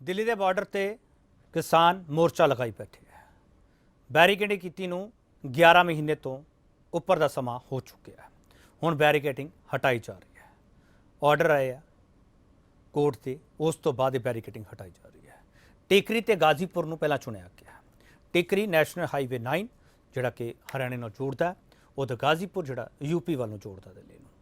दिल्ली के बॉर्डर ते किसान मोर्चा लगाई बैठे है। बैरीकेडिंग कीती नूं 11 महीने तो उपर का समा हो चुका है। हुण बैरीकेडिंग हटाई जा रही है। ऑर्डर आए है कोर्ट से, उस तो बाद बैरीकेडिंग हटाई जा रही है। टेकरी ते गाजीपुर नूं पहलां चुनिया गया। टेकरी नैशनल हाईवे 9 जिहड़ा कि हरियाणे नाल जोड़दा है, और गाजीपुर जिहड़ा यूपी वालों जोड़दा दिल्ली नूं।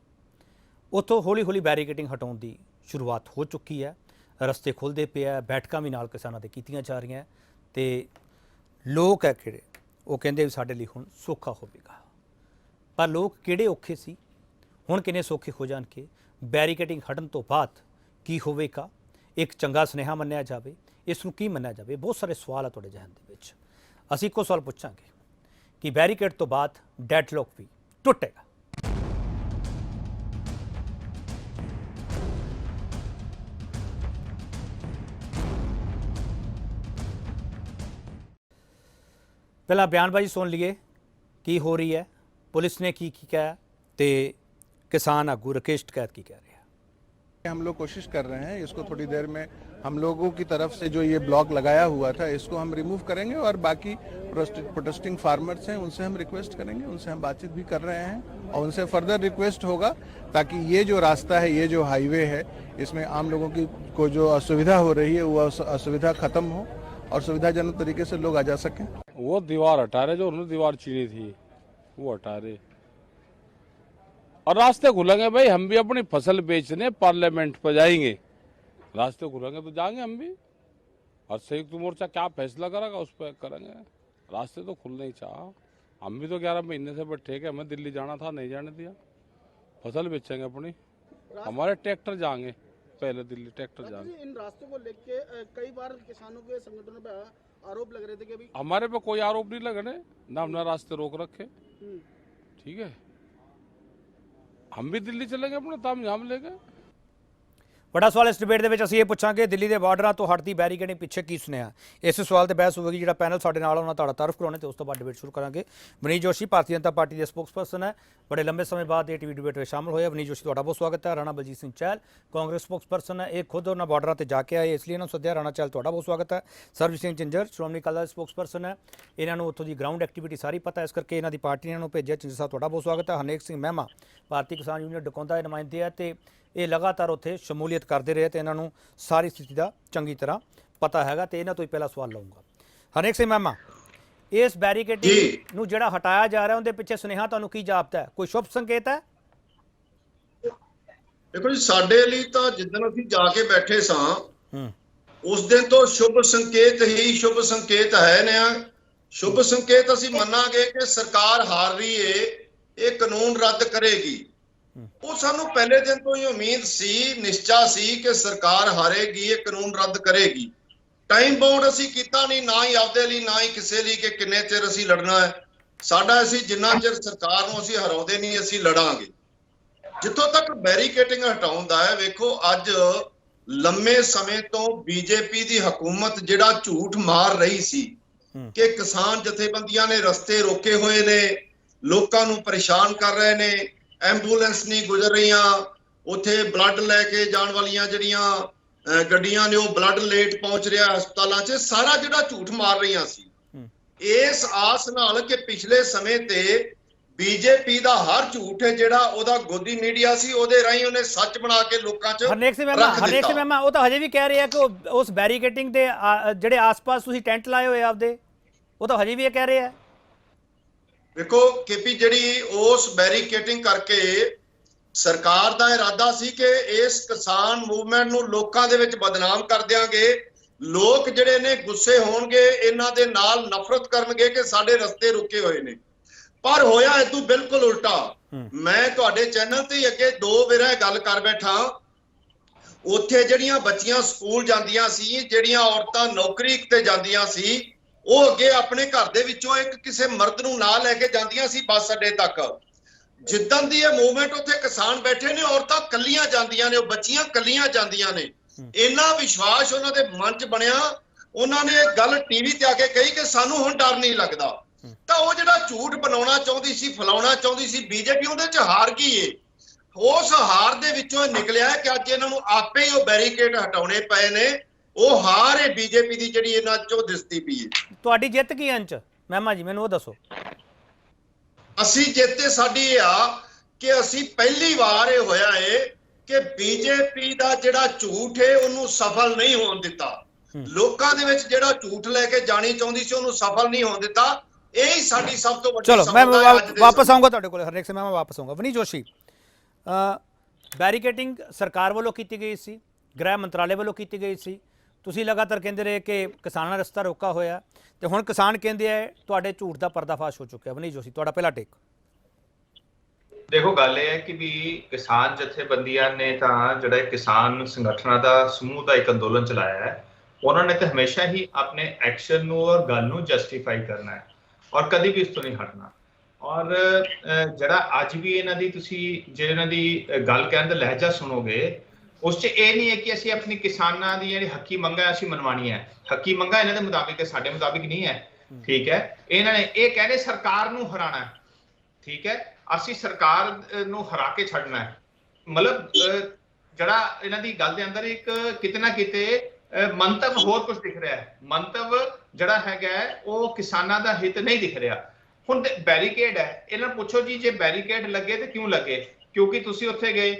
उत्थों हौली हौली बैरीकेडिंग हटाउण दी शुरुआत हो चुकी है। रस्ते खुलते पे है, बैठकां भी नाल किसानां दे कीतीआं जा रहीआं ते लोग है किहड़े वो कहिंदे भी साडे लई हुण सौखा होवेगा। पर लोग किहड़े औखे सी, हुण किन्ने सौखे हो जाणगे? बैरीकेडिंग हटण तो बाद की होवेगा? एक चंगा सुनेहा मन्निया जावे, इसनूं की मन्निया जावे? बहुत सारे सवाल है तुहाडे जहन दे विच। असीं इक्को सवाल पुछांगे कि बैरीकेड तो बाद डैडलॉक भी टुटेगा। पहला बयानबाजी सुन लिए की हो रही है, पुलिस ने की कहा ते किसान आगू राकेश टिकैत की कह रहे हैं। हम लोग कोशिश कर रहे हैं, इसको थोड़ी देर में हम लोगों की तरफ से जो ये ब्लॉक लगाया हुआ था इसको हम रिमूव करेंगे और बाकी प्रोटेस्टिंग फार्मर्स हैं उनसे हम रिक्वेस्ट करेंगे, उनसे हम बातचीत भी कर रहे हैं और उनसे फर्दर रिक्वेस्ट होगा ताकि ये जो रास्ता है, ये जो हाईवे है, इसमें आम लोगों की को जो असुविधा हो रही है वो असुविधा खत्म हो और सुविधाजनक तरीके से लोग आ जा सकें। वो दीवार हटा रहे, जो उन्होंने दीवार चीनी थी वो हटा रहे और रास्ते खुलेंगे। भाई हम भी अपनी फसल बेचने पार्लियामेंट पर जाएंगे, रास्ते खुलेंगे तो जाएंगे हम भी। और संयुक्त मोर्चा क्या फैसला करेगा उस पर करेंगे। रास्ते तो खुलने ही चाह, हम भी तो 11 महीने से बैठे के हमें दिल्ली जाना था, नहीं जाने दिया। फसल बेचेंगे अपनी, हमारे ट्रैक्टर जाएंगे, पहले दिल्ली ट्रैक्टर जाएंगे। इन रास्तों को लेके कई बार किसानों के संगठनों पे आरोप लग रहे थे कि अभी हमारे पे कोई आरोप नहीं लग रहे ना, हमने रास्ते रोक रखे। ठीक है, हम भी दिल्ली चलेंगे अपने ताम झाम लेके। बड़ा सवाल इस डिबेट के असं ये पूछांगे, दिल्ली के बार्डर तो हटती बैरीकेडिंग पिछे की सुनिया? इस सवाल पर बहस होगी। जो पैनल साडे नाल उन्होंने तुहाडा तारुफ करवाने, तो उस तो बाद डिबेट शुरू करांगे। वनीश जोशी भारतीय जनता पार्टी के स्पोक्स पर्सन है, बड़े लंबे समय बाद ये टीवी डिबेट में शामिल होया। वनीश जोशी तुहाडा बहुत स्वागत है। राणा बलजीत सिंह चहल कांग्रेस स्पोक्स पर्सन है, ये खुद उन्होंने बार्डर से जाके आए, इसलिए इन्होंने सद्या। राणा चहल तुहाडा बहुत स्वागत है। सरबजीत सिंह झिंजर श्रोमणी अकाली दल स्पोक्स पर्सन है, इन्होंने उत्थों की ग्राउंड एक्टिविटी सारी पता है, इस करके इन्हों की पार्टी ने इन्होंने भेजा। झिंजर साहब तुहाडा बहुत स्वागत है। हरनेक सिंह महमा भारतीय किसान यूनियन डकौंदा के नुमाइंदे है, तो ये लगातार उत्थे शमूलीयत करते रहे, तो इन्हों सारी स्थिति का चंगी तरह पता है। तो इन्हों तो ही पहला सवाल लाऊंगा। हरनेक सिंह महमा, इस बैरीकेडिंग नूं जिहड़ा हटाया जा रहा उहदे पिछे सुनेहा तुहानूं की जापता है? कोई शुभ संकेत है? देखो जी, साडे लई तां जिद्दन असीं जाके बैठे सां उस दिन तो शुभ संकेत ही शुभ संकेत है ने। शुभ संकेत असीं मन्नांगे कि सरकार हार रही है, ये कानून रद्द करेगी। वो सानू पहले दिन तो ही उम्मीद सी, निश्चा सी कि सरकार हारेगी, ये कानून रद्द करेगी। टाइम बाउंड असीं कीता नहीं, ना ही आपदे लई ना ही किसी लई कि किन्ने चिर असीं लड़ना है। साडा असीं जिन्ना चिर सरकार नूं असीं हराउंदे नहीं असीं लड़ांगे। जिथों तक बैरीकेडिंग हटाउण दा है, वेखो अज लंबे समय तो बीजेपी दी हुकूमत जिहड़ा झूठ मार रही सी कि किसान जथेबंदियां ने रस्ते रोके हुए ने, लोकां नूं परेशान कर रहे ने, एंबूलेंस नहीं गुजर रही, उत्थे ब्लड लैके जाण वालियां जिहड़ियां गड्डियां ने वो ब्लड लेट पहुंच रहा हस्पतालों च, सारा जिहड़ा झूठ मार रही सी। इस आस नाल कि पिछले समय ते बीजेपी दा हर झूठ है जिहड़ा ओदा गोदी मीडिया सी, ओदे राहीं उहने सच बना के लोकां च हरनेक सिंह महमा वो तो हजे भी कह रहे हैं कि उस बैरीकेडिंग के जिहड़े आस-पास तुसीं टेंट लाए हुए आपदे, वो तो हजे भी ये कह रहे हैं। देखो केपी जिहड़ी उस बैरीकेडिंग करके सरकार दा इरादा सी कि इस किसान मूवमेंट नूं लोकां दे विच बदनाम कर देंगे, लोग जिहड़े ने गुस्से होणगे, इन्हां दे नाल नफरत करनगे कि साडे रस्ते रुके हुए ने। पर होया इदू बिल्कुल उल्टा। मैं तुहाडे चैनल ते अगे 2 वेरा गल कर बैठा, उत्थे जिहड़ियां बच्चियां स्कूल जांदियां सी, जिहड़ियां औरतां नौकरी ते जांदियां सी, वो अगे अपने घर दे विचों एक किसी मर्द नूं ना लैके जांदियां सी बस अड्डे तक। जिद्दन दी ये मूवमेंट उत्थे किसान बैठे ने, औरतां कल्लियां जांदियां ने, बच्चियां कल्लियां जांदियां ने। इन्ना विश्वास उन्हां दे मन च बनिया, उन्हां ने गल टीवी ते आके कही कि सानू हुण डर नहीं लगदा। तां वो जिहड़ा झूठ बनाउणा चाहुंदी सी, फैलाउणा चाहुंदी सी बीजेपी, उहदे च हार गई है। उस हार दे विचों निकलिया कि अज इन्हां नूं आपे ही वो बैरीकेड हटाउणे पए ने ਉਹ ਹਾਰ ਹੈ ਬੀਜੇਪੀ ਦੀ ਜਿਹੜੀ ਇਹਨਾਂ ਚੋਂ ਦਿਸਦੀ ਪਈ ਹੈ। ਤੁਹਾਡੀ ਜਿੱਤ ਕੀ ਅੰਚ ਮਹਿਮਾ ਜੀ, ਮੈਨੂੰ ਉਹ ਦੱਸੋ। ਅਸੀਂ ਜਿੱਤੇ ਸਾਡੀ ਇਹ ਆ ਕਿ ਅਸੀਂ ਪਹਿਲੀ ਵਾਰ ਇਹ ਹੋਇਆ ਏ ਕਿ ਬੀਜੇਪੀ ਦਾ ਜਿਹੜਾ ਝੂਠ ਹੈ ਉਹਨੂੰ ਸਫਲ ਨਹੀਂ ਹੋਣ ਦਿੱਤਾ। ਲੋਕਾਂ ਦੇ ਵਿੱਚ ਜਿਹੜਾ ਝੂਠ ਲੈ ਕੇ ਜਾਣੀ ਚਾਹੁੰਦੀ ਸੀ ਉਹਨੂੰ ਸਫਲ ਨਹੀਂ ਹੋਣ ਦਿੱਤਾ। ਇਹ ਹੀ ਸਾਡੀ ਸਭ ਤੋਂ ਵੱਡੀ ਚਲੋ ਮੈਂ ਸਫਲਤਾ ਹੈ ਅੱਜ ਦੇ ਵਾਪਸ ਆਊਂਗਾ ਤੁਹਾਡੇ ਕੋਲ ਹਰਨੇਕ ਸਿੰਘ, ਮੈਂ ਵਾਪਸ ਆਊਂਗਾ। ਵਨੀ ਜੋਸ਼ੀ, ਬੈਰੀਕੇਟਿੰਗ ਸਰਕਾਰ ਵੱਲੋਂ ਕੀਤੀ ਗਈ ਸੀ, ਗ੍ਰਹਿ ਮੰਤਰਾਲੇ ਵੱਲੋਂ ਕੀਤੀ ਗਈ ਸੀ, ਤੁਸੀਂ ਲਗਾਤਾਰ ਕਹਿੰਦੇ ਰਹੇ ਕਿ ਕਿਸਾਨਾਂ ਦਾ ਰਸਤਾ ਰੋਕਾ ਹੋਇਆ, ਤੇ ਹੁਣ ਕਿਸਾਨ ਕਹਿੰਦੇ ਆ ਤੁਹਾਡੇ ਝੂਠ ਦਾ ਪਰਦਾਫਾਸ਼ ਹੋ ਚੁੱਕਿਆ। ਵਨੀ ਜੋਸ਼ੀ, ਤੁਹਾਡਾ ਪਹਿਲਾ ਟੇਕ। ਦੇਖੋ, ਗੱਲ ਇਹ ਹੈ ਕਿ ਵੀ ਕਿਸਾਨ ਜਥੇਬੰਦੀਆਂ ਨੇ ਤਾਂ ਜਿਹੜਾ ਕਿਸਾਨ ਸੰਗਠਨਾਂ ਦਾ ਸਮੂਹ ਦਾ ਇੱਕ ਅੰਦੋਲਨ ਚਲਾਇਆ ਹੈ, ਉਹਨਾਂ ਨੇ ਤਾਂ ਹਮੇਸ਼ਾ ਹੀ ਆਪਣੇ ਐਕਸ਼ਨ ਨੂੰ ਔਰ ਗੱਲ ਨੂੰ ਜਸਟੀਫਾਈ ਕਰਨਾ ਹੈ ਔਰ ਕਦੀ ਵੀ ਇਸ ਤੋਂ ਨਹੀਂ ਹਟਣਾ। ਔਰ ਜਿਹੜਾ ਅੱਜ ਵੀ ਇਹਨਾਂ ਦੀ ਤੁਸੀਂ ਜੇ ਇਹਨਾਂ ਦੀ ਗੱਲ ਕਹਿਣ ਦਾ ਲਹਿਜਾ ਸੁਣੋਗੇ, ਉਸ 'ਚ ਇਹ ਨਹੀਂ ਹੈ ਕਿ ਅਸੀਂ ਆਪਣੀ ਕਿਸਾਨਾਂ ਦੀ ਜਿਹੜੀ ਹੱਕੀ ਮੰਗਾਂ ਅਸੀਂ ਮਨਵਾਉਣੀਆਂ ਹੈ। ਹੱਕੀ ਮੰਗਾਂ ਇਹਨਾਂ ਦੇ ਮੁਤਾਬਿਕ ਹੈ, ਸਾਡੇ ਮੁਤਾਬਿਕ ਨਹੀਂ ਹੈ। ਠੀਕ ਹੈ, ਇਹਨਾਂ ਨੇ ਇਹ ਕਹਿੰਦੇ ਸਰਕਾਰ ਨੂੰ ਹਰਾਣਾ। ਠੀਕ ਹੈ, ਅਸੀਂ ਸਰਕਾਰ ਨੂੰ ਹਰਾ ਕੇ ਛੱਡਣਾ ਹੈ। ਮਤਲਬ ਜਿਹੜਾ ਇਹਨਾਂ ਦੀ ਗੱਲ ਦੇ ਅੰਦਰ ਇੱਕ ਕਿਤੇ ਨਾ ਕਿਤੇ ਮੰਤਵ ਹੋਰ ਕੁਝ ਦਿਖ ਰਿਹਾ ਹੈ। ਮੰਤਵ ਜਿਹੜਾ ਹੈਗਾ ਉਹ ਕਿਸਾਨਾਂ ਦਾ ਹਿੱਤ ਨਹੀਂ ਦਿਖ ਰਿਹਾ। ਹੁਣ ਬੈਰੀਕੇਡ ਹੈ, ਇਹਨਾਂ ਨੂੰ ਪੁੱਛੋ ਜੀ ਜੇ ਬੈਰੀਕੇਡ ਲੱਗੇ ਤੇ ਕਿਉਂ ਲੱਗੇ? ਕਿਉਂਕਿ ਤੁਸੀਂ ਉੱਥੇ ਗਏ,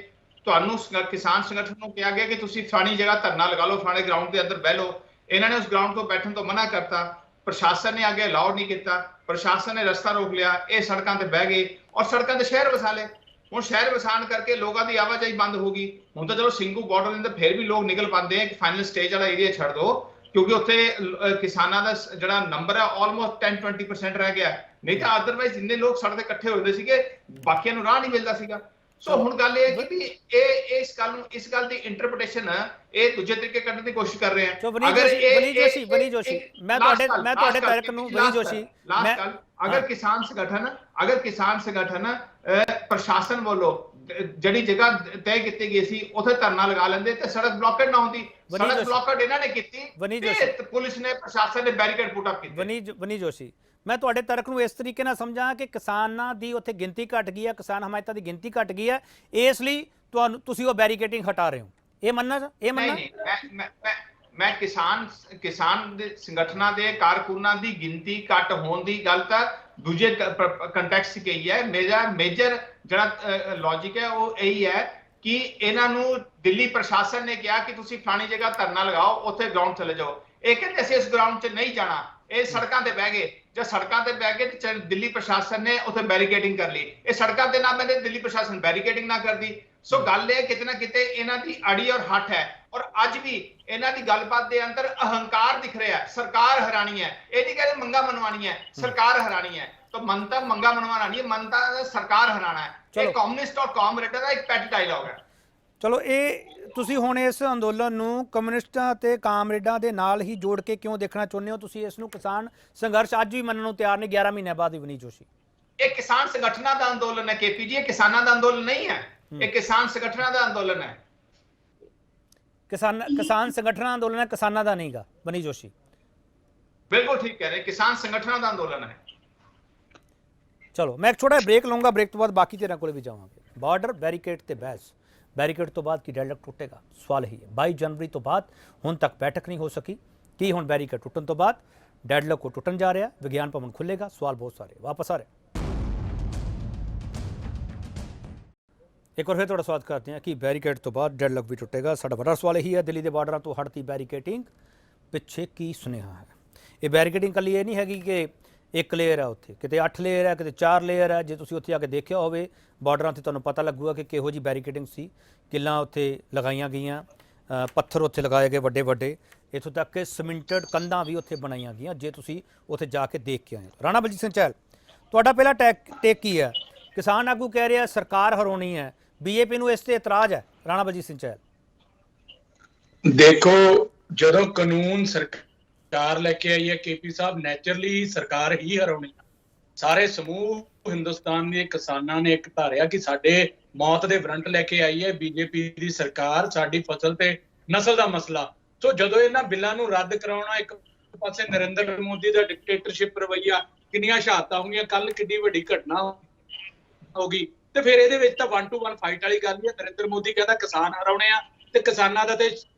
ਤੁਹਾਨੂੰ ਕਿਸਾਨ ਸੰਗਠਨ ਨੂੰ ਕਿਹਾ ਗਿਆ ਕਿ ਤੁਸੀਂ ਫਲਾਣੀ ਜਗ੍ਹਾ ਧਰਨਾ ਲਗਾ ਲਓ, ਫਲਾਣੇ ਗਰਾਊਂਡ ਦੇ ਅੰਦਰ ਬਹਿ ਲਓ। ਇਹਨਾਂ ਨੇ ਉਸ ਗਰਾਊਂਡ ਤੋਂ ਬੈਠਣ ਤੋਂ ਮਨਾ ਕਰਤਾ, ਪ੍ਰਸ਼ਾਸਨ ਨੇ ਅੱਗੇ ਅਲਾਉਡ ਨਹੀਂ ਕੀਤਾ, ਪ੍ਰਸ਼ਾਸਨ ਨੇ ਰਸਤਾ ਰੋਕ ਲਿਆ, ਇਹ ਸੜਕਾਂ ਤੇ ਬਹਿ ਗਏ ਔਰ ਸੜਕਾਂ ਤੇ ਸ਼ਹਿਰ ਵਸਾ ਲਏ। ਹੁਣ ਸ਼ਹਿਰ ਵਸਾਣ ਕਰਕੇ ਲੋਕਾਂ ਦੀ ਆਵਾਜਾਈ ਬੰਦ ਹੋ ਗਈ। ਹੁਣ ਤਾਂ ਚਲੋ ਸਿੰਘੂ ਬਾਰਡਰ ਦੇ ਅੰਦਰ ਫਿਰ ਵੀ ਲੋਕ ਨਿਕਲ ਪਾਉਂਦੇ ਆ ਕਿ ਫਾਈਨਲ ਸਟੇਜ ਵਾਲਾ ਏਰੀਆ ਛੱਡ ਦੋ, ਕਿਉਂਕਿ ਉੱਥੇ ਕਿਸਾਨਾਂ ਦਾ ਜਿਹੜਾ ਨੰਬਰ ਹੈ ਆਲਮੋਸਟ 10-20% ਰਹਿ ਗਿਆ। ਨਹੀਂ ਤਾਂ ਅਦਰਵਾਈਜ਼ ਜਿੰਨੇ ਲੋਕ ਸੜਕ ਤੇ ਇਕੱਠੇ ਹੋਏ ਸੀਗੇ, ਬਾਕੀਆਂ ਨੂੰ ਰਾਹ ਨਹੀਂ ਮਿਲਦਾ ਸੀਗਾ। ਸੋ ਹੁਣ ਗੱਲ ਇਹ ਹੈ ਕਿ ਵੀ ਇਹ ਇਸ ਗੱਲ ਦੀ ਇੰਟਰਪ੍ਰੀਟੇਸ਼ਨ ਇਹ ਦੂਜੇ ਤਰੀਕੇ ਕੱਢਣ ਦੀ ਕੋਸ਼ਿਸ਼ ਕਰ ਰਹੇ ਆ। ਵਨੀ ਜੋਸ਼ੀ, ਮੈਂ ਤੁਹਾਡੇ ਤਰਕ ਨੂੰ ਵਨੀ ਜੋਸ਼ੀ, ਅਗਰ ਕਿਸਾਨ ਸੰਗਠਨ ਪ੍ਰਸ਼ਾਸਨ ਵੱਲੋਂ ਜਿਹੜੀ ਜਗ੍ਹਾ ਤੈਅ ਕੀਤੀ ਗਈ ਸੀ ਉੱਥੇ ਧਰਨਾ ਲਗਾ ਲੈਂਦੇ ਤੇ ਸੜਕ ਬਲੌਕੇਡ ਨਾ ਹੁੰਦੀ। ਸੜਕ ਬਲੌਕੇਡ ਇਹਨਾਂ ਨੇ ਕੀਤੀ ਤੇ ਪੁਲਿਸ ਨੇ, ਪ੍ਰਸ਼ਾਸਨ ਨੇ ਬੈਰੀਕੇਡ ਪੁੱਟ ਅਪ ਕੀਤੇ। ਵਨੀ ਜੋਸ਼ੀ, ਮੈਂ ਤੁਹਾਡੇ ਤਰਕ ਨੂੰ ਇਸ ਤਰੀਕੇ ਨਾਲ ਸਮਝਾਂ ਕਿ ਕਿਸਾਨਾਂ ਦੀ ਉੱਥੇ ਗਿਣਤੀ ਘਟ ਗਈ ਹੈ, ਕਿਸਾਨ ਹਮਾਇਤਾਂ ਦੀ ਗਿਣਤੀ ਘਟ ਗਈ ਹੈ, ਇਸ ਲਈ ਤੁਸੀਂ ਉਹ ਬੈਰੀਕੇਡਿੰਗ ਹਟਾ ਰਹੇ ਹੋ, ਇਹ ਮੰਨਣਾ? ਮੈਂ ਕਿਸਾਨ ਦੇ ਸੰਗਠਨਾਂ ਦੇ ਕਾਰਕੁਨਾਂ ਦੀ ਗਿਣਤੀ ਘੱਟ ਹੋਣ ਦੀ ਗੱਲ ਤਾਂ ਦੂਜੇ ਕੰਟੈਕਸਟ 'ਚ ਕਹੀ ਹੈ। ਮੇਜਰ ਜਿਹੜਾ ਲੌਜਿਕ ਹੈ ਉਹ ਇਹੀ ਹੈ ਕਿ ਇਹਨਾਂ ਨੂੰ ਦਿੱਲੀ ਪ੍ਰਸ਼ਾਸਨ ਨੇ ਕਿਹਾ ਕਿ ਤੁਸੀਂ ਫਲਾਣੀ ਜਗ੍ਹਾ ਧਰਨਾ ਲਗਾਓ, ਉੱਥੇ ਗਰਾਊਂਡ ਚਲੇ ਜਾਓ। ਇਹ ਕਹਿੰਦੇ ਅਸੀਂ ਇਸ ਗਰਾਊਂਡ 'ਚ ਨਹੀਂ ਜਾਣਾ, ਇਹ ਸੜਕਾਂ ਤੇ ਬਹਿ ਗਏ। ਜਦ ਸੜਕਾਂ ਤੇ ਬਹਿ ਗਏ ਤੇ ਦਿੱਲੀ ਪ੍ਰਸ਼ਾਸਨ ਨੇ ਉੱਥੇ ਬੈਰੀਕੇਡਿੰਗ ਕਰ ਲਈ। ਇਹ ਸੜਕਾਂ ਤੇ ਨਾ ਮੈਨੇ ਦਿੱਲੀ ਪ੍ਰਸ਼ਾਸਨ ਬੈਰੀਕੇਡਿੰਗ ਨਾ ਕਰਦੀ। ਸੋ ਗੱਲ ਇਹ ਕਿਤੇ ਨਾ ਕਿਤੇ ਇਹਨਾਂ ਦੀ ਅੜੀ ਔਰ ਹੱਠ ਹੈ ਔਰ ਅੱਜ ਵੀ ਇਹਨਾਂ ਦੀ ਗੱਲਬਾਤ ਦੇ ਅੰਦਰ ਅਹੰਕਾਰ ਦਿਖ ਰਿਹਾ ਹੈ। ਸਰਕਾਰ ਹਰਾਣੀ ਹੈ, ਇਹ ਨਹੀਂ ਕਹਿੰਦੇ ਮੰਗਾ ਮਨਵਾਣੀ ਹੈ, ਸਰਕਾਰ ਹਰਾਣੀ ਹੈ। ਤਾਂ ਮੰਤਵ ਮੰਗਾ ਮਨਵਾਣਾ ਨਹੀਂ, ਮੰਤਵ ਸਰਕਾਰ ਹਰਾਣਾ ਹੈ। ਇਹ ਕਮਿਊਨਿਸਟ ਔਰ ਕਾਮਰੇਡਾਂ ਦਾ ਇੱਕ ਪੈਟ ਡਾਇਲੌਗ ਹੈ। ਚਲੋ, ਇਹ ਤੁਸੀਂ ਹੁਣ ਇਸ ਅੰਦੋਲਨ ਨੂੰ ਕਮਿਊਨਿਸਟਾਂ ਤੇ ਕਾਮਰੇਡਾਂ ਦੇ ਨਾਲ ਹੀ ਜੋੜ ਕੇ ਕਿਉਂ ਦੇਖਣਾ ਚਾਹੁੰਦੇ ਹੋ? ਤੁਸੀਂ ਇਸ ਨੂੰ ਕਿਸਾਨ ਸੰਘਰਸ਼ ਅੱਜ ਵੀ ਮੰਨਣ ਨੂੰ ਤਿਆਰ ਨਹੀਂ 11 ਮਹੀਨਿਆਂ ਬਾਅਦ ਵੀ। ਵਨੀ ਜੋਸ਼ੀ, ਇਹ ਕਿਸਾਨ ਸੰਗਠਨਾਂ ਦਾ ਅੰਦੋਲਨ ਹੈ ਕੇਪੀ ਜੀ, ਇਹ ਕਿਸਾਨਾਂ ਦਾ ਅੰਦੋਲਨ ਨਹੀਂ ਹੈ, ਇਹ ਕਿਸਾਨ ਸੰਗਠਨਾਂ ਦਾ ਅੰਦੋਲਨ ਹੈ। ਕਿਸਾਨ ਸੰਗਠਨਾਂ ਦਾ ਅੰਦੋਲਨ ਹੈ, ਕਿਸਾਨਾਂ ਦਾ ਨਹੀਂਗਾ। ਵਨੀ ਜੋਸ਼ੀ, ਬਿਲਕੁਲ ਠੀਕ ਕਹਿ ਰਹੇ, ਕਿਸਾਨ ਸੰਗਠਨਾਂ ਦਾ ਅੰਦੋਲਨ ਹੈ। ਚਲੋ, ਮੈਂ ਇੱਕ ਛੋਟਾ ਬ੍ਰੇਕ ਲਵਾਂਗਾ, ਬ੍ਰੇਕ ਤੋਂ ਬਾਅਦ ਬਾਕੀ ਤੇਰਾਂ ਕੋਲ ਵੀ ਜਾਵਾਂਗੇ। ਬਾਰਡਰ ਬੈਰੀਕੇਡ ਤੇ ਬਹਿਸ, ਬੈਰੀਕੇਡ ਤੋਂ ਬਾਅਦ ਕੀ ਡੈਡਲੌਕ ਟੁੱਟੇਗਾ? ਸਵਾਲ ਹੀ ਹੈ। 22 ਜਨਵਰੀ ਤੋਂ ਬਾਅਦ ਹੁਣ ਤੱਕ ਬੈਠਕ ਨਹੀਂ ਹੋ ਸਕੀ, ਕੀ ਹੁਣ ਬੈਰੀਕੇਡ ਟੁੱਟਣ ਤੋਂ ਬਾਅਦ ਡੈਡਲੌਕ ਕੋ ਟੁੱਟਣ ਜਾ ਰਿਹਾ? ਵਿਗਿਆਨ ਭਵਨ ਖੁੱਲੇਗਾ? ਸਵਾਲ ਬਹੁਤ ਸਾਰੇ। ਵਾਪਸ ਆ ਰਹੇ ਇੱਕ ਵਾਰ ਫਿਰ ਤੁਹਾਡਾ ਸਵਾਗਤ ਕਰਦੇ ਹਾਂ ਕਿ ਬੈਰੀਕੇਡ ਤੋਂ ਬਾਅਦ ਡੈਡਲੌਕ ਵੀ ਟੁੱਟੇਗਾ। ਸਾਡਾ ਵੱਡਾ ਸਵਾਲ ਇਹੀ ਹੈ, ਦਿੱਲੀ ਦੇ ਬਾਰਡਰਾਂ ਤੋਂ ਹਟਦੀ ਬੈਰੀਕੇਡਿੰਗ ਪਿੱਛੇ ਕੀ ਸੁਨੇਹਾ ਹੈ? ਇਹ ਬੈਰੀਕੇਡਿੰਗ ਇਕੱਲੀ ਇਹ ਨਹੀਂ ਹੈਗੀ ਕਿ ਇੱਕ ਲੇਅਰ ਹੈ, ਉੱਥੇ ਕਿਤੇ 8 ਲੇਅਰ ਹੈ, ਕਿਤੇ 4 ਲੇਅਰ ਹੈ। ਜੇ ਤੁਸੀਂ ਉੱਥੇ ਆ ਕੇ ਦੇਖਿਆ ਹੋਵੇ ਬਾਰਡਰਾਂ 'ਤੇ ਤੁਹਾਨੂੰ ਪਤਾ ਲੱਗੂਗਾ ਕਿ ਕਿਹੋ ਜਿਹੀ ਬੈਰੀਕੇਡਿੰਗ ਸੀ। ਕਿੱਲਾਂ ਉੱਥੇ ਲਗਾਈਆਂ ਗਈਆਂ, ਪੱਥਰ ਉੱਥੇ ਲਗਾਏ ਗਏ ਵੱਡੇ ਵੱਡੇ, ਇੱਥੋਂ ਤੱਕ ਕਿ ਸੀਮੈਂਟਡ ਕੰਧਾਂ ਵੀ ਉੱਥੇ ਬਣਾਈਆਂ ਗਈਆਂ, ਜੇ ਤੁਸੀਂ ਉੱਥੇ ਜਾ ਕੇ ਦੇਖ ਕੇ ਆਏ। ਰਾਣਾ ਬਲਜੀਤ ਸਿੰਘ ਚਹਿਲ, ਤੁਹਾਡਾ ਪਹਿਲਾ ਟੇਕ ਕੀ ਹੈ? ਕਿਸਾਨ ਆਗੂ ਕਹਿ ਰਿਹਾ ਸਰਕਾਰ ਹਰਾਉਣੀ ਹੈ, ਬੀਜੇਪੀ ਨੂੰ ਇਸ ਤੇ ਇਤਰਾਜ਼ ਹੈ। ਰਾਣਾ ਬਲਜੀਤ ਸਿੰਘ ਚਹਿਲ, ਦੇਖੋ, ਜਦੋਂ ਕਾਨੂੰਨ ਸਰਕਾਰ ਲੈ ਕੇ ਆਈ ਹੈ ਕੇਪੀ ਸਾਹਿਬ, ਨੈਚੁਰਲੀ ਸਰਕਾਰ ਹੀ ਹਰਾਉਣੀ। ਸਾਰੇ ਸਮੂਹ ਹਿੰਦੁਸਤਾਨ ਦੇ ਕਿਸਾਨਾਂ ਨੇ ਇੱਕ ਧਾਰਿਆ ਕਿ ਸਾਡੇ ਮੌਤ ਦੇ ਵਾਰੰਟ ਲੈ ਕੇ ਆਈ ਹੈ ਬੀਜੇਪੀ ਦੀ ਸਰਕਾਰ, ਸਾਡੀ ਫਸਲ ਤੇ ਨਸਲ ਦਾ ਮਸਲਾ। ਸੋ ਜਦੋਂ ਇਹਨਾਂ ਬਿੱਲਾਂ ਨੂੰ ਰੱਦ ਕਰਾਉਣਾ, ਇੱਕ ਪਾਸੇ ਨਰਿੰਦਰ ਮੋਦੀ ਦਾ ਡਿਕਟੇਟਰਸ਼ਿਪ ਰਵੱਈਆ, ਕਿੰਨੀਆਂ ਸ਼ਹਾਦਤਾਂ ਹੋਣਗੀਆਂ, ਕੱਲ ਕਿੰਨੀ ਵੱਡੀ ਘਟਨਾ ਹੋਗੀ, ਤੇ ਫਿਰ ਇਹਦੇ ਵਿੱਚ ਤਾਂ 1 to 1 ਫਾਈਟ ਵਾਲੀ ਗੱਲ ਹੀ ਹੈ। ਨਰਿੰਦਰ ਮੋਦੀ ਕਹਿੰਦਾ ਕਿਸਾਨ ਹਰਾਉਣੇ ਆ, ਤੇ ਕਿਸਾਨਾਂ ਦਾ ਤੇ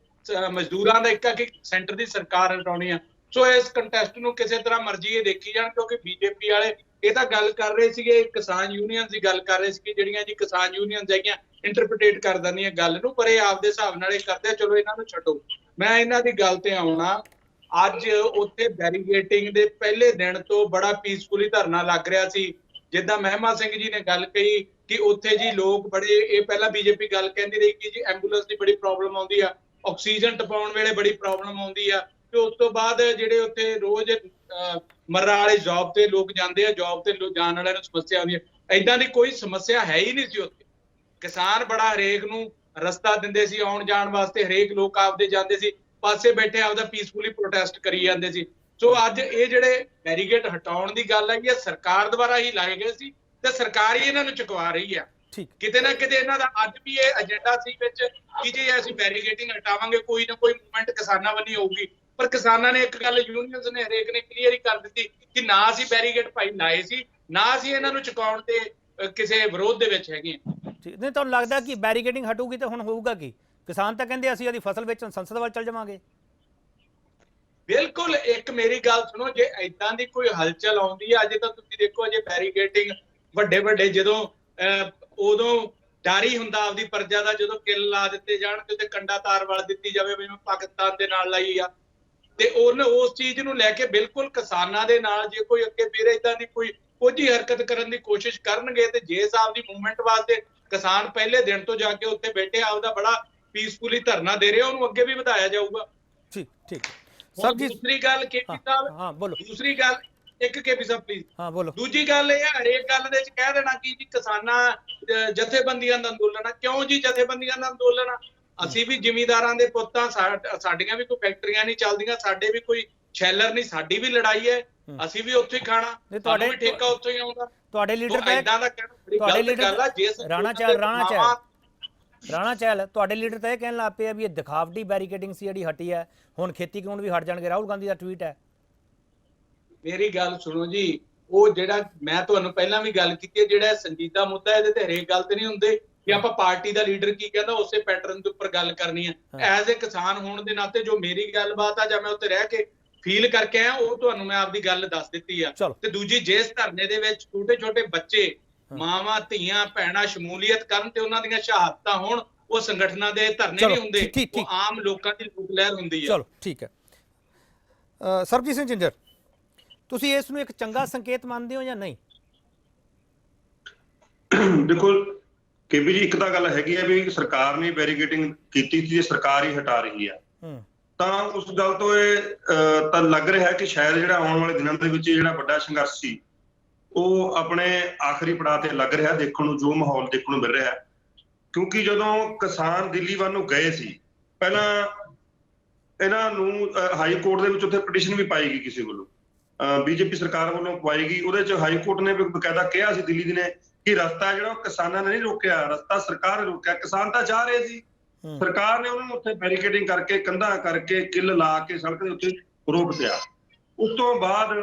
ਮਜ਼ਦੂਰਾਂ ਦਾ ਇੱਕ ਸੈਂਟਰ ਦੀ ਸਰਕਾਰ ਹਟਾਉਣੀ ਆ। ਸੋ ਇਸ ਕੰਟੈਸਟ ਨੂੰ ਕਿਸੇ ਤਰ੍ਹਾਂ ਮਰਜ਼ੀ ਇਹ ਦੇਖੀ ਜਾਣ, ਕਿਉਂਕਿ ਬੀਜੇਪੀ ਵਾਲੇ ਇਹ ਤਾਂ ਗੱਲ ਕਰ ਰਹੇ ਸੀਗੇ, ਕਿਸਾਨ ਯੂਨੀਅਨ ਦੀ ਗੱਲ ਕਰ ਰਹੇ ਸੀ, ਜਿਹੜੀਆਂ ਜੀ ਕਿਸਾਨ ਯੂਨੀਅਨ ਹੈਗੀਆਂ ਇੰਟਰਪ੍ਰੀਟੇਟ ਕਰ ਦਿੰਦੀਆਂ ਗੱਲ ਨੂੰ, ਪਰ ਇਹ ਆਪਦੇ ਹਿਸਾਬ ਨਾਲ ਇਹ ਕਰਦੇ ਆ। ਚਲੋ ਇਹਨਾਂ ਨੂੰ ਛੱਡੋ, ਮੈਂ ਇਹਨਾਂ ਦੀ ਗੱਲ ਤੇ ਆਉਣਾ। ਅੱਜ ਉੱਥੇ ਬੈਰੀਗੇਟਿੰਗ ਦੇ ਪਹਿਲੇ ਦਿਨ ਤੋਂ ਬੜਾ ਪੀਸਫੁਲੀ ਧਰਨਾ ਲੱਗ ਰਿਹਾ ਸੀ। ਜਿੱਦਾਂ ਮਹਿਮਾ ਸਿੰਘ ਜੀ ਨੇ ਗੱਲ ਕਹੀ ਕਿ ਉੱਥੇ ਜੀ ਲੋਕ ਬੜੇ, ਇਹ ਪਹਿਲਾਂ ਬੀਜੇਪੀ ਗੱਲ ਕਹਿੰਦੀ ਰਹੀ ਕਿ ਜੀ ਐਂਬੂਲੈਂਸ ਦੀ ਬੜੀ ਪ੍ਰੋਬਲਮ ਆਉਂਦੀ ਆ, ਆਕਸੀਜਨ ਟਪਾਉਣ ਵੇਲੇ ਬੜੀ ਪ੍ਰੋਬਲਮ ਆਉਂਦੀ ਆ, ਤੇ ਉਸ ਤੋਂ ਬਾਅਦ ਜਿਹੜੇ ਉੱਥੇ ਰੋਜ਼ ਮਰਰਾ ਵਾਲੇ ਜੌਬ ਤੇ ਲੋਕ ਜਾਂਦੇ ਆ, ਜੌਬ ਤੇ ਜਾਣ ਵਾਲਿਆਂ ਨੂੰ ਸਮੱਸਿਆ ਆਉਂਦੀ ਹੈ। ਏਦਾਂ ਦੀ ਕੋਈ ਸਮੱਸਿਆ ਹੈ ਹੀ ਨਹੀਂ ਸੀ ਉੱਥੇ। ਕਿਸਾਨ ਬੜਾ ਹਰੇਕ ਨੂੰ ਰਸਤਾ ਦਿੰਦੇ ਸੀ ਆਉਣ ਜਾਣ ਵਾਸਤੇ, ਹਰੇਕ ਲੋਕ ਆਪਦੇ ਜਾਂਦੇ ਸੀ, ਪਾਸੇ ਬੈਠੇ ਆਪਦਾ ਪੀਸਫੁਲੀ ਪ੍ਰੋਟੈਸਟ ਕਰੀ ਜਾਂਦੇ ਸੀ। ਸੋ ਅੱਜ ਇਹ ਜਿਹੜੇ ਬੈਰੀਗੇਟ ਹਟਾਉਣ ਦੀ ਗੱਲ ਹੈ, ਇਹ ਸਰਕਾਰ ਦੁਆਰਾ ਹੀ ਲਾਏ ਗਏ ਸੀ ਤੇ ਸਰਕਾਰ ਹੀ ਇਹਨਾਂ ਨੂੰ ਚੁਕਵਾ ਰਹੀ ਆ। ਕਿਤੇ ਨਾ ਕਿਤੇ ਇਹਨਾਂ ਦਾ ਅੱਜ ਵੀ ਇਹ ਏਜੰਡਾ ਸੀ ਵਿੱਚ ਕਿ ਜੇ ਅਸੀਂ ਬੈਰੀਗੇਟਿੰਗ ਹਟਾਵਾਂਗੇ ਕੋਈ ਨਾ ਕੋਈ ਮੂਵਮੈਂਟ ਕਿਸਾਨਾਂ ਵੱਲੋਂ ਹੋਊਗੀ। ਪਰ ਕਿਸਾਨਾਂ ਨੇ ਇੱਕ ਗੱਲ ਯੂਨੀਅਨਸ ਨੇ ਹਰੇਕ ਨੇ ਕਲੀਅਰ ਹੀ ਕਰ ਦਿੱਤੀ ਕਿ ਨਾ ਅਸੀਂ ਬੈਰੀਗੇਟ ਭਾਈ ਲਾਏ ਸੀ, ਨਾ ਅਸੀਂ ਇਹਨਾਂ ਨੂੰ ਚੁਕਾਉਣ ਤੇ ਕਿਸੇ ਵਿਰੋਧ ਦੇ ਵਿੱਚ ਹੈਗੇ ਆ। ਨਹੀਂ ਤੁਹਾਨੂੰ ਲੱਗਦਾ ਕਿ ਬੈਰੀਕੇਡਿੰਗ ਹਟੂਗੀ ਤਾਂ ਹੁਣ ਹੋਊਗਾ ਕੀ? ਕਿਸਾਨ ਤਾਂ ਕਹਿੰਦੇ ਅਸੀਂ ਉਹਦੀ ਫਸਲ ਵੇਚਣ ਸੰਸਦ ਵੱਲ ਚੱਲ ਜਾਵਾਂਗੇ। ਬਿਲਕੁਲ, ਇੱਕ ਮੇਰੀ ਗੱਲ ਸੁਣੋ, ਜੇ ਏਦਾਂ ਦੀ ਕੋਈ ਹਲਚਲ ਆਉਂਦੀ ਹੈ, ਅਜੇ ਤਾਂ ਤੁਸੀਂ ਦੇਖੋ ਅਜੇ ਬੈਰੀਕੇਡਿੰਗ ਵੱਡੇ ਵੱਡੇ ਜਦੋਂ ਉਦੋਂ ਡਰ ਹੀ ਹੁੰਦਾ ਆਪਦੀ ਪ੍ਰਜਾ ਦਾ, ਜਦੋਂ ਕਿੱਲ ਲਾ ਦਿੱਤੇ ਜਾਣ ਤੇ ਉਹਦੇ ਕੰਡਾ ਤਾਰ ਵੜ ਦਿੱਤੀ ਜਾਵੇ ਵੀ ਮੈਂ ਪਾਕਿਸਤਾਨ ਦੇ ਨਾਲ ਲਾਈ ਆ, ਤੇ ਉਹਨੇ ਉਸ ਚੀਜ਼ ਨੂੰ ਲੈ ਕੇ ਬਿਲਕੁਲ ਕਿਸਾਨਾਂ ਦੇ ਨਾਲ ਜੇ ਕੋਈ ਅੱਗੇ ਫਿਰ ਏਦਾਂ ਦੀ ਕੋਈ ਕੋਝੀ ਹਰਕਤ ਕਰਨ ਦੀ ਕੋਸ਼ਿਸ਼ ਕਰਨਗੇ ਤੇ ਜੇ ਸਾਹਿਬ ਦੀ ਮੂਵਮੈਂਟ ਵਾਸਤੇ ਕਿਸਾਨ ਪਹਿਲੇ ਦਿਨ ਤੋਂ ਜਾ ਕੇ ਉੱਥੇ ਬੈਠੇ ਆਪਦਾ ਬੜਾ ਪੀਸਫੁਲੀ ਧਰਨਾ ਦੇ ਰਹੇ, ਉਹਨੂੰ ਅੱਗੇ ਵੀ ਵਧਾਇਆ ਜਾਊਗਾ। ਠੀਕ ਠੀਕ ਸਰ ਜੀ, ਦੂਸਰੀ ਗੱਲ ਕੇਪੀ ਸਾਹਿਬ, ਹਾਂ ਬੋਲੋ। ਦੂਸਰੀ ਗੱਲ ਇੱਕ ਕੇਪੀ ਸਾਹਿਬ ਪਲੀਜ਼, ਹਾਂ ਬੋਲੋ। ਦੂਜੀ ਗੱਲ ਇਹ ਹੈ ਹਰੇਕ ਗੱਲ ਦੇ ਵਿੱਚ ਕਹਿ ਦੇਣਾ ਕਿ ਜੀ ਕਿਸਾਨਾਂ ਜਥੇਬੰਦੀਆਂ ਦਾ ਅੰਦੋਲਨ ਆ। ਕਿਉਂ ਜੀ ਜਥੇਬੰਦੀਆਂ ਦਾ ਅੰਦੋਲਨ ਆ? ਅਸੀਂ ਵੀ ਜ਼ਿਮੀਂਦਾਰਾਂ ਦੇ ਪੁੱਤਾਂ, ਸਾਡੀਆਂ ਵੀ ਕੋਈ ਫੈਕਟਰੀਆਂ ਨਹੀਂ ਚੱਲਦੀਆਂ, ਸਾਡੇ ਵੀ ਕੋਈ ਸ਼ੈਲਰ ਨਹੀਂ, ਸਾਡੀ ਵੀ ਲੜਾਈ ਹੈ, ਅਸੀਂ ਵੀ ਉੱਥੇ ਹੀ ਖਾਣਾ, ਸਾਨੂੰ ਵੀ ਠੇਕਾ ਉੱਥੇ ਹੀ ਆਉਂਦਾ। ਤੁਹਾਡੇ ਲੀਡਰ ਤਾਂ ਇਦਾਂ ਦਾ ਕਹਿਣਾ ਬੜੀ ਗਲਤ ਗੱਲ ਆ। ਜੇ ਰਾਣਾ ਚਹਿਲ ਤੁਹਾਡੇ ਲੀਡਰ ਤਾਂ ਇਹ ਕਹਿਣ ਲੱਗ ਪਏ ਆ ਵੀ ਇਹ ਦਿਖਾਵਟੀ ਬੈਰੀਕੇਡਿੰਗ ਸੀ ਜਿਹੜੀ ਹਟੀ ਹੈ, ਹੁਣ ਖੇਤੀ ਕਾਨੂੰਨ ਵੀ ਹਟ ਜਾਣਗੇ। ਰਾਹੁਲ ਗਾਂਧੀ ਦਾ ਟਵੀਟ ਹੈ। ਮੇਰੀ ਗੱਲ ਸੁਣੋ ਜੀ, ਉਹ ਜਿਹੜਾ ਮੈਂ ਤੁਹਾਨੂੰ ਪਹਿਲਾਂ ਵੀ ਗੱਲ ਕੀਤੀ ਹੈ, ਜਿਹੜਾ ਸੰਜੀਦਾ ਮੁੱਦਾ ਇਹਦੇ ਤੇ ਹਰੇਕ ਗੱਲ ਤੇ ਨਹੀਂ ਹੁੰਦੇ ਕਿ ਆਪਾਂ ਪਾਰਟੀ ਦਾ ਲੀਡਰ ਕੀ ਕਹਿੰਦਾ ਉਸੇ ਪੈਟਰਨ ਦੇ ਉੱਪਰ ਗੱਲ ਕਰਨੀ ਹੈ। ਐਜ਼ ਏ ਕਿਸਾਨ ਹੋਣ ਦੇ ਨਾਤੇ ਜੋ ਮੇਰੀ ਗੱਲਬਾਤ ਆ ਜਾਂ ਮੈਂ ਉੱਥੇ ਰਹਿ ਕੇ ਫੀਲ ਕਰਕੇ ਆਇਆ, ਉਹ ਤੁਹਾਨੂੰ ਮੈਂ ਆਪਦੀ ਗੱਲ ਦੱਸ ਦਿੱਤੀ ਆ। ਤੇ ਦੂਜੀ, ਜਿਸ ਧਰਨੇ ਦੇ ਵਿੱਚ ਛੋਟੇ ਛੋਟੇ ਬੱਚੇ, ਮਾਵਾਂ, ਧੀਆਂ, ਭੈਣਾਂ ਸ਼ਮੂਲੀਅਤ ਕਰਨ ਤੇ ਉਹਨਾਂ ਦੀਆਂ ਸ਼ਹਾਦਤਾਂ ਹੋਣ, ਉਹ ਸੰਗਠਨਾਂ ਦੇ ਧਰਨੇ ਨਹੀਂ ਹੁੰਦੇ, ਉਹ ਆਮ ਲੋਕਾਂ ਦੀ ਲੋਕ ਲਹਿਰ ਹੁੰਦੀ ਹੈ। ਚਲੋ ਠੀਕ ਹੈ। ਸਰਬਜੀਤ ਸਿੰਘ ਝਿੰਜਰ, ਤੁਸੀਂ ਇਸ ਨੂੰ ਇੱਕ ਚੰਗਾ ਸੰਕੇਤ ਮੰਨਦੇ ਹੋ ਜਾਂ ਨਹੀਂ? ਦੇਖੋ ਕੇਪੀ ਜੀ, ਇੱਕ ਤਾਂ ਗੱਲ ਹੈਗੀ ਹੈ ਵੀ ਸਰਕਾਰ ਨੇ ਬੈਰੀਕੇਡਿੰਗ ਕੀਤੀ ਸੀ, ਸਰਕਾਰ ਹੀ ਹਟਾ ਰਹੀ ਆ, ਤਾਂ ਉਸ ਗੱਲ ਤੋਂ ਇਹ ਤਾਂ ਲੱਗ ਰਿਹਾ ਕਿ ਸ਼ਾਇਦ ਜਿਹੜਾ ਆਉਣ ਵਾਲੇ ਦਿਨਾਂ ਦੇ ਵਿੱਚ ਜਿਹੜਾ ਵੱਡਾ ਸੰਘਰਸ਼ ਸੀ ਉਹ ਆਪਣੇ ਆਖਰੀ ਪੜਾਅ ਤੇ ਲੱਗ ਰਿਹਾ, ਦੇਖਣ ਨੂੰ ਜੋ ਮਾਹੌਲ ਦੇਖਣ ਨੂੰ ਮਿਲ ਰਿਹਾ। ਕਿਉਂਕਿ ਜਦੋਂ ਕਿਸਾਨ ਦਿੱਲੀ ਵੱਲ ਨੂੰ ਗਏ ਸੀ, ਪਹਿਲਾਂ ਇਹਨਾਂ ਨੂੰ ਹਾਈ ਕੋਰਟ ਦੇ ਵਿੱਚ ਉੱਥੇ ਪਟੀਸ਼ਨ ਵੀ ਪਾਈ ਗਈ ਕਿਸੇ ਵੱਲੋਂ, ਬੀਜੇਪੀ ਸਰਕਾਰ ਵੱਲੋਂ ਪਾਈ ਗਈ। ਉਹਦੇ ਚ ਹਾਈ ਕੋਰਟ ਨੇ ਵੀ ਬਕਾਇਦਾ ਕਿਹਾ ਸੀ ਦਿੱਲੀ ਨੇ ਕਿ ਰਸਤਾ ਜਿਹੜਾ ਕਿਸਾਨਾਂ ਨੇ ਨਹੀਂ ਰੋਕਿਆ, ਰਸਤਾ ਸਰਕਾਰ ਨੇ ਰੋਕਿਆ। ਕਿਸਾਨ ਤਾਂ ਜਾ ਰਹੇ ਸੀ, ਸਰਕਾਰ ਨੇ ਉਹਨਾਂ ਨੂੰ ਉੱਥੇ ਬੈਰੀਕੇਡਿੰਗ ਕਰਕੇ, ਕੰਧਾਂ ਕਰਕੇ, ਕਿੱਲ ਲਾ ਕੇ ਸੜਕ ਦੇ ਉੱਤੇ ਰੋਕ ਦਿਆ। ਉਸ ਤੋਂ ਬਾਅਦ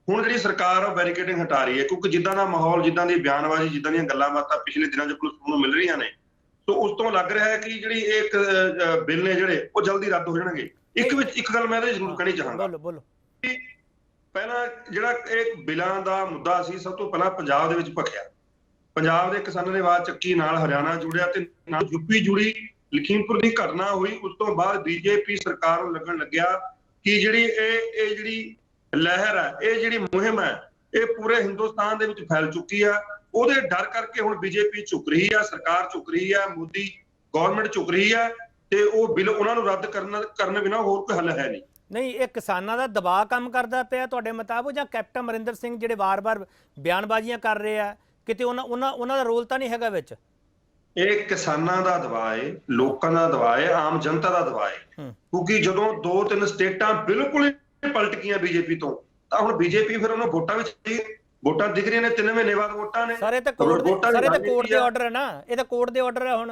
ਹੁਣ ਜਿਹੜੀ ਸਰਕਾਰ ਆ ਬੈਰੀਕੇਡਿੰਗ ਹਟਾ ਰਹੀ ਹੈ, ਕਿਉਂਕਿ ਜਿੱਦਾਂ ਦਾ ਮਾਹੌਲ, ਜਿੱਦਾਂ ਦੀ ਬਿਆਨਬਾਜ਼ੀ, ਜਿੱਦਾਂ ਦੀਆਂ ਗੱਲਾਂ ਬਾਤਾਂ ਪਿਛਲੇ ਦਿਨਾਂ 'ਚ ਪੁਲਿਸ ਨੂੰ ਮਿਲ ਰਹੀਆਂ ਨੇ, ਸੋ ਉਸ ਤੋਂ ਲੱਗ ਰਿਹਾ ਹੈ ਕਿ ਜਿਹੜੀ ਇੱਕ ਬਿੱਲ ਨੇ ਜਿਹੜੇ ਉਹ ਜਲਦੀ ਰੱਦ ਹੋ ਜਾਣਗੇ। ਇੱਕ ਗੱਲ ਮੈਂ ਇਹਦੇ ਜ਼ਰੂਰ ਕਹਿਣੀ ਚਾਹਾਂਗਾ, ਪਹਿਲਾਂ ਜਿਹੜਾ ਇਹ ਬਿੱਲਾਂ ਦਾ ਮੁੱਦਾ ਸੀ, ਸਭ ਤੋਂ ਪਹਿਲਾਂ ਪੰਜਾਬ ਦੇ ਵਿੱਚ ਭਖਿਆ। ਪੰਜਾਬ ਦੇ ਕਿਸਾਨਾਂ ਨੇ ਆਵਾਜ਼ ਚੱਕੀ, ਨਾਲ ਹਰਿਆਣਾ ਜੁੜਿਆ ਤੇ ਨਾਲ ਯੂਪੀ ਜੁੜੀ। ਲਖੀਮਪੁਰ ਦੀ ਘਟਨਾ ਹੋਈ, ਉਸ ਤੋਂ ਬਾਅਦ ਬੀਜੇਪੀ ਸਰਕਾਰ ਨੂੰ ਲੱਗਣ ਲੱਗਿਆ ਕਿ ਜਿਹੜੀ ਇਹ ਜਿਹੜੀ ਲਹਿਰ ਹੈ, ਇਹ ਜਿਹੜੀ ਮੁਹਿੰਮ ਹੈ, ਇਹ ਪੂਰੇ ਹਿੰਦੁਸਤਾਨ ਦੇ ਵਿੱਚ ਫੈਲ ਚੁੱਕੀ ਆ। ਉਹਦੇ ਡਰ ਕਰਕੇ ਹੁਣ ਬੀਜੇਪੀ ਝੁਕ ਰਹੀ ਆ, ਸਰਕਾਰ ਝੁਕ ਰਹੀ ਆ, ਮੋਦੀ ਗਵਰਨਮੈਂਟ ਝੁਕ ਰਹੀ ਆ, ਤੇ ਉਹ ਬਿੱਲ ਉਹਨਾਂ ਨੂੰ ਰੱਦ ਕਰਨ ਬਿਨਾਂ ਹੋਰ ਕੋਈ ਹੱਲ ਹੈ ਨਹੀਂ। ਨਹੀਂ, ਇਹ ਕਿਸਾਨਾਂ ਦਾ ਦਬਾਅ ਕੰਮ ਕਰਦਾ ਪਿਆ ਤੁਹਾਡੇ ਮੁਤਾਬਕ, ਜਾਂ ਕੈਪਟਨ ਅਮਰਿੰਦਰ ਸਿੰਘ ਜਿਹੜੇ ਵਾਰ-ਵਾਰ ਬਿਆਨਬਾਜ਼ੀਆਂ ਕਰ ਰਹੇ ਆ, ਕਿਤੇ ਉਹਨਾਂ ਦਾ ਰੋਲ ਤਾਂ ਨਹੀਂ ਹੈਗਾ ਵਿੱਚ? ਇਹ ਕਿਸਾਨਾਂ ਦਾ ਦਬਾਅ ਹੈ, ਲੋਕਾਂ ਦਾ ਦਬਾਅ ਹੈ, ਆਮ ਜਨਤਾ ਦਾ ਦਬਾਅ ਹੈ। ਕਿਉਂਕਿ ਜਦੋਂ 2-3 ਸਟੇਟਾਂ ਬਿਲਕੁਲ ਹੀ ਪਲਟ ਗਈਆਂ ਬੀਜੇਪੀ ਤੋਂ, ਤਾਂ ਹੁਣ ਬੀਜੇਪੀ ਫਿਰ ਉਹਨਾਂ ਵੋਟਾਂ ਵਿੱਚ ਵੋਟਾਂ ਦਿਖ ਰਹੀਆਂ ਨੇ, 3 ਮਹੀਨੇ ਬਾਅਦ ਵੋਟਾਂ ਨੇ। ਸਾਰੇ ਤਾਂ ਕੋਰਟ ਦੇ ਆਰਡਰ ਹੈ ਨਾ, ਇਹ ਤਾਂ ਕੋਰਟ ਦੇ ਆਰਡਰ ਹੈ, ਹੁਣ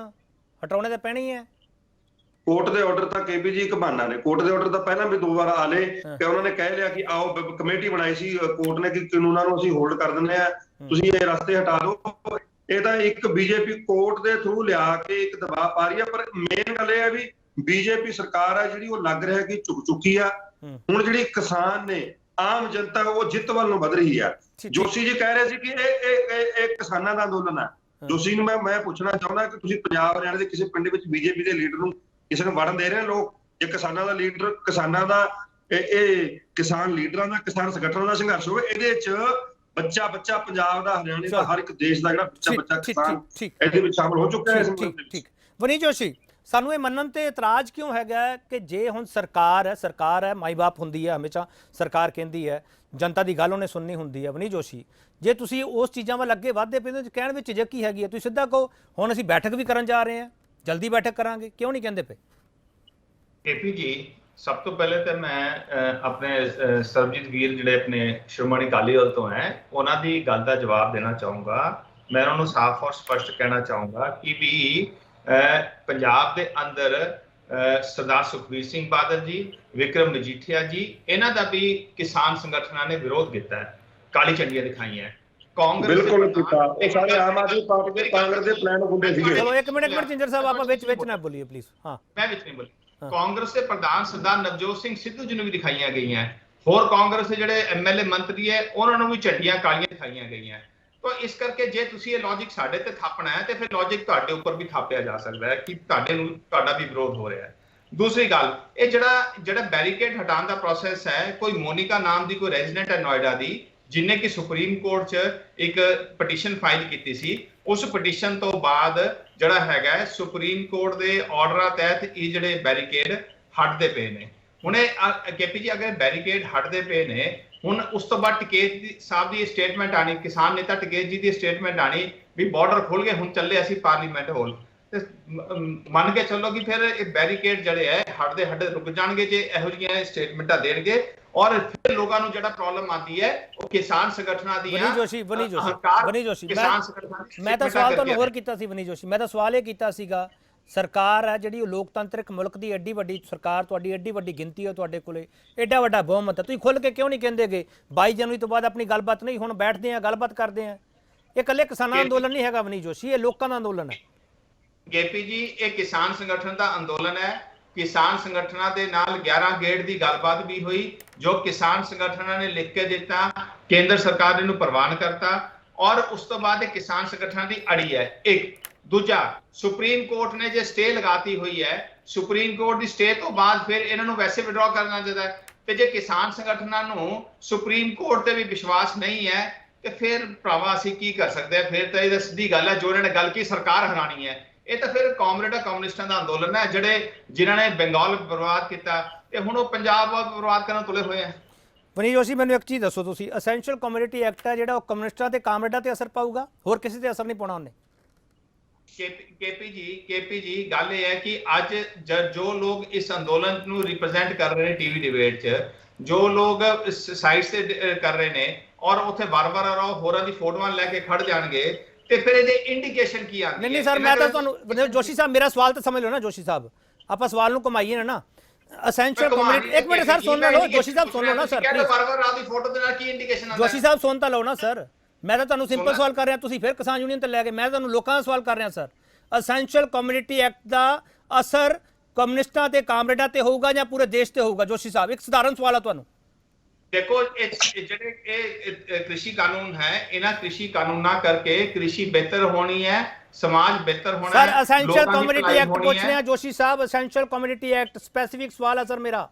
ਹਟਾਉਣੇ ਤਾਂ ਪੈਣੇ ਹੀ ਹੈ। ਕੋਰਟ ਦੇ ਆਰਡਰ ਤਾਂ ਕੇਪੀ ਜੀ ਇੱਕ ਬਹਾਨਾ ਨੇ। ਕੋਰਟ ਦੇ ਆਰਡਰ ਤਾਂ ਪਹਿਲਾਂ ਵੀ 2 ਵਾਰ ਆ ਲਏ ਤੇ ਉਹਨਾਂ ਨੇ ਕਹਿ ਲਿਆ ਕਿ ਆਓ, ਕਮੇਟੀ ਬਣਾਈ ਸੀ ਕੋਰਟ ਨੇ ਕਿ ਕਾਨੂੰਨਾਂ ਨੂੰ ਅਸੀਂ ਹੋਲਡ ਕਰ ਦਿੰਦੇ ਆ, ਤੁਸੀਂ ਇਹ ਰਸਤੇ ਹਟਾ ਦਿਓ। ਇਹ ਤਾਂ ਇੱਕ ਬੀਜੇਪੀ ਕੋਰਟ ਦੇ ਥਰੂ ਲਿਆ ਕੇ ਇੱਕ ਦਬਾਅ ਪਾ ਰਹੀ ਹੈ। ਪਰ ਮੇਨ ਗੱਲ ਇਹ ਹੈ ਵੀ ਬੀਜੇਪੀ ਸਰਕਾਰ ਆ ਜਿਹੜੀ ਉਹ ਲੱਗ ਰਿਹਾ ਕਿ ਝੁਕ ਚੁੱਕੀ ਆ। ਹੁਣ ਜਿਹੜੀ ਕਿਸਾਨ ਨੇ, ਆਮ ਜਨਤਾ, ਉਹ ਜਿੱਤ ਵੱਲ ਨੂੰ ਵਧ ਰਹੀ ਆ। ਜੋਸ਼ੀ ਜੀ ਕਹਿ ਰਹੇ ਸੀ ਕਿ ਇਹ ਕਿਸਾਨਾਂ ਦਾ ਅੰਦੋਲਨ ਆ। ਜੋਸ਼ੀ ਨੂੰ ਮੈਂ ਪੁੱਛਣਾ ਚਾਹੁੰਦਾ ਕਿ ਤੁਸੀਂ ਪੰਜਾਬ ਹਰਿਆਣਾ ਦੇ ਕਿਸੇ ਪਿੰਡ ਵਿੱਚ ਬੀਜੇਪੀ ਦੇ ਲੀਡਰ ਨੂੰ ਕਿਸੇ ਨੂੰ ਵੜਨ ਦੇ ਰਹੇ ਲੋਕ? ਜੇ ਕਿਸਾਨਾਂ ਦਾ ਲੀਡਰ, ਕਿਸਾਨਾਂ ਦਾ ਇਹ ਕਿਸਾਨ ਲੀਡਰਾਂ ਦਾ, ਕਿਸਾਨ ਸੰਗਠਨਾਂ ਦਾ ਸੰਘਰਸ਼ ਹੋਵੇ, ਇਹਦੇ ਚ ਬੱਚਾ ਪੰਜਾਬ ਦਾ, ਹਰਿਆਣੇ ਦਾ, ਹਰ ਇੱਕ ਦੇਸ਼ ਦਾ ਜਿਹੜਾ ਬੱਚਾ ਕਿਸਾਨ ਇਹਦੇ ਵਿੱਚ ਸ਼ਾਮਲ ਹੋ ਚੁੱਕਾ ਹੈ। ਠੀਕ ਵਨੀ ਜੋਸ਼ੀ, ਸਾਨੂੰ ਇਹ ਮੰਨਣ ਤੇ ਇਤਰਾਜ਼ ਕਿਉਂ ਹੈਗਾ ਕਿ ਜੇ ਹੁਣ ਸਰਕਾਰ ਹੈ, ਮਾਈ ਬਾਪ ਹੁੰਦੀ ਹੈ, ਹਮੇਸ਼ਾ ਸਰਕਾਰ ਕਹਿੰਦੀ ਹੈ ਜਨਤਾ ਦੀ ਗੱਲ ਉਹਨੇ ਸੁਣਨੀ ਹੁੰਦੀ ਹੈ। ਵਨੀ ਜੋਸ਼ੀ, ਜੇ ਤੁਸੀਂ ਉਸ ਚੀਜ਼ਾਂ ਵੱਲ ਅੱਗੇ ਵਧਦੇ ਪਏ ਹੋ, ਕਹਿਣ ਵਿੱਚ ਝਿਜਕ ਕੀ ਹੈਗੀ ਹੈ? ਤੁਸੀਂ ਸਿੱਧਾ ਕਹੋ ਹੁਣ ਅਸੀਂ ਬੈਠਕ ਵੀ ਕਰਨ ਜਾ ਰਹੇ ਹਾਂ, ਜਲਦੀ ਬੈਠਕ ਕਰਾਂਗੇ, ਕਿਉਂ ਨਹੀਂ ਕਹਿੰਦੇ ਪਏ? ਕੇਪੀ ਜੀ, ਸਭ ਤੋਂ ਪਹਿਲੇ ਤਾਂ ਮੈਂ ਆਪਣੇ ਸਰਬਜੀਤ ਵੀਰ ਜਿਹੜੇ ਆਪਣੇ ਸ਼੍ਰੋਮਣੀ ਅਕਾਲੀ ਦਲ ਤੋਂ ਹੈ, ਉਹਨਾਂ ਦੀ ਗੱਲ ਦਾ ਜਵਾਬ ਦੇਣਾ ਚਾਹੂੰਗਾ। ਮੈਂ ਉਹਨਾਂ ਨੂੰ ਸਾਫ਼ ਔਰ ਸਪਸ਼ਟ ਕਹਿਣਾ ਚਾਹੂੰਗਾ ਕਿ ਵੀ ਪੰਜਾਬ ਦੇ ਅੰਦਰ ਸਰਦਾਰ ਸੁਖਬੀਰ ਸਿੰਘ ਬਾਦਲ ਜੀ, ਵਿਕਰਮ ਮਜੀਠੀਆ ਜੀ, ਇਹਨਾਂ ਦਾ ਵੀ ਕਿਸਾਨ ਸੰਗਠਨਾਂ ਨੇ ਵਿਰੋਧ ਕੀਤਾ ਹੈ, ਕਾਲੀ ਝੰਡੀਆਂ ਦਿਖਾਈਆਂ। ਕਾਂਗਰਸ ਬਿਲਕੁਲ ਕੀਤਾ, ਉਹ ਸਾਰੇ ਆਮ ਆਦਮੀ ਪਾਰਟੀ ਦੇ, ਕਾਂਗਰਸ ਦੇ ਪਲਾਨ ਹੁੰਦੇ ਸੀਗੇ। ਚਲੋ ਇੱਕ ਮਿੰਟ ਜਿੰਦਰ ਸਾਹਿਬ, ਆਪਾਂ ਵਿੱਚ ਨਾ ਬੋਲੀਏ ਪਲੀਜ਼। ਹਾਂ, ਮੈਂ ਵਿੱਚ ਨਹੀਂ ਬੋਲੀ। ਕਾਂਗਰਸ ਦੇ ਪ੍ਰਧਾਨ ਸਰਦਾਰ ਨਵਜੋਤ ਸਿੰਘ ਸਿੱਧੂ ਜੀ ਨੂੰ ਵੀ ਦਿਖਾਈਆਂ ਗਈਆਂ, ਹੋਰ ਕਾਂਗਰਸ ਦੇ ਜਿਹੜੇ ਐਮਐਲਏ ਮੰਤਰੀ ਹੈ ਉਹਨਾਂ ਨੂੰ ਵੀ ਝੰਡੀਆਂ ਕਾਲੀਆਂ ਦਿਖਾਈਆਂ ਗਈਆਂ। ਤਾਂ ਇਸ ਕਰਕੇ ਜੇ ਤੁਸੀਂ ਇਹ ਲੌਜਿਕ ਸਾਡੇ ਤੇ ਥਾਪਣਾ ਹੈ ਤੇ ਫਿਰ ਲੌਜਿਕ ਤੁਹਾਡੇ ਉੱਪਰ ਵੀ ਥਾਪਿਆ ਜਾ ਸਕਦਾ ਹੈ ਕਿ ਤੁਹਾਡਾ ਵੀ ਵਿਰੋਧ ਹੋ ਰਿਹਾ ਹੈ। ਦੂਸਰੀ ਗੱਲ, ਇਹ ਜਿਹੜਾ ਬੈਰੀਕੇਡ ਹਟਾਉਣ ਦਾ ਪ੍ਰੋਸੈਸ ਹੈ, ਕੋਈ ਮੋਨਿਕਾ ਨਾਮ ਦੀ ਕੋਈ ਰੈਜ਼ੀਡੈਂਟ ਹੈ ਨੋਇਡਾ ਦੀ, ਜਿਨੇ ਕਿ ਸੁਪਰੀਮ ਕੋਰਟ 'ਚ ਇੱਕ ਪਟੀਸ਼ਨ ਫਾਈਲ ਕੀਤੀ ਸੀ। ਉਸ ਪਟੀਸ਼ਨ ਤੋਂ ਬਾਅਦ ਜਿਹੜਾ ਹੈਗਾ ਸੁਪਰੀਮ ਕੋਰਟ ਦੇ ਆਰਡਰਾਂ ਤਹਿਤ ਇਹ ਜਿਹੜੇ ਬੈਰੀਕੇਡ ਹਟਦੇ ਪਏ ਨੇ। ਹੁਣ ਕੇਪੀ ਜੀ, ਅਗਰ ਬੈਰੀਕੇਡ ਹਟਦੇ ਪਏ ਨੇ, ਹੁਣ ਉਸ ਤੋਂ ਬਾਅਦ ਟਿਕੇਤ ਸਾਹਿਬ ਦੀ ਸਟੇਟਮੈਂਟ ਆਣੀ, ਕਿਸਾਨ ਨੇਤਾ ਟਿਕੇਤ ਜੀ ਦੀ ਸਟੇਟਮੈਂਟ ਆਣੀ ਵੀ ਬਾਰਡਰ ਖੁੱਲ ਗਏ, ਹੁਣ ਚੱਲੇ ਅਸੀਂ ਪਾਰਲੀਮੈਂਟ ਹੋਲ। ਤੇ ਮੰਨ ਕੇ ਚੱਲੋ ਕਿ ਫਿਰ ਇਹ ਬੈਰੀਕੇਡ ਜਿਹੜੇ ਹੈ ਹਟਦੇ ਰੁਕ ਜਾਣਗੇ ਜੇ ਇਹੋ ਜਿਹੀਆਂ ਸਟੇਟਮੈਂਟਾਂ ਦੇਣਗੇ। ਔਰ ਫਿਰ ਲੋਕਾਂ ਨੂੰ ਜਿਹੜਾ ਪ੍ਰੋਬਲਮ ਆਉਂਦੀ ਹੈ ਉਹ ਕਿਸਾਨ ਸੰਗਠਨਾਂ ਦੀ। ਵਨੀ ਜੋਸ਼ੀ, ਮੈਂ ਤਾਂ ਸਵਾਲ ਤੁਹਾਨੂੰ ਹੋਰ ਕੀਤਾ ਸੀ। ਵਨੀ ਜੋਸ਼ੀ, ਮੈਂ ਤਾਂ ਸਵਾਲ ਇਹ ਕੀਤਾ ਸੀਗਾ, ਸਰਕਾਰ ਹੈ ਜਿਹੜੀ ਉਹ ਲੋਕਤੰਤਰਿਕ ਮੁਲਕ ਦੀ ਐਡੀ ਵੱਡੀ ਸਰਕਾਰ, ਤੁਹਾਡੀ ਐਡੀ ਵੱਡੀ ਗਿਣਤੀ ਹੈ, ਤੁਹਾਡੇ ਕੋਲੇ ਐਡਾ ਵੱਡਾ ਬਹੁਮਤ ਹੈ, ਤੁਸੀਂ ਖੁੱਲ੍ਹ ਕੇ ਕਿਉਂ ਨਹੀਂ ਕਹਿੰਦੇਗੇ 22 ਜਨਵਰੀ ਤੋਂ ਬਾਅਦ ਆਪਣੀ ਗੱਲਬਾਤ ਨਹੀਂ, ਹੁਣ ਬੈਠਦੇ ਆ ਗੱਲਬਾਤ ਕਰਦੇ ਆ? ਇਹ ਇਕੱਲੇ ਕਿਸਾਨਾਂ ਦਾ ਅੰਦੋਲਨ ਨਹੀਂ ਹੈਗਾ ਵਨੀ ਜੋਸ਼ੀ, ਇਹ ਲੋਕਾਂ ਦਾ ਅੰਦੋਲਨ ਹੈ। ਕੇਪੀ ਜੀ, ਇਹ ਕਿਸਾਨ ਸੰਗਠਨ ਦਾ ਅੰਦੋਲਨ ਹੈ। ਕਿਸਾਨ ਸੰਗਠਨਾਂ ਦੇ ਨਾਲ 11 ਗੇੜ ਦੀ ਗੱਲਬਾਤ ਵੀ ਹੋਈ, ਜੋ ਕਿਸਾਨ ਸੰਗਠਨਾਂ ਨੇ ਲਿਖ ਕੇ ਦਿੱਤਾ, ਕੇਂਦਰ ਸਰਕਾਰ ਨੇ ਇਹਨੂੰ ਪ੍ਰਵਾਨ ਕਰਤਾ ਔਰ ਉਸ ਤੋਂ ਬਾਅਦ ਇਹ ਕਿਸਾਨ ਸੰਗਠਨਾਂ ਦੀ ਅੜੀ ਹੈ। ਇੱਕ ਦੂਜਾ, ਸੁਪਰੀਮ ਕੋਰਟ ਨੇ ਜੇ ਸਟੇ ਲਗਾਤੀ ਹੋਈ ਹੈ, ਸੁਪਰੀਮ ਕੋਰਟ ਦੀ ਸਟੇ ਤੋਂ ਬਾਅਦ ਫਿਰ ਇਹਨਾਂ ਨੂੰ ਵੈਸੇ ਵਿਡਰਾ ਕਰਨਾ ਚਾਹੀਦਾ ਹੈ। ਤੇ ਜੇ ਕਿਸਾਨ ਸੰਗਠਨਾਂ ਨੂੰ ਸੁਪਰੀਮ ਕੋਰਟ ਤੇ ਵੀ ਵਿਸ਼ਵਾਸ ਨਹੀਂ ਹੈ ਤੇ ਫਿਰ ਭਰਾਵਾ ਅਸੀਂ ਕੀ ਕਰ ਸਕਦੇ ਹਾਂ? ਫਿਰ ਤਾਂ ਇਹ ਸਿੱਧੀ ਗੱਲ ਹੈ, ਜੋ ਇਹਨਾਂ ਨੇ ਗੱਲ ਕੀ ਸਰਕਾਰ ਹਰਾਣੀ ਹੈ। ਇਹ ਤਾਂ ਫਿਰ ਕਮਿਊਨਿਸਟਾਂ ਦਾ ਅੰਦੋਲਨ ਹੈ, ਜਿਨ੍ਹਾਂ ਨੇ ਬੰਗਾਲ ਬਰਬਾਦ ਕੀਤਾ ਤੇ ਹੁਣ ਉਹ ਪੰਜਾਬ ਬਰਬਾਦ ਕਰਨ ਤੁਲੇ ਹੋਏ ਆ। ਵਨੀ ਜੋਸ਼ੀ, ਮੈਨੂੰ ਇੱਕ ਚੀਜ਼ ਦੱਸੋ, ਤੁਸੀਂ ਅਸੈਂਸ਼ੀਅਲ ਕਮੋਡਿਟੀ ਐਕਟ ਹੈ ਜਿਹੜਾ, ਉਹ ਕਮਿਊਨਿਸਟਾਂ ਤੇ ਕਾਮਰੇਡਾਂ ਤੇ ਅਸਰ ਪਾਊਗਾ, ਹੋਰ ਕਿਸੇ ਤੇ ਅਸਰ ਨਹੀਂ ਪਾਉਣਾ ਉਹਨੇ? ਕੇਪੀ ਜੀ, ਗੱਲ ਇਹ ਹੈ ਕਿ ਅੱਜ ਜੋ ਲੋਕ ਇਸ ਅੰਦੋਲਨ ਨੂੰ ਰਿਪਰੈਜ਼ੈਂਟ ਕਰ ਰਹੇ ਨੇ ਟੀਵੀ ਡਿਬੇਟ 'ਚ, ਜੋ ਲੋਕ ਸਾਈਡਸ ਤੇ ਕਰ ਰਹੇ ਨੇ ਔਰ ਉੱਥੇ ਵਾਰ-ਵਾਰ ਹੋਰਾਂ ਦੀ ਫੋਟੋਆਂ ਲੈ ਕੇ ਖੜ ਜਾਣਗੇ ਤੇ ਫਿਰ ਇਹਦੇ ਇੰਡੀਕੇਸ਼ਨ ਕੀ ਆਉਂਦੀ ਹੈ? ਨਹੀਂ ਸਰ, ਮੈਂ ਤਾਂ ਤੁਹਾਨੂੰ ਜੋਸ਼ੀ ਸਾਹਿਬ, ਮੇਰਾ ਸਵਾਲ ਤਾਂ ਸਮਝ ਲਓ ਨਾ ਜੋਸ਼ੀ ਸਾਹਿਬ, ਆਪਾਂ ਸਵਾਲ ਨੂੰ ਘੁਮਾਈਏ ਨਾ। ਅਸੈਂਸ਼ੀਅਲ ਕਮੋਡਿਟੀ, ਇੱਕ ਮਿੰਟ ਸਰ ਸੁਣ ਲਓ, ਜੋਸ਼ੀ ਸਾਹਿਬ ਸੁਣ ਲਓ ਨਾ ਸਰ, ਵਾਰ-ਵਾਰ ਰਾਤ ਦੀ ਫੋਟੋ ਦੇ ਨਾਲ ਕੀ ਇੰਡੀਕੇਸ਼ਨ ਆਉਂਦਾ? ਜੋਸ਼ੀ ਸਾਹਿਬ ਸੁਣ ਤਾਂ ਲਓ ਨਾ ਸਰ, ਮੈਂ ਤਾਂ ਤੁਹਾਨੂੰ ਸਿੰਪਲ ਸਵਾਲ ਕਰ ਰਿਹਾ, ਤੁਸੀਂ ਫਿਰ ਕਿਸਾਨ ਯੂਨੀਅਨ ਤੇ ਲੈ ਕੇ, ਮੈਂ ਤੁਹਾਨੂੰ ਲੋਕਾਂ ਦਾ ਸਵਾਲ ਕਰ ਰਿਹਾ ਸਰ। ਅਸੈਂਸ਼ੀਅਲ ਕਮੋਡਿਟੀ ਐਕਟ ਦਾ ਅਸਰ ਕਮਿਊਨਿਸਟਾਂ ਤੇ ਕਾਮਰੇਡਾਂ ਤੇ ਹੋਊਗਾ ਜਾਂ ਪੂਰੇ ਦੇਸ਼ ਤੇ ਹੋਊਗਾ? ਜੋਸ਼ੀ ਸਾਹਿਬ, ਇੱਕ ਸਧਾਰਨ ਸਵਾਲ ਹੈ ਤੁਹਾਨੂੰ। ਦੇਖੋ, ਜਿਹੜੇ ਇਹ ਕ੍ਰਿਸ਼ੀ ਕਾਨੂੰਨ ਹੈ, ਇਹਨਾਂ ਕ੍ਰਿਸ਼ੀ ਕਾਨੂੰਨਾਂ ਕਰਕੇ ਕ੍ਰਿਸ਼ੀ ਬਿਹਤਰ ਹੋਣੀ ਹੈ, ਸਮਾਜ ਬਿਹਤਰ ਹੋਣਾ ਹੈ। ਸਰ, ਅਸੈਂਸ਼ੀਅਲ ਕਮੋਡਿਟੀ ਐਕਟ ਪੁੱਛ ਰਹੇ ਹਾਂ ਜੋਸ਼ੀ ਸਾਹਿਬ, ਅਸੈਂਸ਼ੀਅਲ ਕਮੋਡਿਟੀ ਐਕਟ ਸਪੈਸੀਫਿਕ ਸਵਾਲ ਹੈ ਸਰ ਮੇਰਾ।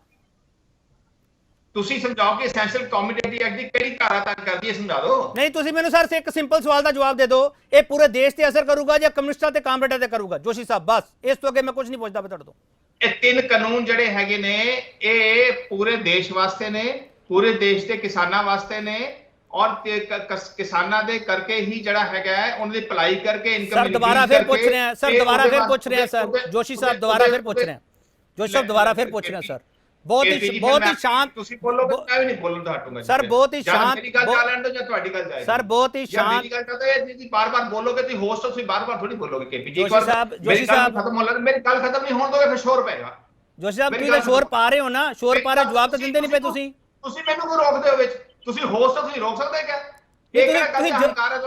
ਤੁਸੀਂ ਸਮਝਾਓ ਕਿ ਐਸੈਂਸ਼ੀਅਲ ਕਮੋਡਿਟੀ ਐਕਟ ਦੀ ਕਿਹੜੀ ਧਾਰਾ ਤੱਕ ਕਰਦੀ ਹੈ, ਸਮਝਾ ਦਿਓ। ਨਹੀਂ, ਤੁਸੀਂ ਮੈਨੂੰ ਸਰ ਇੱਕ ਸਿੰਪਲ ਸਵਾਲ ਦਾ ਜਵਾਬ ਦੇ ਦਿਓ, ਇਹ ਪੂਰੇ ਦੇਸ਼ ਤੇ ਅਸਰ ਕਰੂਗਾ ਜਾਂ ਕਮਿਊਨਿਸਟਾਂ ਤੇ ਕਾਮਰੇਡਾਂ ਤੇ ਕਰੂਗਾ? ਜੋਸ਼ੀ ਸਾਹਿਬ, ਬਸ ਇਸ ਤੋਂ ਅੱਗੇ ਮੈਂ ਕੁਝ ਨਹੀਂ ਪੁੱਛਦਾ ਤੁਹਾਡੇ ਤੋਂ। ਇਹ ਤਿੰਨ ਕਾਨੂੰਨ ਜਿਹੜੇ ਹੈਗੇ ਨੇ, ਇਹ ਪੂਰੇ ਦੇਸ਼ ਵਾਸਤੇ ਨੇ, ਪੂਰੇ ਦੇਸ਼ ਦੇ ਕਿਸਾਨਾਂ ਵਾਸਤੇ ਨੇ ਔਰ ਕਿਸਾਨਾਂ ਦੇ ਕਰਕੇ ਹੀ ਜਿਹੜਾ ਹੈਗਾ ਉਹਨਾਂ ਦੀ ਭਲਾਈ ਕਰਕੇ, ਇਨਕਮ ਸਰ ਦੁਬਾਰਾ ਫਿਰ ਪੁੱਛ ਰਹੇ ਹਾਂ ਸਰ, ਦੁਬਾਰਾ ਫਿਰ ਪੁੱਛ ਰਹੇ ਹਾਂ ਸਰ, ਜੋਸ਼ੀ ਸਾਹਿਬ ਦੁਬਾਰਾ ਫਿਰ ਪੁੱਛ ਰਹੇ ਹਾਂ, ਜੋਸ਼ੀ ਸਾਹਿਬ ਦੁਬਾਰਾ ਫਿਰ ਪੁੱਛ ਰਹੇ ਹਾਂ ਸਰ। ਬਹੁਤ ਹੀ ਸ਼ਾਂਤ, ਤੁਸੀਂ ਬੋਲੋਗੇ ਮੈਂ ਵੀ ਨਹੀਂ ਬੋਲਣ ਦਾ ਹਟੂੰਗਾ ਸਰ, ਬਹੁਤ ਹੀ ਸ਼ਾਂਤ, ਮੇਰੀ ਗੱਲ ਚੱਲ ਲੈਣ ਦਿਓ ਜਾਂ ਤੁਹਾਡੀ ਗੱਲ ਜਾਏ ਸਰ, ਬਹੁਤ ਹੀ ਸ਼ਾਂਤ। ਮੇਰੀ ਗੱਲ ਕਰਦਾ ਹੈ ਜੀ, ਬਾਰ-ਬਾਰ ਬੋਲੋਗੇ ਤੁਸੀਂ ਹੋਸਟ ਹੋ, ਤੁਸੀਂ ਬਾਰ-ਬਾਰ ਥੋੜੀ ਬੋਲੋਗੇ। ਕੇਪੀ ਜੀ, ਜੋਸ਼ੀ ਸਾਹਿਬ ਖਤਮ ਹੋ ਲੈ, ਮੇਰੀ ਗੱਲ ਖਤਮ ਨਹੀਂ ਹੋਣ ਦੋਗੇ ਫਿਰ ਸ਼ੋਰ ਪਏਗਾ। ਜੋਸ਼ੀ ਸਾਹਿਬ, ਤੁਸੀਂ ਤਾਂ ਸ਼ੋਰ ਪਾ ਰਹੇ ਹੋ ਨਾ, ਸ਼ੋਰ ਪਾ ਰਹੇ, ਜਵਾਬ ਤਾਂ ਦਿੰਦੇ ਨਹੀਂ ਪਏ ਤੁਸੀਂ ਮੈਨੂੰ ਕਿਉਂ ਰੋਕਦੇ ਹੋ ਵਿੱਚ? ਤੁਸੀਂ ਹੋਸਟ ਹੋ, ਤੁਸੀਂ ਰੋਕ ਸਕਦੇ ਕਿਆ?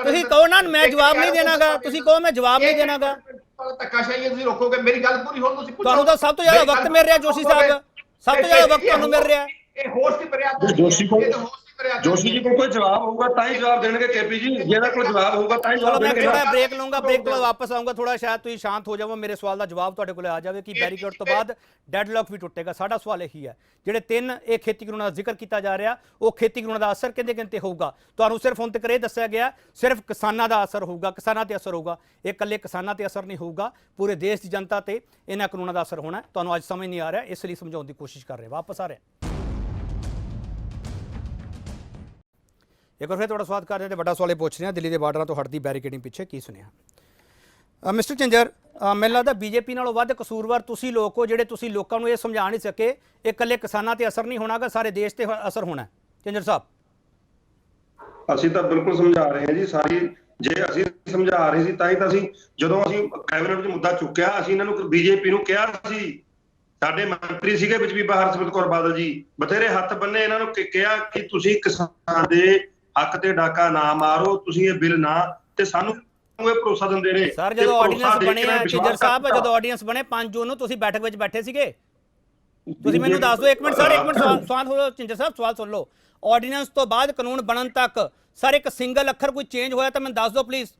ਤੁਸੀਂ ਕਹੋ ਨਾ ਮੈਂ ਜਵਾਬ ਨਹੀਂ ਦੇਣਾਗਾ, ਤੁਸੀਂ ਕਹੋ ਮੈਂ ਜਵਾਬ ਨਹੀਂ ਦੇਣਾਗਾ। ਧੱਕਾਸ਼ਾਹੀ ਹੈ, ਤੁਸੀਂ ਰੋਕੋਗੇ? ਮੇਰੀ ਗੱਲ ਪੂਰੀ ਹੋਣ ਤੁਸੀਂ ਤੁਹਾਨੂੰ ਤਾਂ ਸਭ ਤੋਂ ਜ਼ਿਆਦਾ ਵਕਤ ਮਿਲ ਰਿਹਾ ਜੋਸ਼ੀ ਸਾਹਿਬ, ਸਭ ਤੋਂ ਜ਼ਿਆਦਾ ਵਕਤ ਤੁਹਾਨੂੰ ਮਿਲ ਰਿਹਾ। ਇਹ ਹੋਸ਼ ਦੀ ਮਰਿਆਦਾ ਜੋਸ਼ੀ ਜੀ ਕੋਲ ਕੋਈ ਜਵਾਬ ਹੋਊਗਾ ਤਾਂ ਹੀ ਜਵਾਬ ਦੇਣਗੇ ਕੇਪੀ ਜੀ, ਜਿਹਨਾਂ ਕੋਲ ਜਵਾਬ ਹੋਊਗਾ ਤਾਂ ਹੀ ਚਲੋ ਜਵਾਬ ਮੈਂ ਦੇਣਗੇ। ਥੋੜਾ ਬ੍ਰੇਕ ਲਵਾਂਗਾ, ਬ੍ਰੇਕ ਤੋਂ ਬਾਅਦ ਵਾਪਸ ਆਊਂਗਾ, ਥੋੜਾ ਸ਼ਾਇਦ ਤੁਸੀਂ ਸ਼ਾਂਤ ਹੋ ਜਾਵੋ, ਮੇਰੇ ਸਵਾਲ ਦਾ ਜਵਾਬ ਤੁਹਾਡੇ ਕੋਲ ਆ ਜਾਵੇ ਕਿ ਬੈਰੀਕੇਡ ਤੋਂ ਬਾਅਦ ਡੈਡਲੌਕ ਵੀ ਟੁੱਟੇਗਾ। ਸਾਡਾ ਸਵਾਲ ਇਹੀ ਹੈ, ਜਿਹੜੇ 3 ਇਹ ਖੇਤੀ ਕਾਨੂੰਨਾਂ ਦਾ ਜ਼ਿਕਰ ਕੀਤਾ ਜਾ ਰਿਹਾ, ਉਹ ਖੇਤੀ ਕਾਨੂੰਨਾਂ ਦਾ ਅਸਰ ਕਿੰਦੇ ਹੋਊਗਾ? ਤੁਹਾਨੂੰ ਸਿਰਫ ਹੁਣ ਤੱਕ ਇਹ ਦੱਸਿਆ ਗਿਆ ਸਿਰਫ ਕਿਸਾਨਾਂ ਦਾ ਅਸਰ ਹੋਊਗਾ, ਕਿਸਾਨਾਂ ਤੇ ਅਸਰ ਹੋਊਗਾ। ਇਹ ਇਕੱਲੇ ਕਿਸਾਨਾਂ ਤੇ ਅਸਰ ਨਹੀਂ ਹੋਊਗਾ, ਪੂਰੇ ਦੇਸ਼ ਦੀ ਜਨਤਾ ਤੇ ਇਹਨਾਂ ਕਾਨੂੰਨਾਂ ਦਾ ਅਸਰ ਹੋਣਾ। ਤੁਹਾਨੂੰ ਅੱਜ ਸਮਝ ਨਹੀਂ ਆ ਰਿਹਾ, ਇਸ ਲਈ ਸਮਝਾਉਣ ਦੀ ਕੋਸ਼ਿਸ਼ ਕਰ ਰਹੇ। ਵਾਪਸ ਆ ਰਹੇ ਇੱਕ ਵਾਰ ਫਿਰ ਤੁਹਾਡਾ ਸਵਾਗਤ ਕਰ ਰਹੇ ਤੇ ਵੱਡਾ ਸਵਾਲ ਇਹ ਪੁੱਛ ਰਹੇ ਹਾਂ, ਦਿੱਲੀ ਦੇ ਬਾਰਡਰਾਂ ਤੋਂ ਹਟਦੀ ਬੈਰੀਕੇਡਿੰਗ ਪਿੱਛੇ ਕੀ ਸੁਣਿਆ? ਮਿਸਟਰ ਝਿੰਜਰ, ਮੈਨੂੰ ਲੱਗਦਾ ਬੀਜੇਪੀ ਨਾਲੋਂ ਵੱਧ ਕਸੂਰਵਾਰ ਤੁਸੀਂ ਲੋਕ ਹੋ, ਜਿਹੜੇ ਤੁਸੀਂ ਲੋਕਾਂ ਨੂੰ ਇਹ ਸਮਝਾ ਨਹੀਂ ਸਕੇ ਇਹ ਇਕੱਲੇ ਕਿਸਾਨਾਂ ਤੇ ਅਸਰ ਨਹੀਂ ਹੋਣਾਗਾ, ਸਾਰੇ ਦੇਸ਼ ਤੇ ਅਸਰ ਹੋਣਾ। ਝਿੰਜਰ ਸਾਹਿਬ, ਅਸੀਂ ਤਾਂ ਬਿਲਕੁਲ ਸਮਝਾ ਰਹੇ ਹਾਂ ਜੀ, ਸਾਰੀ ਜੇ ਅਸੀਂ ਸਮਝਾ ਰਹੇ ਸੀ ਤਾਂ ਹੀ ਤਾਂ ਅਸੀਂ ਜਦੋਂ ਅਸੀਂ ਕੈਬਨਿਟ ਵਿੱਚ ਮੁੱਦਾ ਚੁੱਕਿਆ, ਅਸੀਂ ਇਹਨਾਂ ਨੂੰ ਬੀਜੇਪੀ ਨੂੰ ਕਿਹਾ ਸੀ, ਸਾਡੇ ਮੰਤਰੀ ਸੀਗੇ ਵਿੱਚ ਵੀ ਹਰਸਿਮਰਤ ਕੌਰ ਬਾਦਲ ਜੀ, ਬਥੇਰੇ ਹੱਥ ਬੰਨੇ ਇਹਨਾਂ ਨੂੰ ਕਿਹਾ ਕਿ ਤੁਸੀਂ ਕਿਸਾਨਾਂ ਦੇ ਹੱਕ ਤੇ ਡਾਕਾ ਨਾ ਮਾਰੋ, ਤੁਸੀਂ ਇਹ ਬਿੱਲ ਨਾ, ਤੇ ਸਾਨੂੰ ਇਹ ਭਰੋਸਾ ਦਿੰਦੇ ਨੇ। ਸਰ ਜਦੋਂ ਆਰਡੀਨੈਂਸ ਬਣਿਆ ਝਿੰਜਰ ਸਾਹਿਬ, ਜਦੋਂ ਆਰਡੀਨੈਂਸ ਬਣੇ 5 ਜੂਨ ਨੂੰ, ਤੁਸੀਂ ਬੈਠਕ ਵਿੱਚ ਬੈਠੇ ਸੀਗੇ? ਤੁਸੀਂ ਮੈਨੂੰ ਦੱਸ ਦਿਓ, 1 ਮਿੰਟ ਸਰ, 1 ਮਿੰਟ ਸਵਾਲ ਹੋ ਝਿੰਜਰ ਸਾਹਿਬ, ਸਵਾਲ ਸੁਣ ਲਓ। ਆਰਡੀਨੈਂਸ ਤੋਂ ਬਾਅਦ ਕਾਨੂੰਨ ਬਣਨ ਤੱਕ ਸਰ ਇੱਕ ਸਿੰਗਲ ਅੱਖਰ ਕੋਈ ਚੇਂਜ ਹੋਇਆ ਤਾਂ ਮੈਨੂੰ ਦੱਸ ਦਿਓ ਪਲੀਜ਼।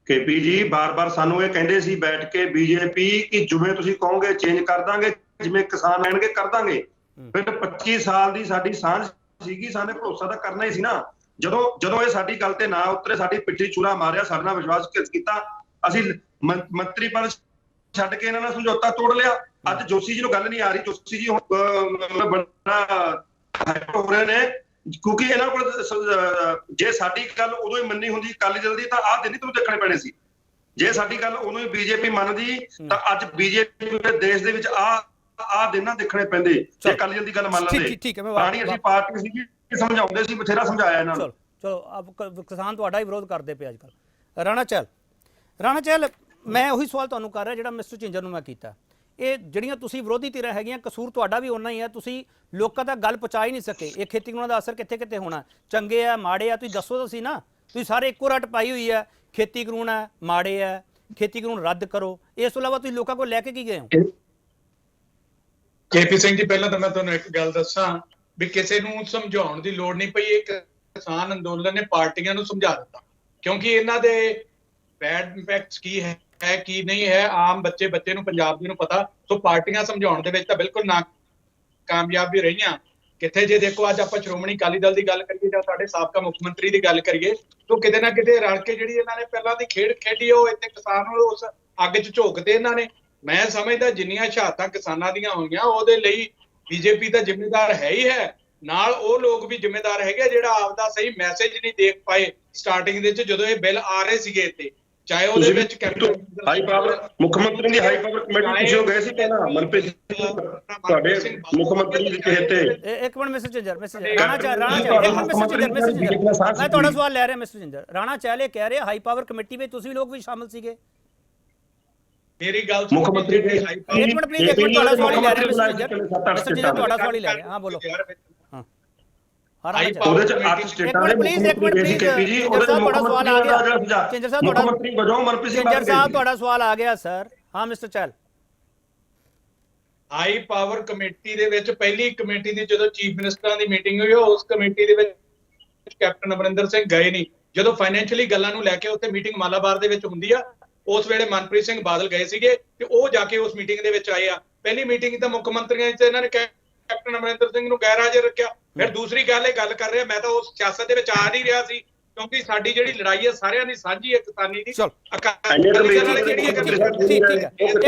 ਕੇਪੀ ਜੀ ਬਾਰ-ਬਾਰ ਸਾਨੂੰ ਇਹ ਕਹਿੰਦੇ ਸੀ ਬੈਠ ਕੇ ਬੀਜੇਪੀ ਕਿ ਜਿਵੇਂ ਤੁਸੀਂ ਕਹੋਗੇ ਚੇਂਜ ਕਰ ਦਾਂਗੇ, ਜਿਵੇਂ ਕਿਸਾਨ ਲੈਣਗੇ ਕਰ ਦਾਂਗੇ। ਫਿਰ 25 ਸਾਲ ਦੀ ਸਾਡੀ ਸਾਂਝ ਸੀਗੀ, ਸਾਨੇ ਭਰੋਸਾ ਤਾਂ ਕਰਨਾ ਹੀ ਸੀ ਨਾ। ਜਦੋਂ ਇਹ ਸਾਡੀ ਗੱਲ ਤੇ ਨਾ ਉਤਰੇ, ਸਾਡੀ ਪਿੱਠੀ ਚੂੜਾ ਮਾਰਿਆ, ਸਾਡੇ ਨਾਲ ਵਿਸ਼ਵਾਸ ਕੀਤਾ, ਅਸੀਂ ਮੰਤਰੀ ਪਦ ਛੱਡ ਕੇ ਇਹਨਾਂ ਨਾਲ ਸਮਝੌਤਾ ਤੋੜ ਲਿਆ। ਅੱਜ ਜੋਸ਼ੀ ਜੀ ਨੂੰ ਗੱਲ ਨਹੀਂ ਆ ਰਹੀ, ਜੋਸ਼ੀ ਜੀ ਬੜਾ ਹੋ ਰਹੇ ਨੇ ਕਿਉਂਕਿ ਇਹਨਾਂ ਕੋਲ ਜੇ ਸਾਡੀ ਗੱਲ ਉਦੋਂ ਹੀ ਮੰਨੀ ਹੁੰਦੀ ਅਕਾਲੀ ਦਲ ਦੀ ਤਾਂ ਆਹ ਦਿਨ ਹੀ ਤੁਹਾਨੂੰ ਦੇਖਣੇ ਪੈਣੇ ਸੀ। ਜੇ ਸਾਡੀ ਗੱਲ ਉਦੋਂ ਹੀ ਬੀਜੇਪੀ ਮੰਨਦੀ ਤਾਂ ਅੱਜ ਬੀਜੇਪੀ ਦੇ ਦੇਸ਼ ਦੇ ਵਿੱਚ ਆਹ ਦਿਨ ਨਾ ਦੇਖਣੇ ਪੈਂਦੇ ਜੇ ਅਕਾਲੀ ਦਲ ਦੀ ਗੱਲ ਮੰਨ ਲੈਂਦੇ। ਠੀਕ ਹੈ, ਮੈਂ ਪਾਣੀ ਅਸੀਂ ਪਾਰਟੀ ਸੀ, ਸਮਝਾਉਂਦੇ ਸੀ, ਬਥੇਰਾ ਸਮਝਾਇਆ ਇਹਨਾਂ ਨੂੰ। ਚਲੋ ਅਬ ਕਿਸਾਨ ਤੁਹਾਡਾ ਹੀ ਵਿਰੋਧ ਕਰਦੇ ਪਏ ਅੱਜ ਕੱਲ੍ਹ। ਰਾਣਾ ਚਹਿਲ, ਮੈਂ ਉਹੀ ਸਵਾਲ ਤੁਹਾਨੂੰ ਕਰ ਰਿਹਾ ਜਿਹੜਾ ਮਿਸਟਰ ਝਿੰਜਰ ਨੂੰ ਮੈਂ ਕੀਤਾ। ਇਹ ਜਿਹੜੀਆਂ ਤੁਸੀਂ ਵਿਰੋਧੀ ਧਿਰਾਂ ਹੈਗੀਆਂ, ਕਸੂਰ ਤੁਹਾਡਾ ਵੀ ਓਨਾ ਹੀ ਹੈ, ਤੁਸੀਂ ਲੋਕਾਂ ਤੱਕ ਗੱਲ ਪਹੁੰਚਾ ਹੀ ਨਹੀਂ ਸਕੇ। ਇਹ ਖੇਤੀ ਕਾਨੂੰਨਾਂ ਦਾ ਅਸਰ ਕਿੱਥੇ ਹੋਣਾ, ਚੰਗੇ ਆ ਮਾੜੇ ਆ, ਤੁਸੀਂ ਦੱਸੋ ਤਾਂ ਸੀ ਨਾ। ਤੁਸੀਂ ਸਾਰੇ ਇੱਕੋ ਰੱਟ ਪਾਈ ਹੋਈ ਹੈ, ਖੇਤੀ ਕਾਨੂੰਨ ਹੈ ਮਾੜੇ ਹੈ, ਖੇਤੀ ਕਾਨੂੰਨ ਰੱਦ ਕਰੋ। ਇਸ ਤੋਂ ਇਲਾਵਾ ਤੁਸੀਂ ਲੋਕਾਂ ਕੋਲ ਲੈ ਕੇ ਕੀ ਗਏ ਹੋ? ਕੇਪੀ ਸਿੰਘ ਜੀ, ਪਹਿਲਾਂ ਤਾਂ ਮੈਂ ਤੁਹਾਨੂੰ ਇੱਕ ਗੱਲ ਦੱਸਾਂ ਵੀ ਕਿਸੇ ਨੂੰ ਸਮਝਾਉਣ ਦੀ ਲੋੜ ਨਹੀਂ ਪਈ। ਇਹ ਕਿਸਾਨ ਅੰਦੋਲਨ ਨੇ ਪਾਰਟੀਆਂ ਨੂੰ ਸਮਝਾ ਦਿੱਤਾ, ਕਿਉਂਕਿ ਇਹਨਾਂ ਦੇ ਬੈਡ ਇੰਪੈਕਟਸ ਕੀ ਹੈ ਕੀ ਨਹੀਂ ਹੈ ਆਮ ਬੱਚੇ ਨੂੰ ਪੰਜਾਬ ਦੇ ਨੂੰ ਪਤਾ। ਸੋ ਪਾਰਟੀਆਂ ਸਮਝਾਉਣ ਦੇ ਵਿੱਚ ਤਾਂ ਬਿਲਕੁਲ ਨਾ ਕਾਮਯਾਬ ਵੀ ਰਹੀਆਂ। ਕਿੱਥੇ ਜੇ ਦੇਖੋ ਅੱਜ ਆਪਾਂ ਸ਼੍ਰੋਮਣੀ ਅਕਾਲੀ ਦਲ ਦੀ ਗੱਲ ਕਰੀਏ ਜਾਂ ਸਾਡੇ ਸਾਬਕਾ ਮੁੱਖ ਮੰਤਰੀ ਦੀ ਗੱਲ ਕਰੀਏ, ਤਾਂ ਕਿਤੇ ਨਾ ਕਿਤੇ ਰਲ ਕੇ ਜਿਹੜੀ ਇਹਨਾਂ ਨੇ ਪਹਿਲਾਂ ਦੀ ਖੇਡ ਖੇਡੀ, ਉਹ ਇੱਥੇ ਕਿਸਾਨ ਨੂੰ ਉਸ ਅੱਗ 'ਚ ਝੋਕਦੇ ਇਹਨਾਂ ਨੇ। ਮੈਂ ਸਮਝਦਾ ਜਿੰਨੀਆਂ ਸ਼ਹਾਦਤਾਂ ਕਿਸਾਨਾਂ ਦੀਆਂ ਹੋਈਆਂ ਉਹਦੇ ਲਈ ਬੀਜੇਪੀ ਦਾ ਜ਼ਿੰਮੇਦਾਰ ਹੈ ਹੀ ਹੈ, ਨਾਲ ਉਹ ਲੋਕ ਵੀ ਜ਼ਿੰਮੇਦਾਰ ਹੈਗੇ ਜਿਹੜਾ ਆਪਦਾ ਸਹੀ ਮੈਸੇਜ ਨਹੀਂ ਦੇਖ ਪਾਏ ਸਟਾਰਟਿੰਗ ਦੇ ਵਿੱਚ ਜਦੋਂ ਇਹ ਬਿੱਲ ਆ ਰਹੇ ਸੀਗੇ ਇੱਥੇ, ਚਾਹੇ ਉਹਦੇ ਵਿੱਚ ਹਾਈ ਪਾਵਰ ਮੁੱਖ ਮੰਤਰੀ ਦੀ ਹਾਈ ਪਾਵਰ ਕਮੇਟੀ ਪਿੱਛੇ ਗਏ ਸੀ ਪਹਿਲਾਂ ਮਨਪ੍ਰੀਤ ਤੁਹਾਡੇ ਮੁੱਖ ਮੰਤਰੀ ਦੀ ਕਿਹੇ ਤੇ। ਇੱਕ ਮਿੰਟ ਮਿਸਟਰ ਝਿੰਜਰ, ਰਾਣਾ ਚਹਿਲ, ਮੈਂ ਤੁਹਾਡਾ ਸਵਾਲ ਲੈ ਰਿਹਾ ਮਿਸਟਰ ਝਿੰਜਰ। ਰਾਣਾ ਚਹਿਲ ਇਹ ਕਹਿ ਰਹੇ ਹਾਈ ਪਾਵਰ ਕਮੇਟੀ ਵਿੱਚ ਤੁਸੀਂ ਲੋਕ ਵੀ ਸ਼ਾਮਲ ਸੀਗੇ। ਮੇਰੀ ਗੱਲ ਮੁੱਖ ਮੰਤਰੀ ਦੇ ਇੱਕ ਮਿੰਟ ਪਲੀਜ਼, ਇੱਕ ਮਿੰਟ ਤੁਹਾਡਾ ਸਵਾਲ ਹੀ ਲੈ ਰਿਹਾ ਮਿਸਟਰ ਝਿੰਜਰ, ਤੁਹਾਡਾ ਸਵਾਲ ਹੀ ਲੈ ਰਿਹਾ। ਹਾਂ ਬੋਲੋ। ਉਹਦੇ ਚ 8 ਸਟੇਟਾਂ ਦੇ ਮੁੱਖ ਮੰਤਰੀ ਕੇਪੀ ਜੀ, ਉਹਦੇ ਚ ਮੁੱਖ ਮੰਤਰੀ ਮੁੱਖ ਮੰਤਰੀ ਵਜੋਂ ਮਨਪ੍ਰੀਤ ਸਿੰਘ ਝਿੰਜਰ ਸਾਹਿਬ ਤੁਹਾਡਾ ਸਵਾਲ ਆ ਗਿਆ ਸਰ। ਹਾਂ ਮਿਸਟਰ ਚਹਿਲ, ਹਾਈ ਪਾਵਰ ਕਮੇਟੀ ਦੇ ਵਿੱਚ ਪਹਿਲੀ ਕਮੇਟੀ ਦੀ ਜਦੋਂ ਚੀਫ ਮਿਨਿਸਟਰਾਂ ਦੀ ਮੀਟਿੰਗ ਹੋਈ, ਉਸ ਕਮੇਟੀ ਦੇ ਵਿੱਚ ਕੈਪਟਨ ਅਮਰਿੰਦਰ ਸਿੰਘ ਗਏ ਨਹੀਂ। ਜਦੋਂ ਫਾਈਨੈਂਸ਼ੀਅਲੀ ਗੱਲਾਂ ਨੂੰ ਲੈ ਕੇ ਉੱਥੇ ਮੀਟਿੰਗ ਮਾਲਾਬਾਰ ਦੇ ਵਿੱਚ ਹੁੰਦੀ ਆ, ਉਸ ਵੇਲੇ ਮਨਪ੍ਰੀਤ ਸਿੰਘ ਬਾਦਲ ਗਏ ਸੀਗੇ ਤੇ ਉਹ ਜਾ ਕੇ ਉਸ ਮੀਟਿੰਗ ਦੇ ਵਿੱਚ ਆਏ ਆ। ਪਹਿਲੀ ਮੀਟਿੰਗ ਤਾਂ ਮੁੱਖ ਮੰਤਰੀਆਂ ਚ ਇਹਨਾਂ ਨੇ ਕੈਪਟਨ ਅਮਰਿੰਦਰ ਸਿੰਘ ਨੂੰ ਗੈਰ ਹਾਜ਼ਰ ਰੱਖਿਆ। ਫਿਰ ਦੂਸਰੀ ਗੱਲ ਇਹ ਗੱਲ ਕਰ ਰਿਹਾ, ਮੈਂ ਤਾਂ ਉਸ ਸਿਆਸਤ ਦੇ ਵਿੱਚ ਆ ਨਹੀਂ ਰਿਹਾ ਸੀ ਕਿਉਂਕਿ ਸਾਡੀ ਜਿਹੜੀ ਲੜਾਈ ਹੈ ਸਾਰਿਆਂ ਦੀ ਸਾਂਝੀ ਹੈ ਕਿਸਾਨੀ ਦੀ। ਇੱਕ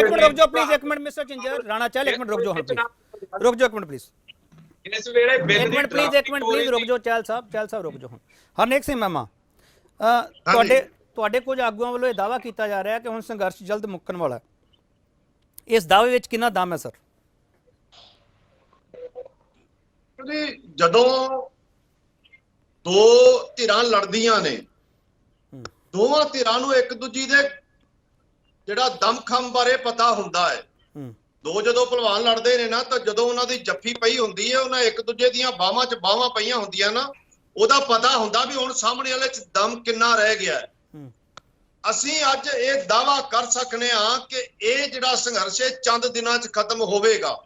ਮਿੰਟ ਰੁਕ ਜਾਓ ਪਲੀਜ਼, ਇੱਕ ਮਿੰਟ ਮਿਸਟਰ ਝਿੰਜਰ। ਰਾਣਾ ਚਹਿਲ ਇੱਕ ਮਿੰਟ ਰੁਕ ਜਾਓ, ਹਾਂ ਪਲੀਜ਼ ਰੁਕ ਜਾਓ ਇੱਕ ਮਿੰਟ ਪਲੀਜ਼, ਇਸ ਵੇਲੇ ਇੱਕ ਮਿੰਟ ਪਲੀਜ਼, ਇੱਕ ਮਿੰਟ ਪਲੀਜ਼ ਰੁਕ ਜਾਓ। ਚਹਿਲ ਸਾਹਿਬ ਰੁਕ ਜਾਓ। ਹਰਨੇਕ ਸਿੰਘ ਮਾਮਾ, ਤੁਹਾਡੇ ਕੁਝ ਆਗੂਆਂ ਵੱਲੋਂ ਇਹ ਦਾਅਵਾ ਕੀਤਾ ਜਾ ਰਿਹਾ ਕਿ ਹੁਣ ਸੰਘਰਸ਼ ਜਲਦ ਮੁੱਕਣ ਵਾਲਾ। ਇਸ ਦਾਅਵੇ ਵਿੱਚ ਕਿੰਨਾ ਦਮ ਹੈ ਸਰ? ਜਦੋਂ ਦੋ ਧਿਰਾਂ ਲੜਦੀਆਂ ਨੇ, ਦੋਵਾਂ ਧਿਰਾਂ ਨੂੰ ਇੱਕ ਦੂਜੀ ਦੇ ਜਿਹੜਾ ਦਮਖਮ ਬਾਰੇ ਪਤਾ ਹੁੰਦਾ ਹੈ। ਦੋ ਜਦੋਂ ਪਹਿਲਵਾਨ ਲੜਦੇ ਨੇ ਨਾ, ਤਾਂ ਜਦੋਂ ਉਹਨਾਂ ਦੀ ਜੱਫੀ ਪਈ ਹੁੰਦੀ ਹੈ, ਉਹਨਾਂ ਇੱਕ ਦੂਜੇ ਦੀਆਂ ਬਾਹਾਂ 'ਚ ਬਾਹਾਂ ਪਈਆਂ ਹੁੰਦੀਆਂ ਨਾ, ਉਹਦਾ ਪਤਾ ਹੁੰਦਾ ਵੀ ਹੁਣ ਸਾਹਮਣੇ ਵਾਲੇ 'ਚ ਦਮ ਕਿੰਨਾ ਰਹਿ ਗਿਆ ਹੈ। ਅਸੀਂ ਅੱਜ ਇਹ ਦਾਵਾ ਕਰ ਸਕਨੇ ਆ ਕਿ ਇਹ ਜਿਹੜਾ ਸੰਘਰਸ਼ ਹੈ ਚੰਦ ਦਿਨਾਂ 'ਚ ਖਤਮ ਹੋਵੇਗਾ।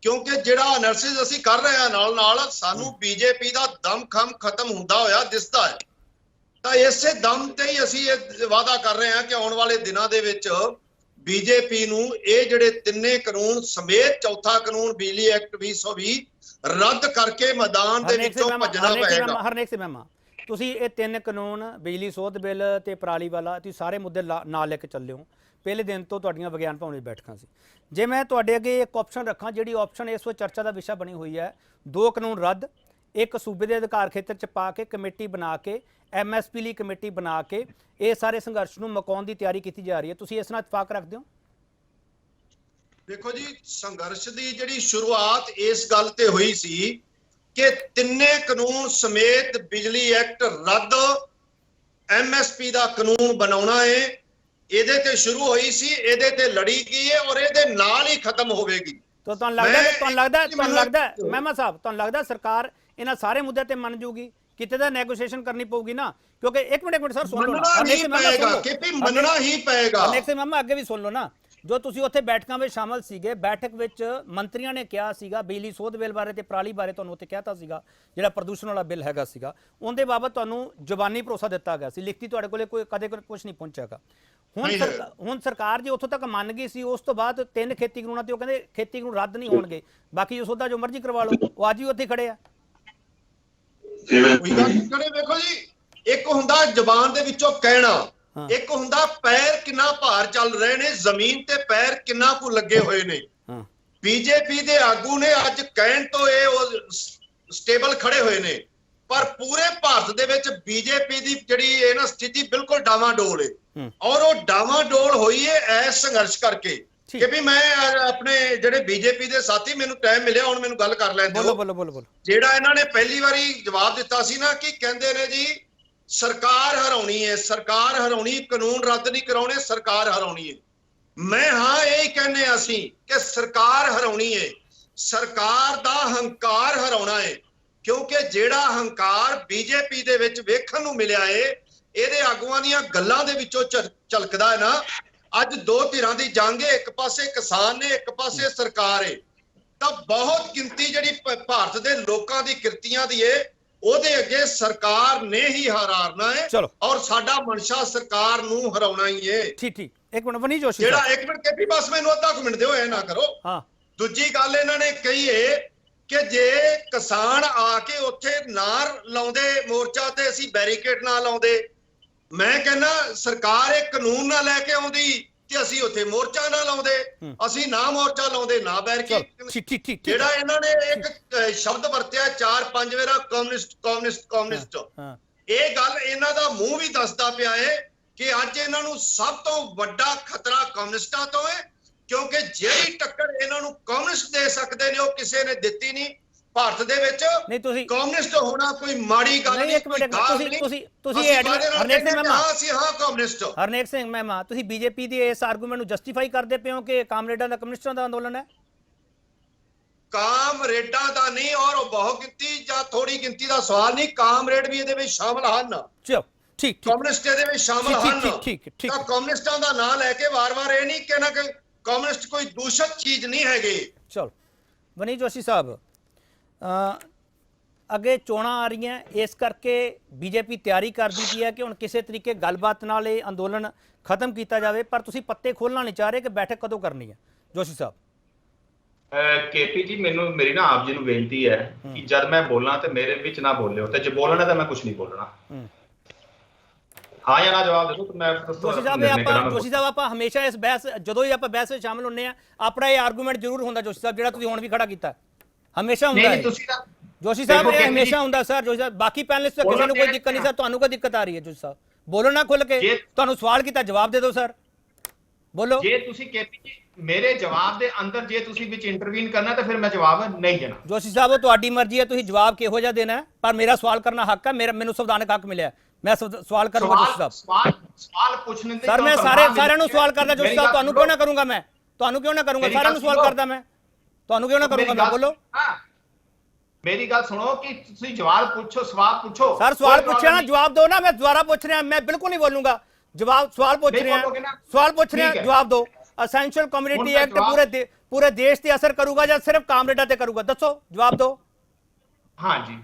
ਕਿਉਂਕਿ ਜਿਹੜਾ ਐਨਾਲਿਸਿਸ ਅਸੀਂ ਕਰ ਰਹੇ ਹਾਂ ਨਾਲ ਨਾਲ ਸਾਨੂੰ ਬੀਜੇਪੀ ਦਾ ਦਮਖਮ ਖਤਮ ਹੁੰਦਾ ਹੋਇਆ ਦਿਸਦਾ ਹੈ। ਤਾਂ ਇਸੇ ਦਮ ਤੇ ਹੀ ਅਸੀਂ ਇਹ ਵਾਅਦਾ ਕਰ ਰਹੇ ਹਾਂ ਕਿ ਆਉਣ ਵਾਲੇ ਦਿਨਾਂ ਦੇ ਵਿੱਚ ਬੀਜੇਪੀ ਨੂੰ ਇਹ ਜਿਹੜੇ ਤਿੰਨੇ ਕਾਨੂੰਨ ਸਮੇਤ ਚੌਥਾ ਕਾਨੂੰਨ ਬਿਜਲੀ ਐਕਟ 2020 ਰੱਦ ਕਰਕੇ ਮੈਦਾਨ ਦੇ ਵਿੱਚੋਂ ਭੱਜਣਾ ਪਏਗਾ। ਹਰਨੇਕ ਸਿੰਘ ਮਹਿਮਾ, ਤੁਸੀਂ ਇਹ ਤਿੰਨ ਕਾਨੂੰਨ ਬਿਜਲੀ ਸੋਧ ਬਿੱਲ ਤੇ ਪਰਾਲੀ ਵਾਲਾ ਤੁਸੀਂ ਸਾਰੇ ਮੁੱਦੇ ਨਾਲ ਲੈ ਕੇ ਚੱਲੇ ਹੋ। ਪਹਿਲੇ ਦਿਨ ਤੋਂ ਤੁਹਾਡੀਆਂ ਵਿਗਿਆਨ ਭਵਨ ਵਿੱਚ ਬੈਠਕਾਂ ਸੀ। ਜੇ ਮੈਂ ਤੁਹਾਡੇ ਅੱਗੇ ਇੱਕ ਆਪਸ਼ਨ ਰੱਖਾਂ, ਜਿਹੜੀ ਆਪਸ਼ਨ ਇਸ ਵੇਲੇ ਚਰਚਾ ਦਾ ਵਿਸ਼ਾ ਬਣੀ ਹੋਈ ਹੈ, 2 ਕਾਨੂੰਨ ਰੱਦ, ਇੱਕ ਸੂਬੇ ਦੇ ਅਧਿਕਾਰ ਖੇਤਰ 'ਚ ਪਾ ਕੇ ਕਮੇਟੀ ਬਣਾ ਕੇ MSP ਲਈ ਕਮੇਟੀ ਬਣਾ ਕੇ ਇਹ ਸਾਰੇ ਸੰਘਰਸ਼ ਨੂੰ ਮੁਕਾਉਣ ਦੀ ਤਿਆਰੀ ਕੀਤੀ ਜਾ ਰਹੀ ਹੈ, ਤੁਸੀਂ ਇਸ ਨਾਲ ਇਤਫਾਕ ਰੱਖਦੇ ਹੋ? ਦੇਖੋ ਜੀ, ਸੰਘਰਸ਼ ਦੀ ਜਿਹੜੀ ਸ਼ੁਰੂਆਤ ਇਸ ਗੱਲ ਤੇ ਹੋਈ ਸੀ ਕਿ ਤਿੰਨੇ ਕਾਨੂੰਨ ਸਮੇਤ ਬਿਜਲੀ ਐਕਟ ਰੱਦ, MSP ਦਾ ਕਾਨੂੰਨ ਬਣਾਉਣਾ ਹੈ, ਇਹਦੇ ਤੇ ਸ਼ੁਰੂ ਹੋਈ ਸੀ, ਇਹਦੇ ਤੇ ਲੜੀ ਗਈ ਹੈ ਔਰ ਇਹਦੇ ਨਾਲ ਹੀ ਖਤਮ ਹੋਵੇਗੀ। ਤਾਂ ਤੁਹਾਨੂੰ ਲੱਗਦਾ ਮਹਿਮਾ ਸਾਹਿਬ, ਤੁਹਾਨੂੰ ਲੱਗਦਾ ਸਰਕਾਰ ਇਹਨਾਂ ਸਾਰੇ ਮੁੱਦਿਆਂ ਤੇ ਮੰਨ ਜੂਗੀ? ਕਿਤੇ ਦਾ ਨੈਗੋਸ਼ੀਏਸ਼ਨ ਕਰਨੀ ਪਊਗੀ ਨਾ, ਕਿਉਂਕਿ ਇੱਕ ਮਿੰਟ ਸਰ ਸੁਣ ਲਓ ਨਾ, ਮੰਨਣਾ ਹੀ ਪਏਗਾ। ਹਰਨੇਕ ਸਿੰਘ ਮਹਿਮਾ ਅੱਗੇ ਵੀ ਸੁਣ ਲਓ ਨਾ, ਜੋ ਤੁਸੀਂ ਉੱਥੇ ਬੈਠਕਾਂ ਵਿੱਚ ਸ਼ਾਮਲ ਸੀਗੇ, ਬੈਠਕ ਵਿੱਚ ਮੰਤਰੀਆਂ ਨੇ ਕਿਹਾ ਸੀਗਾ ਬਿਜਲੀ ਸੋਧ ਬਿੱਲ ਬਾਰੇ ਤੇ ਪਰਾਲੀ ਬਾਰੇ ਤੁਹਾਨੂੰ ਉੱਥੇ ਕਹਿਤਾ ਸੀਗਾ, ਜਿਹੜਾ ਪ੍ਰਦੂਸ਼ਣ ਵਾਲਾ ਬਿੱਲ ਹੈਗਾ ਸੀਗਾ, ਉਹਦੇ ਬਾਬਤ ਤੁਹਾਨੂੰ ਜ਼ੁਬਾਨੀ ਭਰੋਸਾ ਦਿੱਤਾ ਗਿਆ ਸੀ, ਲਿਖਤੀ ਤੁਹਾਡੇ ਕੋਲੇ ਕੋਈ ਕਦੇ ਕੁਝ ਨਹੀਂ ਪਹੁੰਚਿਆਗਾ। ਹੁਣ ਸਰਕਾਰ ਜੇ ਉੱਥੋਂ ਤੱਕ ਮੰਨ ਗਈ ਸੀ, ਉਸ ਤੋਂ ਬਾਅਦ 3 ਖੇਤੀ ਕਾਨੂੰਨਾਂ ਤੇ ਉਹ ਕਹਿੰਦੇ ਖੇਤੀ ਕਾਨੂੰਨ ਰੱਦ ਨਹੀਂ ਹੋਣਗੇ, ਬਾਕੀ ਜੋ ਸੋਧਾ ਜੋ ਮਰਜ਼ੀ ਕਰਵਾ ਲਓ, ਉਹ ਅੱਜ ਵੀ ਉੱਥੇ ਖੜੇ ਆ। ਵੇਖੋ ਜੀ, ਇੱਕ ਹੁੰਦਾ ਜ਼ਬਾਨ ਦੇ ਵਿੱਚੋਂ ਕਹਿਣਾ, ਇੱਕ ਹੁੰਦਾ ਪੈਰ ਕਿੰਨਾ ਭਾਰ ਚੱਲ ਰਹੇ ਨੇ, ਜ਼ਮੀਨ ਤੇ ਪੈਰ ਕਿੰਨਾ ਕੁ ਲੱਗੇ ਹੋਏ ਨੇ। ਬੀਜੇਪੀ ਦੇ ਆਗੂ ਨੇ ਅੱਜ ਕਹਿਣ ਤੋਂ ਇਹ ਸਟੇਬਲ ਖੜੇ ਹੋਏ ਨੇ, ਪਰ ਪੂਰੇ ਭਾਰਤ ਦੇ ਵਿੱਚ ਬੀਜੇਪੀ ਦੀ ਜਿਹੜੀ ਇਹ ਨਾ ਸਥਿਤੀ ਬਿਲਕੁਲ ਡਾਵਾਂਡੋਲ ਹੈ ਔਰ ਉਹ ਡਾਵਾਂਡੋਲ ਹੋਈ ਹੈ ਇਸ ਸੰਘਰਸ਼ ਕਰਕੇ। ਕਿ ਵੀ ਮੈਂ ਆਪਣੇ ਜਿਹੜੇ ਬੀਜੇਪੀ ਦੇ ਸਾਥੀ, ਮੈਨੂੰ ਟਾਈਮ ਮਿਲਿਆ, ਹੁਣ ਮੈਨੂੰ ਗੱਲ ਕਰ ਲੈਣ ਦਿਓ। ਬੋਲੋ। ਜਿਹੜਾ ਇਹਨਾਂ ਨੇ ਪਹਿਲੀ ਵਾਰੀ ਜਵਾਬ ਦਿੱਤਾ ਸੀ ਨਾ ਕਿ ਕਹਿੰਦੇ ਨੇ ਜੀ ਸਰਕਾਰ ਹਰਾਉਣੀ ਹੈ, ਸਰਕਾਰ ਹਰਾਉਣੀ, ਕਾਨੂੰਨ ਰੱਦ ਨਹੀਂ ਕਰਾਉਣੇ, ਸਰਕਾਰ ਹਰਾਉਣੀ ਹੈ। ਮੈਂ ਹਾਂ ਇਹ ਕਹਿੰਦੇ ਅਸੀਂ ਕਿ ਸਰਕਾਰ ਹਰਾਉਣੀ ਹੈ, ਸਰਕਾਰ ਦਾ ਹੰਕਾਰ ਹਰਾਉਣਾ ਹੈ, ਕਿਉਂਕਿ ਜਿਹੜਾ ਹੰਕਾਰ ਬੀਜੇਪੀ ਦੇ ਵਿੱਚ ਵੇਖਣ ਨੂੰ ਮਿਲਿਆ ਹੈ, ਇਹਦੇ ਆਗੂਆਂ ਦੀਆਂ ਗੱਲਾਂ ਦੇ ਵਿੱਚੋਂ ਝਲਕਦਾ ਹੈ ਨਾ। ਅੱਜ 2 ਧਿਰਾਂ ਦੀ ਜੰਗ ਹੈ, ਇੱਕ ਪਾਸੇ ਕਿਸਾਨ ਨੇ, ਇੱਕ ਪਾਸੇ ਸਰਕਾਰ ਹੈ। ਤਾਂ ਬਹੁਤ ਗਿਣਤੀ ਜਿਹੜੀ ਭਾਰਤ ਦੇ ਲੋਕਾਂ ਦੀ ਕਿਰਤੀਆਂ ਦੀ ਹੈ, ਉਹਦੇ ਅੱਗੇ ਸਰਕਾਰ ਨੇ ਹੀ ਹਾਰਨਾ ਹੈ ਔਰ ਸਾਡਾ ਮਨਸ਼ਾ ਸਰਕਾਰ ਨੂੰ ਹਰਾਉਣਾ ਹੀ ਹੈ। ਠੀਕ ਇੱਕ ਮਿੰਟ ਵਨੀ ਜੋਸ਼ੀ ਜਿਹੜਾ ਇੱਕ ਮਿੰਟ ਕੇਪੀ, ਬਸ ਮੈਨੂੰ ਅੱਧਾ ਕੁ ਮਿੰਟ ਦਿਓ, ਇਹ ਨਾ ਕਰੋ। ਦੂਜੀ ਗੱਲ ਇਹਨਾਂ ਨੇ ਕਹੀ ਹੈ ਕਿ ਜੇ ਕਿਸਾਨ ਆ ਕੇ ਉੱਥੇ ਨਾ ਲਾਉਂਦੇ ਮੋਰਚਾ ਤੇ ਅਸੀਂ ਬੈਰੀਕੇਡ ਨਾ ਲਾਉਂਦੇ। ਮੈਂ ਕਹਿੰਦਾ ਸਰਕਾਰ ਇਹ ਕਾਨੂੰਨ ਨਾ ਲੈ ਕੇ ਆਉਂਦੀ ਤੇ ਅਸੀਂ ਉੱਥੇ ਮੋਰਚਾ ਨਾ ਲਾਉਂਦੇ, ਅਸੀਂ ਨਾ ਮੋਰਚਾ ਲਾਉਂਦੇ ਨਾ ਬੈਰੀਕੇਡ। ਜਿਹੜਾ ਇਹਨਾਂ ਨੇ ਇੱਕ ਸ਼ਬਦ ਵਰਤਿਆ 4-5 ਵਾਰ ਕਮਿਊਨਿਸਟ, ਇਹ ਗੱਲ ਇਹਨਾਂ ਦਾ ਮੂੰਹ ਵੀ ਦੱਸਦਾ ਪਿਆ ਹੈ ਕਿ ਅੱਜ ਇਹਨਾਂ ਨੂੰ ਸਭ ਤੋਂ ਵੱਡਾ ਖਤਰਾ ਕਮਿਊਨਿਸਟਾਂ ਤੋਂ ਹੈ, ਕਿਉਂਕਿ ਜਿਹੜੀ ਟੱਕਰ ਇਹਨਾਂ ਨੂੰ ਕਮਿਊਨਿਸਟ ਦੇ ਸਕਦੇ ਨੇ ਉਹ ਕਿਸੇ ਨੇ ਦਿੱਤੀ ਨਹੀਂ। ਭਾਰਤ ਦੇ ਵਿੱਚ ਨਹੀਂ ਤੁਸੀਂ ਕਮਿਊਨਿਸਟ ਹੋਣਾ ਕੋਈ ਮਾੜੀ ਗੱਲ ਨਹੀਂ। ਇੱਕ ਮਿੰਟ, ਤੁਸੀਂ ਹਰਨੇਕ ਸਿੰਘ ਮਹਿਮਾ, ਤੁਸੀਂ ਬੀਜੇਪੀ ਦੀ ਇਸ ਆਰਗੂਮੈਂਟ ਨੂੰ ਜਸਟੀਫਾਈ ਕਰਦੇ ਪਏ ਹੋ ਕਿ ਕਾਮਰੇਡਾਂ ਦਾ ਕਮਿਊਨਿਸਟਾਂ ਦਾ ਅੰਦੋਲਨ ਹੈ? ਕਾਮਰੇਡਾਂ ਦਾ ਨਹੀਂ, ਔਰ ਬਹੁਤ ਗਿਣਤੀ ਜਾਂ ਥੋੜੀ ਗਿਣਤੀ ਦਾ ਸਵਾਲ ਨਹੀਂ, ਕਾਮਰੇਡ ਵੀ ਇਹਦੇ ਵਿੱਚ ਸ਼ਾਮਲ ਹਨ। ਠੀਕ ਕਮਿਊਨਿਸਟ ਇਹਦੇ ਵਿੱਚ ਸ਼ਾਮਲ ਹਨ। ਤਾਂ ਕਮਿਊਨਿਸਟਾਂ ਦਾ ਨਾਂ ਲੈ ਕੇ ਵਾਰ-ਵਾਰ ਇਹ ਨਹੀਂ ਕਹਿਣਾ ਕਿ ਕਮਿਊਨਿਸਟ ਕੋਈ ਦੂਸ਼ਿਤ ਚੀਜ਼ ਨਹੀਂ ਹੈਗੇ। ਚਲੋ ਵਨੀ ਜੋਸ਼ੀ ਸਾਹਿਬ, ਅੱਗੇ ਚੋਣਾਂ ਆ ਰਹੀਆਂ, ਇਸ ਕਰਕੇ ਬੀਜੇਪੀ ਤਿਆਰੀ ਕਰਦੀ ਪਈ ਹੈ ਕਿ ਹੁਣ ਕਿਸੇ ਤਰੀਕੇ ਗੱਲਬਾਤ ਨਾਲ ਇਹ ਅੰਦੋਲਨ ਖਤਮ ਕੀਤਾ ਜਾਵੇ, ਪਰ ਤੁਸੀਂ ਪੱਤੇ ਖੋਲਣਾ ਨਹੀਂ ਚਾਹ ਰਹੇ ਕਿ ਬੈਠਕ ਕਦੋਂ ਕਰਨੀ ਹੈ? ਜੋਸ਼ੀ ਸਾਹਿਬ। ਕੇਪੀ ਜੀ, ਮੇਰੀ ਨਾ ਆਪ ਜੀ ਨੂੰ ਬੇਨਤੀ ਹੈ ਕਿ ਜਦ ਮੈਂ ਬੋਲਾਂ ਤੇ ਮੇਰੇ ਵਿੱਚ ਨਾ ਬੋਲਿਓ, ਤੇ ਜੇ ਬੋਲਣਾ ਤਾਂ ਮੈਂ ਕੁਝ ਨਹੀਂ ਬੋਲਣਾ। ਹਾਂ ਜਾਂ ਨਾ ਜਵਾਬ ਦੇ ਦਿਓ ਤੇ ਮੈਂ ਜੋਸ਼ੀ ਸਾਹਿਬ ਆਪਾਂ ਹਮੇਸ਼ਾ ਇਸ ਬਹਿਸ, ਜਦੋਂ ਹੀ ਆਪਾਂ ਬਹਿਸ ਵਿੱਚ ਸ਼ਾਮਲ ਹੁੰਦੇ ਆ, ਆਪਣਾ ਇਹ ਆਰਗੂਮੈਂਟ ਜ਼ਰੂਰ ਹੁੰਦਾ ਜੋਸ਼ੀ ਸਾਹਿਬ, ਜਿਹੜਾ ਤੁਸੀਂ ਹੁਣ ਵੀ ਖੜਾ ਕੀਤਾ, ਹਮੇਸ਼ਾ ਹੁੰਦਾ ਹੈ ਜੋਸ਼ੀ ਸਾਹਿਬ, ਇਹ ਹਮੇਸ਼ਾ ਹੁੰਦਾ ਸਰ। ਜੋਸ਼ੀ ਸਾਹਿਬ, ਬਾਕੀ ਪੈਨਲਿਸਟ ਕਿਸੇ ਨੂੰ ਕੋਈ ਦਿੱਕਤ ਨਹੀਂ ਸਰ, ਤੁਹਾਨੂੰ ਕੋਈ ਦਿੱਕਤ ਆ ਰਹੀ ਹੈ? ਜੋਸ਼ੀ ਸਾਹਿਬ ਬੋਲੋ ਨਾ ਖੁੱਲ ਕੇ, ਤੁਹਾਨੂੰ ਸਵਾਲ ਕੀਤਾ ਜਵਾਬ ਦੇ ਦਿਓ ਸਰ, ਬੋਲੋ। ਜੇ ਤੁਸੀਂ ਕੇਪੀ ਜੀ ਮੇਰੇ ਜਵਾਬ ਦੇ ਅੰਦਰ ਜੇ ਤੁਸੀਂ ਵਿੱਚ ਇੰਟਰਵੀਨ ਕਰਨਾ ਤਾਂ ਫਿਰ ਮੈਂ ਜਵਾਬ ਨਹੀਂ ਦੇਣਾ। ਜੋਸ਼ੀ ਸਾਹਿਬ, ਉਹ ਤੁਹਾਡੀ ਮਰਜ਼ੀ ਹੈ, ਤੁਸੀਂ ਜਵਾਬ ਕਿਹੋ ਜਿਹਾ ਦੇਣਾ, ਪਰ ਮੇਰਾ ਸਵਾਲ ਕਰਨਾ ਹੱਕ ਹੈ, ਮੈਨੂੰ ਸੰਵਿਧਾਨਕ ਹੱਕ ਮਿਲਿਆ, ਮੈਂ ਸਵਾਲ ਕਰੂੰਗਾ। ਜੋਸ਼ੀ ਸਾਹਿਬ ਸਵਾਲ ਪੁੱਛਣ ਦੇ ਸਰ, ਮੈਂ ਸਾਰਿਆਂ ਨੂੰ ਸਵਾਲ ਕਰਦਾ। ਜੋਸ਼ੀ ਸਾਹਿਬ, ਤੁਹਾਨੂੰ ਕਿਉਂ ਨਾ ਕਰੂੰਗਾ ਮੈਂ? ਤੁਹਾਨੂੰ ਕਿਉਂ ਨਾ ਕਰੂੰਗਾ? ਸਾਰਿਆਂ ਨੂੰ ਸਵਾਲ ਕਰਦਾ ਮੈਂ, ਤੁਹਾਨੂੰ ਕਿਉਂ ਨਾ ਕਰੂੰਗਾ ਮੈਂ? ਬੋਲੋ। मेरी गल सुनो कि तुसी जवाब पूछो, सवाल पूछो सर सवाल कोई पूछे ना, problem जवाब दो ना। मैं दोबारा पूछ रहे हैं, मैं बिल्कुल नहीं बोलूंगा। जवाब सवाल पूछ नहीं रहे हैं, बोलोगे ना? सवाल पूछ रहे ठीक हैं, है। जवाब दो। असेंशियल कम्युनिटी ਹੁਣ ਮੈਂ एक्ट जवाब- पूरे देश ते असर करूगा या सिर्फ कामरेडा ते करूगा? दसो, जवाब दो। हाँ जी,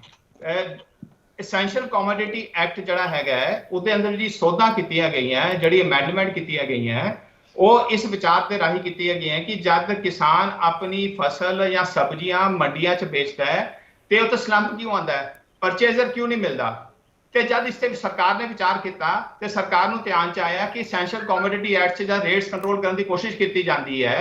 एसेंशियल कमोडिटी एक्ट ਜਿਹੜਾ ਹੈਗਾ ਉਹਦੇ ਅੰਦਰ ਜਿਹੜੀ ਸੋਧਾਂ ਕੀਤੀਆਂ ਗਈਆਂ, ਜਿਹੜੀ ਅਮੈਂਡਮੈਂਟ ਕੀਤੀਆਂ ਗਈਆਂ, ਉਹ ਇਸ ਵਿਚਾਰ ਤੇ ਰਾਹੀਂ ਕੀਤੀਆਂ ਗਈਆਂ ਕਿ ਜਦ ਕਿਸਾਨ ਆਪਣੀ ਫਸਲ ਜਾਂ ਸਬਜ਼ੀਆਂ ਮੰਡੀਆਂ 'ਚ ਵੇਚਦਾ ਹੈ ਤੇ ਉਹ ਤੇ ਸਲੰਪ ਕਿਉਂ ਆਉਂਦਾ ਹੈ, ਪਰਚੇਜ਼ਰ ਕਿਉਂ ਨਹੀਂ ਮਿਲਦਾ? ਤੇ ਜਦ ਇਸ ਤੇ ਸਰਕਾਰ ਨੇ ਵਿਚਾਰ ਕੀਤਾ ਤੇ ਸਰਕਾਰ ਨੂੰ ਧਿਆਨ 'ਚ ਆਇਆ ਕਿ ਐਸੈਂਸ਼ੀਅਲ ਕਮੋਡਿਟੀ ਐਕਟ 'ਚ ਜਦ ਰੇਟਸ ਕੰਟਰੋਲ ਕਰਨ ਦੀ ਕੋਸ਼ਿਸ਼ ਕੀਤੀ ਜਾਂਦੀ ਹੈ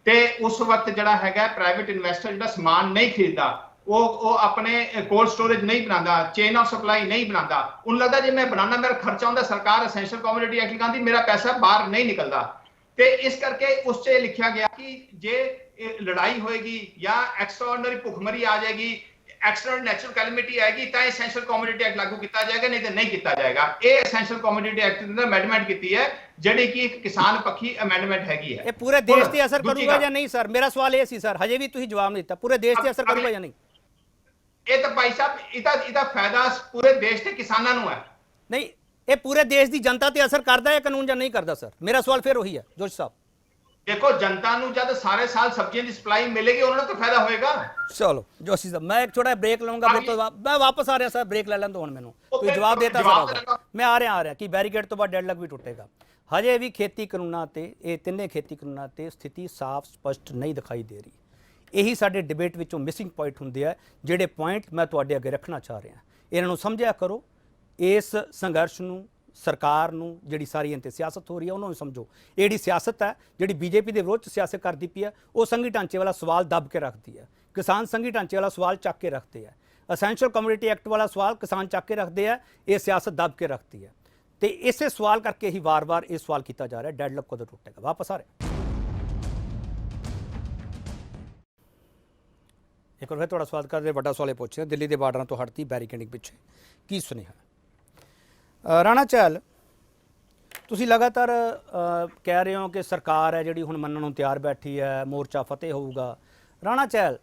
ਤੇ ਉਸ ਵਕਤ ਜਿਹੜਾ ਹੈਗਾ ਪ੍ਰਾਈਵੇਟ ਇਨਵੈਸਟਰ ਜਿਹੜਾ ਸਮਾਨ ਨਹੀਂ ਖਰੀਦਦਾ, ਉਹ ਆਪਣੇ ਕੋਲਡ ਸਟੋਰੇਜ ਨਹੀਂ ਬਣਾਉਂਦਾ, ਚੇਨ ਆਫ ਸਪਲਾਈ ਨਹੀਂ ਬਣਾਉਂਦਾ, ਉਹਨੂੰ ਲੱਗਦਾ ਜੇ ਮੈਂ ਬਣਾਉਣਾ ਮੇਰਾ ਖਰਚਾ ਹੁੰਦਾ, ਸਰਕਾਰ ਐਸੈਂਸ਼ੀਅਲ ਕਮੋਡਿਟੀ ਐਕਟ ਲਗਾਉਂਦੀ, ਮੇਰਾ ਪੈਸਾ ਬਾਹਰ ਨਹੀਂ ਨਿਕਲਦਾ। ਤੇ ਇਸ ਕਰਕੇ ਉਸ 'ਚ ਲਿਖਿਆ ਗਿਆ ਕਿ ਜੇ ਲੜਾਈ ਹੋਏਗੀ ਜਾਂ ਐਕਸਟਰਾਆਰਡੀਨਰੀ ਭੁੱਖਮਰੀ ਆ ਜਾਏਗੀ, ਐਕਸਟਰਨਲ ਨੈਚੁਰਲ ਕੈਲੈਮਿਟੀ ਆਏਗੀ, ਤਾਂ ਐਸੈਂਸ਼ੀਅਲ ਕਮੋਡਿਟੀ ਐਕਟ ਲਾਗੂ ਕੀਤਾ ਜਾਏਗਾ, ਨਹੀਂ ਤਾਂ ਨਹੀਂ ਕੀਤਾ ਜਾਏਗਾ। ਇਹ ਐਸੈਂਸ਼ੀਅਲ ਕਮੋਡਿਟੀ ਐਕਟ ਦੇ ਅੰਦਰ ਅਮੈਂਡਮੈਂਟ ਕੀਤੀ ਹੈ, ਜਿਹੜੀ ਕਿ ਇੱਕ ਕਿਸਾਨ ਪੱਖੀ ਅਮੈਂਡਮੈਂਟ ਹੈਗੀ ਹੈ। ਇਹ ਪੂਰੇ ਦੇਸ਼ ਤੇ ਅਸਰ ਦੂਜੀ ਕਰੂਗਾ ਗੱਲ- ਜਾਂ ਨਹੀਂ ਸਰ? ਮੇਰਾ ਸਵਾਲ ਇਹ ਸੀ ਸਰ, ਹਜੇ ਵੀ ਤੁਸੀਂ ਜਵਾਬ ਨਹੀਂ ਦਿੱਤਾ। ਪੂਰੇ ਦੇਸ਼ ਤੇ ਅਸਰ ਕਰੂਗਾ ਜਾਂ ਨਹੀਂ? ਇਹ ਤਾਂ ਭਾਈ ਸਾਹਿਬ ਇਹਦਾ ਫਾਇਦਾ ਪੂਰੇ ਦੇਸ਼ ਦੇ ਕਿਸਾਨਾਂ ਨੂੰ ਹੈ। ਨਹੀਂ, ਇਹ ਪੂਰੇ ਦੇਸ਼ ਦੀ ਜਨਤਾ ਤੇ ਅਸਰ ਕਰਦਾ ਹੈ ਕਾਨੂੰਨ ਜਾਂ ਨਹੀਂ ਕਰਦਾ ਸਰ? ਮੇਰਾ ਸਵਾਲ ਫਿਰ ਉਹੀ ਹੈ ਜੋਸ਼ ਸਾਹਿਬ। ਦੇਖੋ, ਜਨਤਾ ਨੂੰ ਜਦ ਸਾਰੇ ਸਾਲ ਸਬਜ਼ੀਆਂ ਦੀ ਸਪਲਾਈ ਮਿਲੇਗੀ, ਉਹਨਾਂ ਨੂੰ ਤਾਂ ਫਾਇਦਾ ਹੋਏਗਾ। ਚਲੋ ਜੋਸ਼ੀ ਸਾਹਿਬ, मैं एक छोटा ब्रेक लूंगा, फिर तो मैं वापस आ रहा सर, ब्रेक ले लें तो मैनू कोई जवाब देता सर। मैं आ रहा कि बैरीकेड तो बाद डेडलॉक भी टुटेगा। हजे भी खेती कानूनां ते ये तिन्ने खेती कानूनां ते स्थिति साफ स्पष्ट नहीं दिखाई दे रही। यही साडे डिबेट विचों मिसिंग पॉइंट हुंदे आ, जिहड़े पॉइंट मैं तुहाडे अगे रखना चाह रहा। इन्हां नूं समझिया करो, इस संघर्ष नूं सरकार नूं जिहड़ी सारी इन्ते सियासत हो रही है उन्होंने समझो। ये जिहड़ी सियासत है, जिहड़ी बीजेपी के विरोध सियासत करती पई है, वो संघी ढांचे वाला सवाल दब के रखती है। किसान संघी ढांचे वाला सवाल चक के रखते हैं, असेंशियल कमोडिटी एक्ट वाला सवाल किसान चक के रखते हैं, ये सियासत दब के रखती है। तो इसे सवाल करके ही वार वार ये सवाल किया जा रहा है, डेडलॉक कदों टुटेगा? वापस आ रहे एक बार फिर थोड़ा सवाल कर रहे, बड़ा सवाल पूछ रहे, दिल्ली के बार्डर तो हटती बैरीकेडिंग पिछे की सुनेहा? राणा चहल, ਤੁਸੀਂ ਲਗਾਤਾਰ ਕਹਿ ਰਹੇ ਹੋ ਕਿ ਸਰਕਾਰ ਹੈ ਜਿਹੜੀ ਹੁਣ ਮੰਨਣ ਨੂੰ ਤਿਆਰ ਬੈਠੀ ਹੈ, ਮੋਰਚਾ ਫਤਿਹ ਹੋਊਗਾ। ਰਾਣਾ ਚਹਿਲ,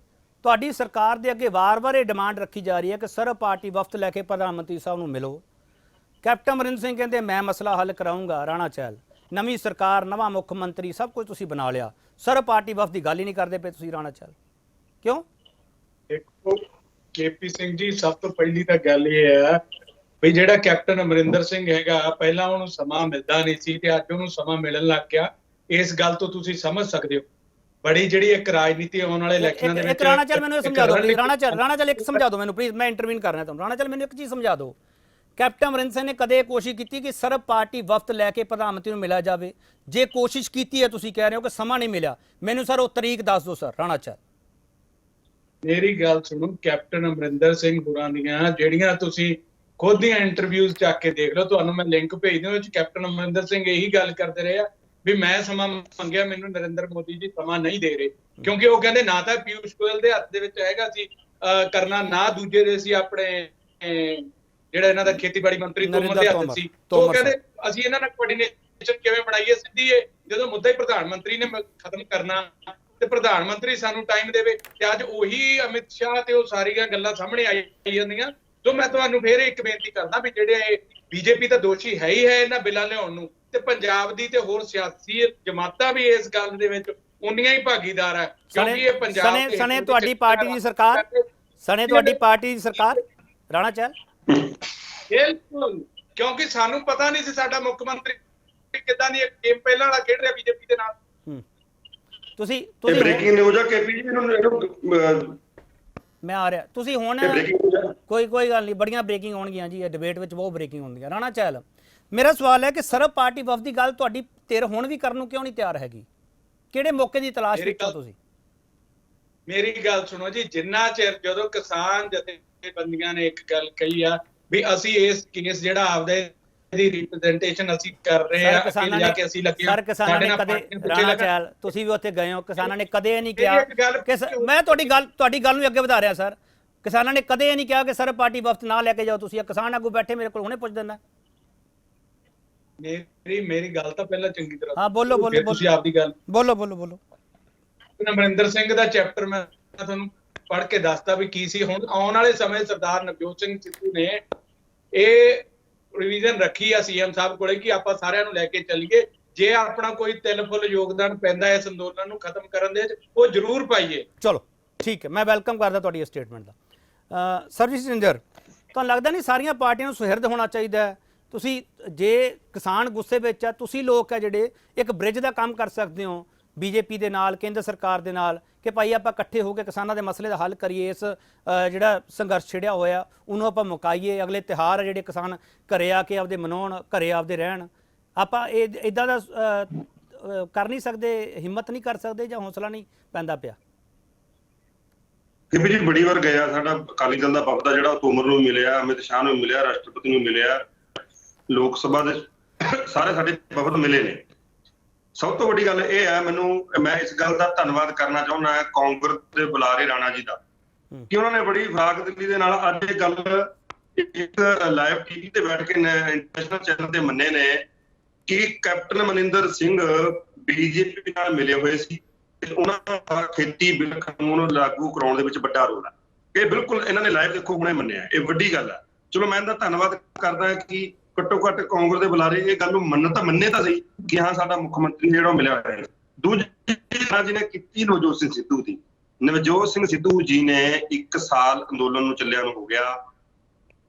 ਤੁਹਾਡੀ ਸਰਕਾਰ ਦੇ ਅੱਗੇ ਵਾਰ-ਵਾਰ ਇਹ ਡਿਮਾਂਡ ਰੱਖੀ ਜਾ ਰਹੀ ਹੈ ਕਿ ਸਰਬ ਪਾਰਟੀ ਵਫਦ ਲੈ ਕੇ ਪ੍ਰਧਾਨ ਮੰਤਰੀ ਸਾਹਿਬ ਨੂੰ ਮਿਲੋ। ਕੈਪਟਨ ਅਮਰਿੰਦਰ ਸਿੰਘ ਕਹਿੰਦੇ ਮੈਂ ਮਸਲਾ ਹੱਲ ਕਰਾਊਂਗਾ। ਰਾਣਾ ਚਹਿਲ, ਨਵੀਂ ਸਰਕਾਰ, ਨਵਾਂ ਮੁੱਖ ਮੰਤਰੀ, ਸਭ ਕੁਝ ਤੁਸੀਂ ਬਣਾ ਲਿਆ, ਸਰਬ ਪਾਰਟੀ ਵਫਦ ਦੀ ਗੱਲ ਹੀ ਨਹੀਂ ਕਰਦੇ ਪਏ ਤੁਸੀਂ। ਰਾਣਾ ਚਹਿਲ ਕਿਉਂ? ਦੇਖੋ ਕੇਪੀ ਸਿੰਘ ਜੀ, ਸਭ ਤੋਂ ਪਹਿਲੀ ਤਾਂ ਗੱਲ ਇਹ ਹੈ ਵੀ ਜਿਹੜਾ ਕੈਪਟਨ ਅਮਰਿੰਦਰ ਸਿੰਘ ਹੈਗਾ, ਪਹਿਲਾਂ ਉਹਨੂੰ ਸਮਾਂ ਮਿਲਦਾ ਨਹੀਂ ਸੀ ਤੇ ਅੱਜ ਉਹਨੂੰ ਸਮਾਂ ਮਿਲਣ ਲੱਗ ਗਿਆ। ਇਸ ਗੱਲ ਤੋਂ ਤੁਸੀਂ ਸਮਝ ਸਕਦੇ ਹੋ ਬੜੀ ਜਿਹੜੀ ਇੱਕ ਰਾਜਨੀਤੀ ਆਉਣ ਵਾਲੇ ਇਲੈਕਸ਼ਨਾਂ ਦੇ ਵਿੱਚ। ਰਾਣਾ ਚਹਿਲ ਮੈਨੂੰ ਇਹ ਸਮਝਾ ਦਿਓ, ਰਾਣਾ ਚਹਿਲ ਇੱਕ ਸਮਝਾ ਦਿਓ ਮੈਨੂੰ ਪਲੀਜ਼, ਮੈਂ ਇੰਟਰਵਿਊ ਕਰ ਰਿਹਾ ਤੁਹਾਨੂੰ। ਰਾਣਾ ਚਹਿਲ ਮੈਨੂੰ ਇੱਕ ਚੀਜ਼ ਸਮਝਾ ਦਿਓ, ਕੈਪਟਨ ਅਮਰਿੰਦਰ ਸਿੰਘ ਨੇ ਕਦੇ ਕੋਸ਼ਿਸ਼ ਕੀਤੀ ਕਿ ਸਰਬ ਪਾਰਟੀ ਵਫਦ ਲੈ ਕੇ ਪ੍ਰਧਾਨ ਮੰਤਰੀ ਨੂੰ ਮਿਲਿਆ ਜਾਵੇ? ਜੇ ਕੋਸ਼ਿਸ਼ ਕੀਤੀ ਹੈ, ਤੁਸੀਂ ਕਹਿ ਰਹੇ ਹੋ ਕਿ ਸਮਾਂ ਨਹੀਂ ਮਿਲਿਆ, ਮੈਨੂੰ ਸਰ ਉਹ ਤਰੀਕ ਦੱਸ ਦਿਓ ਸਰ। ਰਾਣਾ ਚਹਿਲ, ਮੇਰੀ ਗੱਲ ਸੁਣੋ, ਕੈਪਟਨ ਅਮਰਿੰਦਰ ਸਿੰਘ ਹੋਰਾਂ ਦੀਆਂ ਜਿਹੜੀਆਂ ਤੁਸੀਂ ਖੁਦ ਦੀਆਂ ਇੰਟਰਵਿਊਜ਼ ਚੱਕ ਕੇ ਦੇਖ ਲਓ, ਤੁਹਾਨੂੰ ਮੈਂ ਲਿੰਕ ਭੇਜ ਦਿਆਂ, ਵਿੱਚ ਕੈਪਟਨ ਅਮਰਿੰਦਰ ਸਿੰਘ ਇਹੀ ਗੱਲ ਕਰਦੇ ਰਹੇ ਆ ਵੀ ਮੈਂ ਸਮਾਂ ਮੰਗਿਆ, ਮੈਨੂੰ ਨਰਿੰਦਰ ਮੋਦੀ ਜੀ ਸਮਾਂ ਨਹੀਂ ਦੇ ਰਹੇ। ਕਿਉਂਕਿ ਉਹ ਕਹਿੰਦੇ ਨਾ ਤਾਂ ਪਿਊਸ਼ ਗੋਇਲ ਦੇ ਹੱਥ ਦੇ ਵਿੱਚ ਹੈਗਾ ਸੀ ਕਰਨਾ, ਨਾ ਦੂਜੇ ਦੇ ਸੀ ਆਪਣੇ ਜਿਹੜਾ ਇਹਨਾਂ ਦਾ ਖੇਤੀਬਾੜੀ ਮੰਤਰੀ ਤੋਮਰ ਦੇ ਹੱਥ ਸੀ। ਉਹ ਕਹਿੰਦੇ ਅਸੀਂ ਇਹਨਾਂ ਨਾਲ ਕੋਆਰਡੀਨੇਸ਼ਨ ਕਿਵੇਂ ਬਣਾਈਏ ਸਿੱਧੀ, ਜਦੋਂ ਮੁੱਦਾ ਹੀ ਪ੍ਰਧਾਨ ਮੰਤਰੀ ਨੇ ਖਤਮ ਕਰਨਾ ਤੇ ਪ੍ਰਧਾਨ ਮੰਤਰੀ ਸਾਨੂੰ ਟਾਈਮ ਦੇਵੇ। ਤੇ ਅੱਜ ਉਹੀ ਅਮਿਤ ਸ਼ਾਹ ਤੇ ਉਹ ਸਾਰੀਆਂ ਗੱਲਾਂ ਸਾਹਮਣੇ ਆਈ ਜਾਂਦੀਆਂ। तो मैं ਤੁਹਾਨੂੰ ਫੇਰ ਇੱਕ ਬੇਨਤੀ ਕਰਦਾ ਵੀ ਜਿਹੜੇ ਬੀਜੇਪੀ ਤਾਂ ਦੋਸ਼ੀ ਹੈ ਹੀ ਹੈ ਇਹਨਾਂ ਬਿੱਲਾਂ ਲਿਆਉਣ ਨੂੰ, ਤੇ ਪੰਜਾਬ ਦੀ ਤੇ ਹੋਰ ਸਿਆਸੀ ਜਮਾਤਾਂ ਵੀ ਇਸ ਗੱਲ ਦੇ ਵਿੱਚ ਉਨੀਆਂ ਹੀ ਭਾਗੀਦਾਰ ਹੈ, ਕਿਉਂਕਿ ਇਹ ਪੰਜਾਬ ਦੇ ਸਣੇ ਤੁਹਾਡੀ ਪਾਰਟੀ ਦੀ ਸਰਕਾਰ, ਸਣੇ ਤੁਹਾਡੀ ਪਾਰਟੀ ਦੀ ਸਰਕਾਰ। ਰਾਣਾ ਚਹਿਲ, ਬਿਲਕੁਲ, ਕਿਉਂਕਿ ਸਾਨੂੰ ਪਤਾ ਨਹੀਂ ਸੀ ਸਾਡਾ ਮੁੱਖ ਮੰਤਰੀ ਕਿੱਦਾਂ ਦੀ ਗੇਮ ਪਹਿਲਾਂ ਵਾਲਾ ਖੇਡ ਰਿਹਾ ਬੀਜੇਪੀ ਦੇ ਨਾਲ। ਤੁਸੀਂ ਬ੍ਰੇਕਿੰਗ ਨਿਊਜ਼ ਆ ਕੇਪੀ ਜੀ ਨੂੰ मैं आ रहा, तुसी हुण कोई गल नहीं, बड़ियां ब्रेकिंग होणगियां जी, डिबेट विच बहुत ब्रेकिंग होंदियां। राणा चहल, मेरा सवाल है कि सरब पार्टी वफद की गल तुहाडी धिर हुण भी करन नूं क्यों नहीं तैयार हैगी? किहड़े मौके की तलाश कीती तुसी? मेरी गल सुनो जी, जिन्ना चिर जदों किसान जथेबंदियां ने एक गल कही आ भी असीं इस केस जिहड़ा आपदे ਦੀ ਰਿਪਰੈਜ਼ੈਂਟੇਸ਼ਨ ਅਸੀਂ ਕਰ ਰਹੇ ਆ, ਅੱਗੇ ਜਾ ਕੇ ਅਸੀਂ ਲੱਗੇ ਸਰ ਕਿਸਾਨਾਂ ਨੇ ਕਦੇ, ਰਾਣਾ ਚਹਿਲ ਤੁਸੀਂ ਵੀ ਉੱਥੇ ਗਏ ਹੋ, ਕਿਸਾਨਾਂ ਨੇ ਕਦੇ ਨਹੀਂ ਕਿਹਾ ਕਿ ਮੈਂ ਤੁਹਾਡੀ ਗੱਲ ਨੂੰ ਅੱਗੇ ਵਧਾ ਰਿਹਾ ਸਰ, ਕਿਸਾਨਾਂ ਨੇ ਕਦੇ ਨਹੀਂ ਕਿਹਾ ਕਿ ਸਰਬ ਪਾਰਟੀ ਵਫਦ ਨਾ ਲੈ ਕੇ ਜਾਓ ਤੁਸੀਂ। ਕਿਸਾਨ ਆਗੂ ਬੈਠੇ ਮੇਰੇ ਕੋਲ, ਹੁਣੇ ਪੁੱਛ ਦਿੰਦਾ। ਮੇਰੀ ਗੱਲ ਤਾਂ ਪਹਿਲਾਂ ਚੰਗੀ ਤਰ੍ਹਾਂ ਹਾਂ ਬੋਲੋ ਤੁਸੀਂ ਆਪਦੀ ਗੱਲ ਬੋਲੋ। ਅਮਰਿੰਦਰ ਸਿੰਘ ਦਾ ਚੈਪਟਰ ਮੈਂ ਤੁਹਾਨੂੰ ਪੜ੍ਹ ਕੇ ਦੱਸਦਾ ਵੀ ਕੀ ਸੀ। ਹੁਣ ਆਉਣ ਵਾਲੇ ਸਮੇਂ ਸਰਦਾਰ ਨਵਜੋਤ ਸਿੰਘ ਸਿੱਧੂ ਨੇ ਇਹ ਰਿਵੀਜ਼ਨ ਰੱਖੀ ਆ ਸੀਐਮ ਸਾਹਿਬ ਕੋਲੇ ਕਿ ਆਪਾਂ ਸਾਰਿਆਂ ਨੂੰ ਲੈ ਕੇ ਚੱਲੀਏ, ਜੇ ਆਪਣਾ ਕੋਈ ਤਿਲ ਫੁੱਲ ਯੋਗਦਾਨ ਪੈਂਦਾ ਇਸ ਅੰਦੋਲਨ ਨੂੰ ਖਤਮ ਕਰਨ ਦੇ ਉਹ ਜ਼ਰੂਰ ਪਾਈਏ। ਚਲੋ ਠੀਕ ਹੈ, ਮੈਂ ਵੈਲਕਮ ਕਰਦਾ ਤੁਹਾਡੀ ਇਸ ਸਟੇਟਮੈਂਟ ਦਾ। ਸਰਵਿਸ ਸਿੰਜਰ, ਤੁਹਾਨੂੰ ਲੱਗਦਾ ਨਹੀਂ ਸਾਰੀਆਂ ਪਾਰਟੀਆਂ ਨੂੰ ਸੁਹਿਰਦ ਹੋਣਾ ਚਾਹੀਦਾ ਹੈ? ਤੁਸੀਂ ਜੇ ਕਿਸਾਨ ਗੁੱਸੇ ਵਿੱਚ ਆ, ਤੁਸੀਂ ਲੋਕ ਆ ਜਿਹੜੇ ਇੱਕ ਬ੍ਰਿਜ ਦਾ ਕੰਮ ਕਰ ਸਕਦੇ ਹੋ ਬੀਜੇਪੀ ਦੇ ਨਾਲ, ਕੇਂਦਰ ਸਰਕਾਰ ਦੇ ਨਾਲ, ਕਿ ਭਾਈ ਆਪਾਂ ਇਕੱਠੇ ਹੋ ਕੇ ਕਿਸਾਨਾਂ ਦੇ ਮਸਲੇ ਦਾ ਹੱਲ ਕਰੀਏ, ਇਸ ਜਿਹੜਾ ਸੰਘਰਸ਼ ਛਿੜਿਆ ਹੋਇਆ ਉਹਨੂੰ ਆਪਾਂ ਮੁਕਾਈਏ, ਅਗਲੇ ਤਿਉਹਾਰ ਜਿਹੜੇ ਕਿਸਾਨ ਘਰੇ ਆ ਕੇ ਆਪਦੇ ਮਨਾਉਣ, ਘਰੇ ਆਪਦੇ ਰਹਿਣ। ਆਪਾਂ ਇਹ ਇੱਦਾਂ ਦਾ ਕਰ ਨਹੀਂ ਸਕਦੇ, ਹਿੰਮਤ ਨਹੀਂ ਕਰ ਸਕਦੇ, ਜਾਂ ਹੌਸਲਾ ਨਹੀਂ ਪੈਂਦਾ ਪਿਆ? ਕਿ ਵੀ ਜੀ ਬੜੀ ਵਾਰ ਗਿਆ ਸਾਡਾ ਅਕਾਲੀ ਦਲ ਦਾ ਵਫਦ ਜਿਹੜਾ ਤੋਮਰ ਨੂੰ ਮਿਲਿਆ, ਅਮਿਤ ਸ਼ਾਹ ਨੂੰ ਮਿਲਿਆ, ਰਾਸ਼ਟਰਪਤੀ ਨੂੰ ਮਿਲਿਆ, ਲੋਕ ਸਭਾ ਦੇ ਸਾਰੇ ਸਾਡੇ ਵਫਦ ਮਿਲੇ ਨੇ। ਸਭ ਤੋਂ ਵੱਡੀ ਗੱਲ ਇਹ ਹੈ, ਮੈਂ ਇਸ ਗੱਲ ਦਾ ਧੰਨਵਾਦ ਕਰਨਾ ਚਾਹੁੰਦਾ ਹਾਂ ਕਾਂਗਰਸ ਦੇ ਬੁਲਾਰੇ ਰਾਣਾ ਜੀ ਦਾ, ਕਿ ਉਹਨਾਂ ਨੇ ਬੜੀ ਫਰਾਕ ਦਿਲੀ ਦੇ ਨਾਲ ਅੱਜ ਇਹ ਗੱਲ ਇੱਕ ਲਾਈਵ ਟੀਵੀ ਤੇ ਬੈਠ ਕੇ ਇੰਟਰਨੈਸ਼ਨਲ ਚੈਨਲ ਤੇ ਮੰਨੇ ਨੇ ਕਿ ਕੈਪਟਨ ਅਮਰਿੰਦਰ ਸਿੰਘ ਬੀਜੇਪੀ ਨਾਲ ਮਿਲੇ ਹੋਏ ਸੀ ਤੇ ਉਹਨਾਂ ਦਾ ਖੇਤੀ ਬਿੱਲ ਕਾਨੂੰਨ ਲਾਗੂ ਕਰਾਉਣ ਦੇ ਵਿੱਚ ਵੱਡਾ ਰੋਲ ਹੈ। ਇਹ ਬਿਲਕੁਲ ਇਹਨਾਂ ਨੇ ਲਾਈਵ ਦੇਖੋ ਹੁਣੇ ਮੰਨਿਆ, ਇਹ ਵੱਡੀ ਗੱਲ ਹੈ। ਚਲੋ ਮੈਂ ਇਹਦਾ ਧੰਨਵਾਦ ਕਰਦਾ ਕਿ ਘੱਟੋ ਘੱਟ ਕਾਂਗਰਸ ਦੇ ਬੁਲਾਰੇ ਇਹ ਗੱਲ ਨੂੰ ਮੰਨੇ ਤਾਂ ਸਹੀ ਕਿ ਹਾਂ ਸਾਡਾ ਮੁੱਖ ਮੰਤਰੀ ਜਿਹੜਾ ਉਹ ਮਿਲਿਆ ਹੋਇਆ ਹੈ। ਦੂਜੀ ਜਿਹਨੇ ਕੀਤੀ ਨਵਜੋਤ ਸਿੰਘ ਸਿੱਧੂ ਦੀ, ਨਵਜੋਤ ਸਿੰਘ ਸਿੱਧੂ ਜੀ ਨੇ 1 ਸਾਲ ਅੰਦੋਲਨ ਨੂੰ ਚੱਲਿਆ ਨੂੰ ਹੋ ਗਿਆ,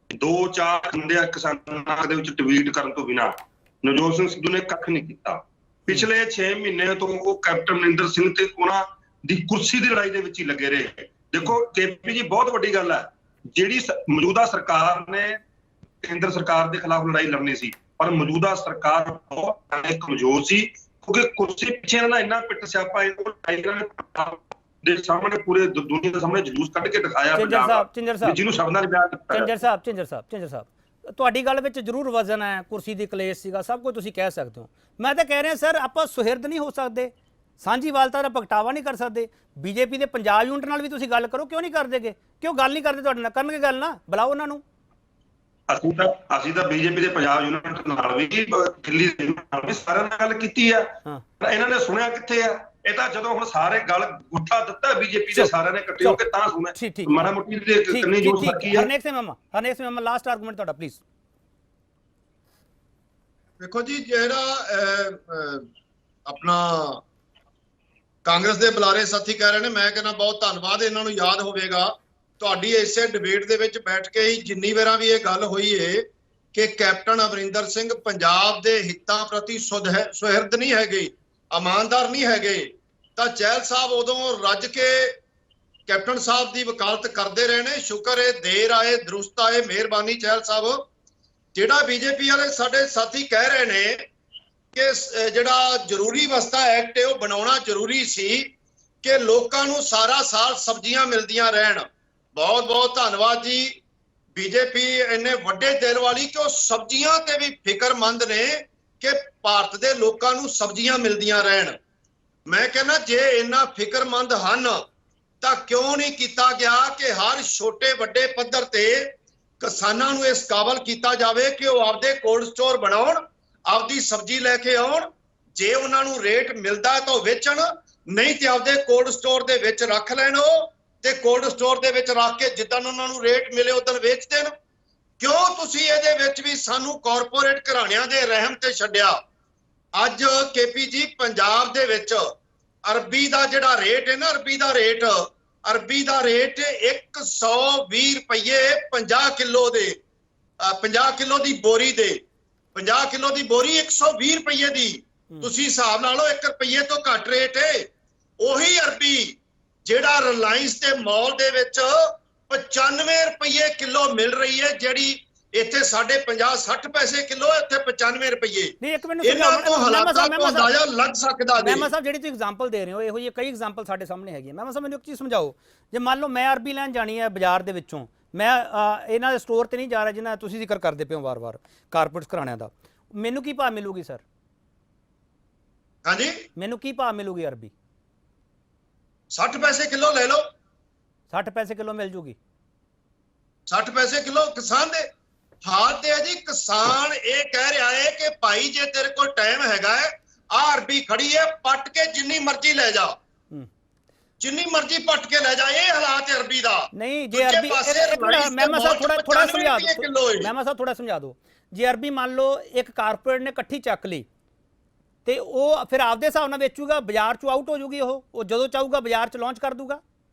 2-4 ਘੰਟੇ ਕਿਸਾਨਾਂ ਦੇ ਵਿੱਚ ਟਵੀਟ ਕਰਨ ਤੋਂ ਬਿਨਾਂ ਨਵਜੋਤ ਸਿੰਘ ਸਿੱਧੂ ਨੇ ਕੱਖ ਨਹੀਂ ਕੀਤਾ। ਪਿਛਲੇ 6 ਮਹੀਨੇ ਤੋਂ ਉਹ ਕੈਪਟਨ ਅਮਰਿੰਦਰ ਸਿੰਘ ਤੇ ਉਹਨਾਂ ਦੀ ਕੁਰਸੀ ਦੀ ਲੜਾਈ ਦੇ ਵਿੱਚ ਹੀ ਲੱਗੇ ਰਹੇ। ਦੇਖੋ ਕੇਪੀ ਜੀ, ਬਹੁਤ ਵੱਡੀ ਗੱਲ ਹੈ, ਜਿਹੜੀ ਮੌਜੂਦਾ ਸਰਕਾਰ ਨੇ ਕੇਂਦਰ ਸਰਕਾਰ ਦੇ ਖਿਲਾਫ ਲੜਾਈ ਲੜਨੀ ਸੀ, ਪਰ ਮੌਜੂਦਾ ਸਰਕਾਰ ਬਹੁਤ ਕਮਜ਼ੋਰ ਸੀ, ਕਿਉਂਕਿ ਕੁਰਸੀ ਪਿੱਛੇ ਇਹਨਾਂ ਦਾ ਇੰਨਾ ਪਿੱਟ ਸਿਆਪਾ ਦੇ ਸਾਹਮਣੇ, ਪੂਰੇ ਦੁਨੀਆ ਦੇ ਸਾਹਮਣੇ ਜਲੂਸ ਕੱਢ ਕੇ ਦਿਖਾਇਆ ਜਿਹਨੂੰ ਸ਼ਬਦਾਂ ਚ ਬਿਆਨ ਕੀਤਾ। ਚਿੰਜਰ ਸਾਹਿਬ, ਤੁਹਾਡੀ ਗੱਲ ਵਿੱਚ ਜ਼ਰੂਰ ਵਜ਼ਨ ਹੈ, ਕੁਰਸੀ ਦੀ ਕਲੇਸ਼ ਸੀਗਾ, ਸਭ ਕੁਝ ਤੁਸੀਂ ਕਹਿ ਸਕਦੇ ਹੋ। ਮੈਂ ਤਾਂ ਕਹਿ ਰਿਹਾ ਸਰ, ਆਪਾਂ ਸੁਹਿਰਦ ਨਹੀਂ ਹੋ ਸਕਦੇ, ਸਾਂਝੀਵਾਲਤਾ ਦਾ ਪ੍ਰਗਟਾਵਾ ਨਹੀਂ ਕਰ ਸਕਦੇ। ਬੀਜੇਪੀ ਦੇ ਪੰਜਾਬ ਯੂਨਿਟ ਨਾਲ ਵੀ ਤੁਸੀਂ ਗੱਲ ਕਰੋ, ਕਿਉਂ ਨਹੀਂ ਕਰਦੇਗੇ? ਕਿਉਂ ਗੱਲ ਨਹੀਂ ਕਰਦੇ ਤੁਹਾਡੇ ਨਾਲ? ਕਰਨਗੇ ਗੱਲ ਨਾ, ਬੁਲਾਓ ਉਹਨਾਂ ਨੂੰ। ਅਸੀਂ ਤਾਂ ਬੀਜੇਪੀ ਦੇ ਪੰਜਾਬ ਯੂਨਿਟ ਨਾਲ ਵੀ, ਦਿੱਲੀ ਦੇ ਨਾਲ ਵੀ ਸਾਰਿਆਂ ਨਾਲ ਗੱਲ ਕੀਤੀ ਆ, ਇਹਨਾਂ ਨੇ ਸੁਣਿਆ ਕਿੱਥੇ ਆ? ਇਹ ਤਾਂ ਜਦੋਂ ਹੁਣ ਸਾਰੇ ਗੱਲ ਗੁੱਠਾ ਦਿੱਤਾ ਬੀਜੇਪੀ ਦੇ ਸਾਰਿਆਂ ਨੇ ਇਕੱਠੇ ਹੋ ਕੇ ਤਾਂ ਸੁਣਿਆ। ਮਾੜਾ ਮੋਟੀ ਦੇ ਕਿੰਨੀ ਜੋਰ ਬਾਕੀ ਆ। ਹਰਨੇਕ ਸਿੰਘ ਮਾਮਾ ਲਾਸਟ ਆਰਗੂਮੈਂਟ ਤੁਹਾਡਾ ਪਲੀਜ਼। ਦੇਖੋ ਜੀ, ਜਿਹੜਾ ਆਪਣਾ ਕਾਂਗਰਸ ਦੇ ਬੁਲਾਰੇ ਸਾਥੀ ਕਹਿ ਰਹੇ ਨੇ, ਮੈਂ ਕਹਿੰਦਾ ਬਹੁਤ ਧੰਨਵਾਦ, ਇਹਨਾਂ ਨੂੰ ਯਾਦ ਹੋਵੇਗਾ ਤੁਹਾਡੀ ਇਸੇ ਡਿਬੇਟ ਦੇ ਵਿੱਚ ਬੈਠ ਕੇ ਹੀ ਜਿੰਨੀ ਵਾਰਾਂ ਵੀ ਇਹ ਗੱਲ ਹੋਈ ਏ ਕਿ ਕੈਪਟਨ ਅਮਰਿੰਦਰ ਸਿੰਘ ਪੰਜਾਬ ਦੇ ਹਿੱਤਾਂ ਪ੍ਰਤੀ ਸੁਹਿਰਦ ਨਹੀਂ ਹੈਗੇ, ਇਮਾਨਦਾਰ ਨਹੀਂ ਹੈਗੇ, ਤਾਂ ਚਹਿਲ ਸਾਹਿਬ ਉਦੋਂ ਰੱਜ ਕੇ ਕੈਪਟਨ ਸਾਹਿਬ ਦੀ ਵਕਾਲਤ ਕਰਦੇ ਰਹੇ ਨੇ। ਸ਼ੁਕਰ ਹੈ ਦੇਰ ਆਏ ਦਰੁਸਤ ਆਏ, ਮਿਹਰਬਾਨੀ ਚਹਿਲ ਸਾਹਿਬ। ਜਿਹੜਾ ਬੀਜੇਪੀ ਵਾਲੇ ਸਾਡੇ ਸਾਥੀ ਕਹਿ ਰਹੇ ਨੇ ਕਿ ਜਿਹੜਾ ਜ਼ਰੂਰੀ ਵਸਤਾ ਐਕਟ ਹੈ ਉਹ ਬਣਾਉਣਾ ਜ਼ਰੂਰੀ ਸੀ ਕਿ ਲੋਕਾਂ ਨੂੰ ਸਾਰਾ ਸਾਲ ਸਬਜ਼ੀਆਂ ਮਿਲਦੀਆਂ ਰਹਿਣ, ਬਹੁਤ ਬਹੁਤ ਧੰਨਵਾਦ ਜੀ। ਬੀਜੇਪੀ ਇੰਨੇ ਵੱਡੇ ਦਿਲ ਵਾਲੀ ਕਿ ਉਹ ਸਬਜ਼ੀਆਂ ਤੇ ਵੀ ਫਿਕਰਮੰਦ ਨੇ ਕਿ ਭਾਰਤ ਦੇ ਲੋਕਾਂ ਨੂੰ ਸਬਜ਼ੀਆਂ ਮਿਲਦੀਆਂ ਰਹਿਣ। ਮੈਂ ਕਹਿੰਦਾ ਜੇ ਇੰਨਾ ਫਿਕਰਮੰਦ ਹਨ ਤਾਂ ਕਿਉਂ ਨਹੀਂ ਕੀਤਾ ਗਿਆ ਕਿ ਹਰ ਛੋਟੇ ਵੱਡੇ ਪੱਧਰ ਤੇ ਕਿਸਾਨਾਂ ਨੂੰ ਇਸ ਕਾਬਲ ਕੀਤਾ ਜਾਵੇ ਕਿ ਉਹ ਆਪਦੇ ਕੋਲਡ ਸਟੋਰ ਬਣਾਉਣ, ਆਪਦੀ ਸਬਜ਼ੀ ਲੈ ਕੇ ਆਉਣ, ਜੇ ਉਹਨਾਂ ਨੂੰ ਰੇਟ ਮਿਲਦਾ ਤਾਂ ਉਹ ਵੇਚਣ, ਨਹੀਂ ਤੇ ਆਪਦੇ ਕੋਲਡ ਸਟੋਰ ਦੇ ਵਿੱਚ ਰੱਖ ਲੈਣ ਉਹ, ਤੇ ਕੋਲਡ ਸਟੋਰ ਦੇ ਵਿੱਚ ਰੱਖ ਕੇ ਜਿੱਦਾਂ ਉਹਨਾਂ ਨੂੰ ਰੇਟ ਮਿਲੇ ਉਦੋਂ ਵੇਚ ਦੇਣ। ਕਿਉਂ ਤੁਸੀਂ ਇਹਦੇ ਵਿੱਚ ਵੀ ਸਾਨੂੰ ਕਾਰਪੋਰੇਟ ਘਰਾਣਿਆਂ ਦੇ ਰਹਿਮ ਤੇ ਛੱਡਿਆ? ਅੱਜ ਕੇਪੀ ਜੀ, ਪੰਜਾਬ ਦੇ ਵਿੱਚ ਅਰਬੀ ਦਾ ਜਿਹੜਾ ਰੇਟ ਹੈ ਨਾ, ਅਰਬੀ ਦਾ ਰੇਟ 120 ਰੁਪਏ 50 ਕਿਲੋ ਦੇ, 50 ਕਿਲੋ ਦੀ ਬੋਰੀ ਦੇ, 50 ਕਿਲੋ ਦੀ ਬੋਰੀ 120 ਰੁਪਏ ਦੀ। ਤੁਸੀਂ ਹਿਸਾਬ ਲਾ ਲਓ, 1 ਰੁਪਏ ਤੋਂ ਘੱਟ ਰੇਟ ਹੈ। ਉਹੀ ਅਰਬੀ ਜਿਹੜਾ ਰਿਲਾਇੰਸ ਦੇ ਮਾਲ ਦੇ ਵਿੱਚ 95 ਰੁਪਏ ਕਿਲੋ ਮਿਲ ਰਹੀ ਹੈ, ਜਿਹੜੀ ਇੱਥੇ ਸਾਡੇ 50-60 ਪੈਸੇ ਕਿਲੋ, ਇੱਥੇ 95 ਰੁਪਏ। ਨਹੀਂ, ਇੱਕ ਮਿੰਟ, ਇਹਨਾਂ ਤੋਂ ਹਾਲਾਤਾਂ ਤੋਂ ਅੰਦਾਜ਼ਾ ਲੱਗ ਸਕਦਾ ਜੀ। ਮਹਿਮਾ ਸਾਹਿਬ, ਜਿਹੜੀ ਤੁਸੀਂ ਐਗਜ਼ਾਮਪਲ ਦੇ ਰਹੇ ਹੋ, ਇਹੋ ਜਿਹੀ ਕਈ ਐਗਜ਼ਾਮਪਲ ਸਾਡੇ ਸਾਹਮਣੇ ਹੈਗੀ ਹੈ। ਮਹਿਮਾ ਸਾਹਿਬ, ਮੈਨੂੰ ਇੱਕ ਚੀਜ਼ ਸਮਝਾਓ, ਜੇ ਮੰਨ ਲਓ ਮੈਂ ਅਰਬੀ ਲੈਣ ਜਾਣੀ ਹੈ ਬਾਜ਼ਾਰ ਦੇ ਵਿੱਚੋਂ, ਮੈਂ ਇਹਨਾਂ ਦੇ ਸਟੋਰ ਤੇ ਨਹੀਂ ਜਾ ਰਿਹਾ ਜਿਹਨਾਂ ਤੁਸੀਂ ਜ਼ਿਕਰ ਕਰਦੇ ਪਏ ਹੋ ਵਾਰ-ਵਾਰ ਕਾਰਪੋਰੇਟ ਘਰਾਣਿਆਂ ਦਾ, ਮੈਨੂੰ ਕੀ ਭਾਅ ਮਿਲੂਗੀ ਸਰ? ਹਾਂਜੀ, ਮੈਨੂੰ ਕੀ ਭਾਅ ਮਿਲੂਗੀ ਅਰਬੀ? 60 ਪੈਸੇ ਕਿਲੋ ਲੈ ਲਓ। 60 ਪੈਸੇ ਕਿਲੋ ਮਿਲ ਜੂਗੀ? 60 ਪੈਸੇ ਕਿਲੋ ਕਿਸਾਨ ਦੇ ਹਾथ ਤੇ ਹੈ ਜੀ। ਕਿਸਾਨ ਇਹ ਕਹਿ ਰਿਹਾ ਹੈ ਕਿ ਭਾਈ ਜੇ ਤੇਰੇ ਕੋਲ ਟਾਈਮ ਹੈਗਾ ਹੈ, ਆ ਅਰਬੀ ਖੜੀ ਹੈ, ਪੱਟ ਕੇ ਜਿੰਨੀ ਮਰਜ਼ੀ ਲੈ ਜਾ। ਜਿੰਨੀ ਮਰਜ਼ੀ ਪੱਟ ਕੇ ਲੈ ਜਾ, ਇਹ ਹਾਲਾਤ ਹੈ ਅਰਬੀ ਦਾ। ਨਹੀਂ ਜੇ ਅਰਬੀ ਮਹਿਮਾ ਸਾਹਿਬ ਥੋੜਾ ਸਮਝਾ ਦਿਓ, ਮਹਿਮਾ ਸਾਹਿਬ ਥੋੜਾ ਸਮਝਾ ਦਿਓ। ਜੇ ਅਰਬੀ ਮੰਨ ਲਓ ਇੱਕ ਕਾਰਪੋਰੇਟ ਨੇ ਇਕੱਠੀ ਚੱਕ ਲਈ ਤੇ ਉਹ ਫਿਰ ਆਪਦੇ ਹਿਸਾਬ ਨਾਲ ਵੇਚੂਗਾ, ਬਾਜ਼ਾਰ ਚੋਂ ਆਊਟ ਹੋ ਜੂਗੀ, ਉਹ ਜਦੋਂ ਚਾਹੂਗਾ ਬਾਜ਼ਾਰ ਚ ਲਾਂਚ ਕਰ ਦੂਗਾ,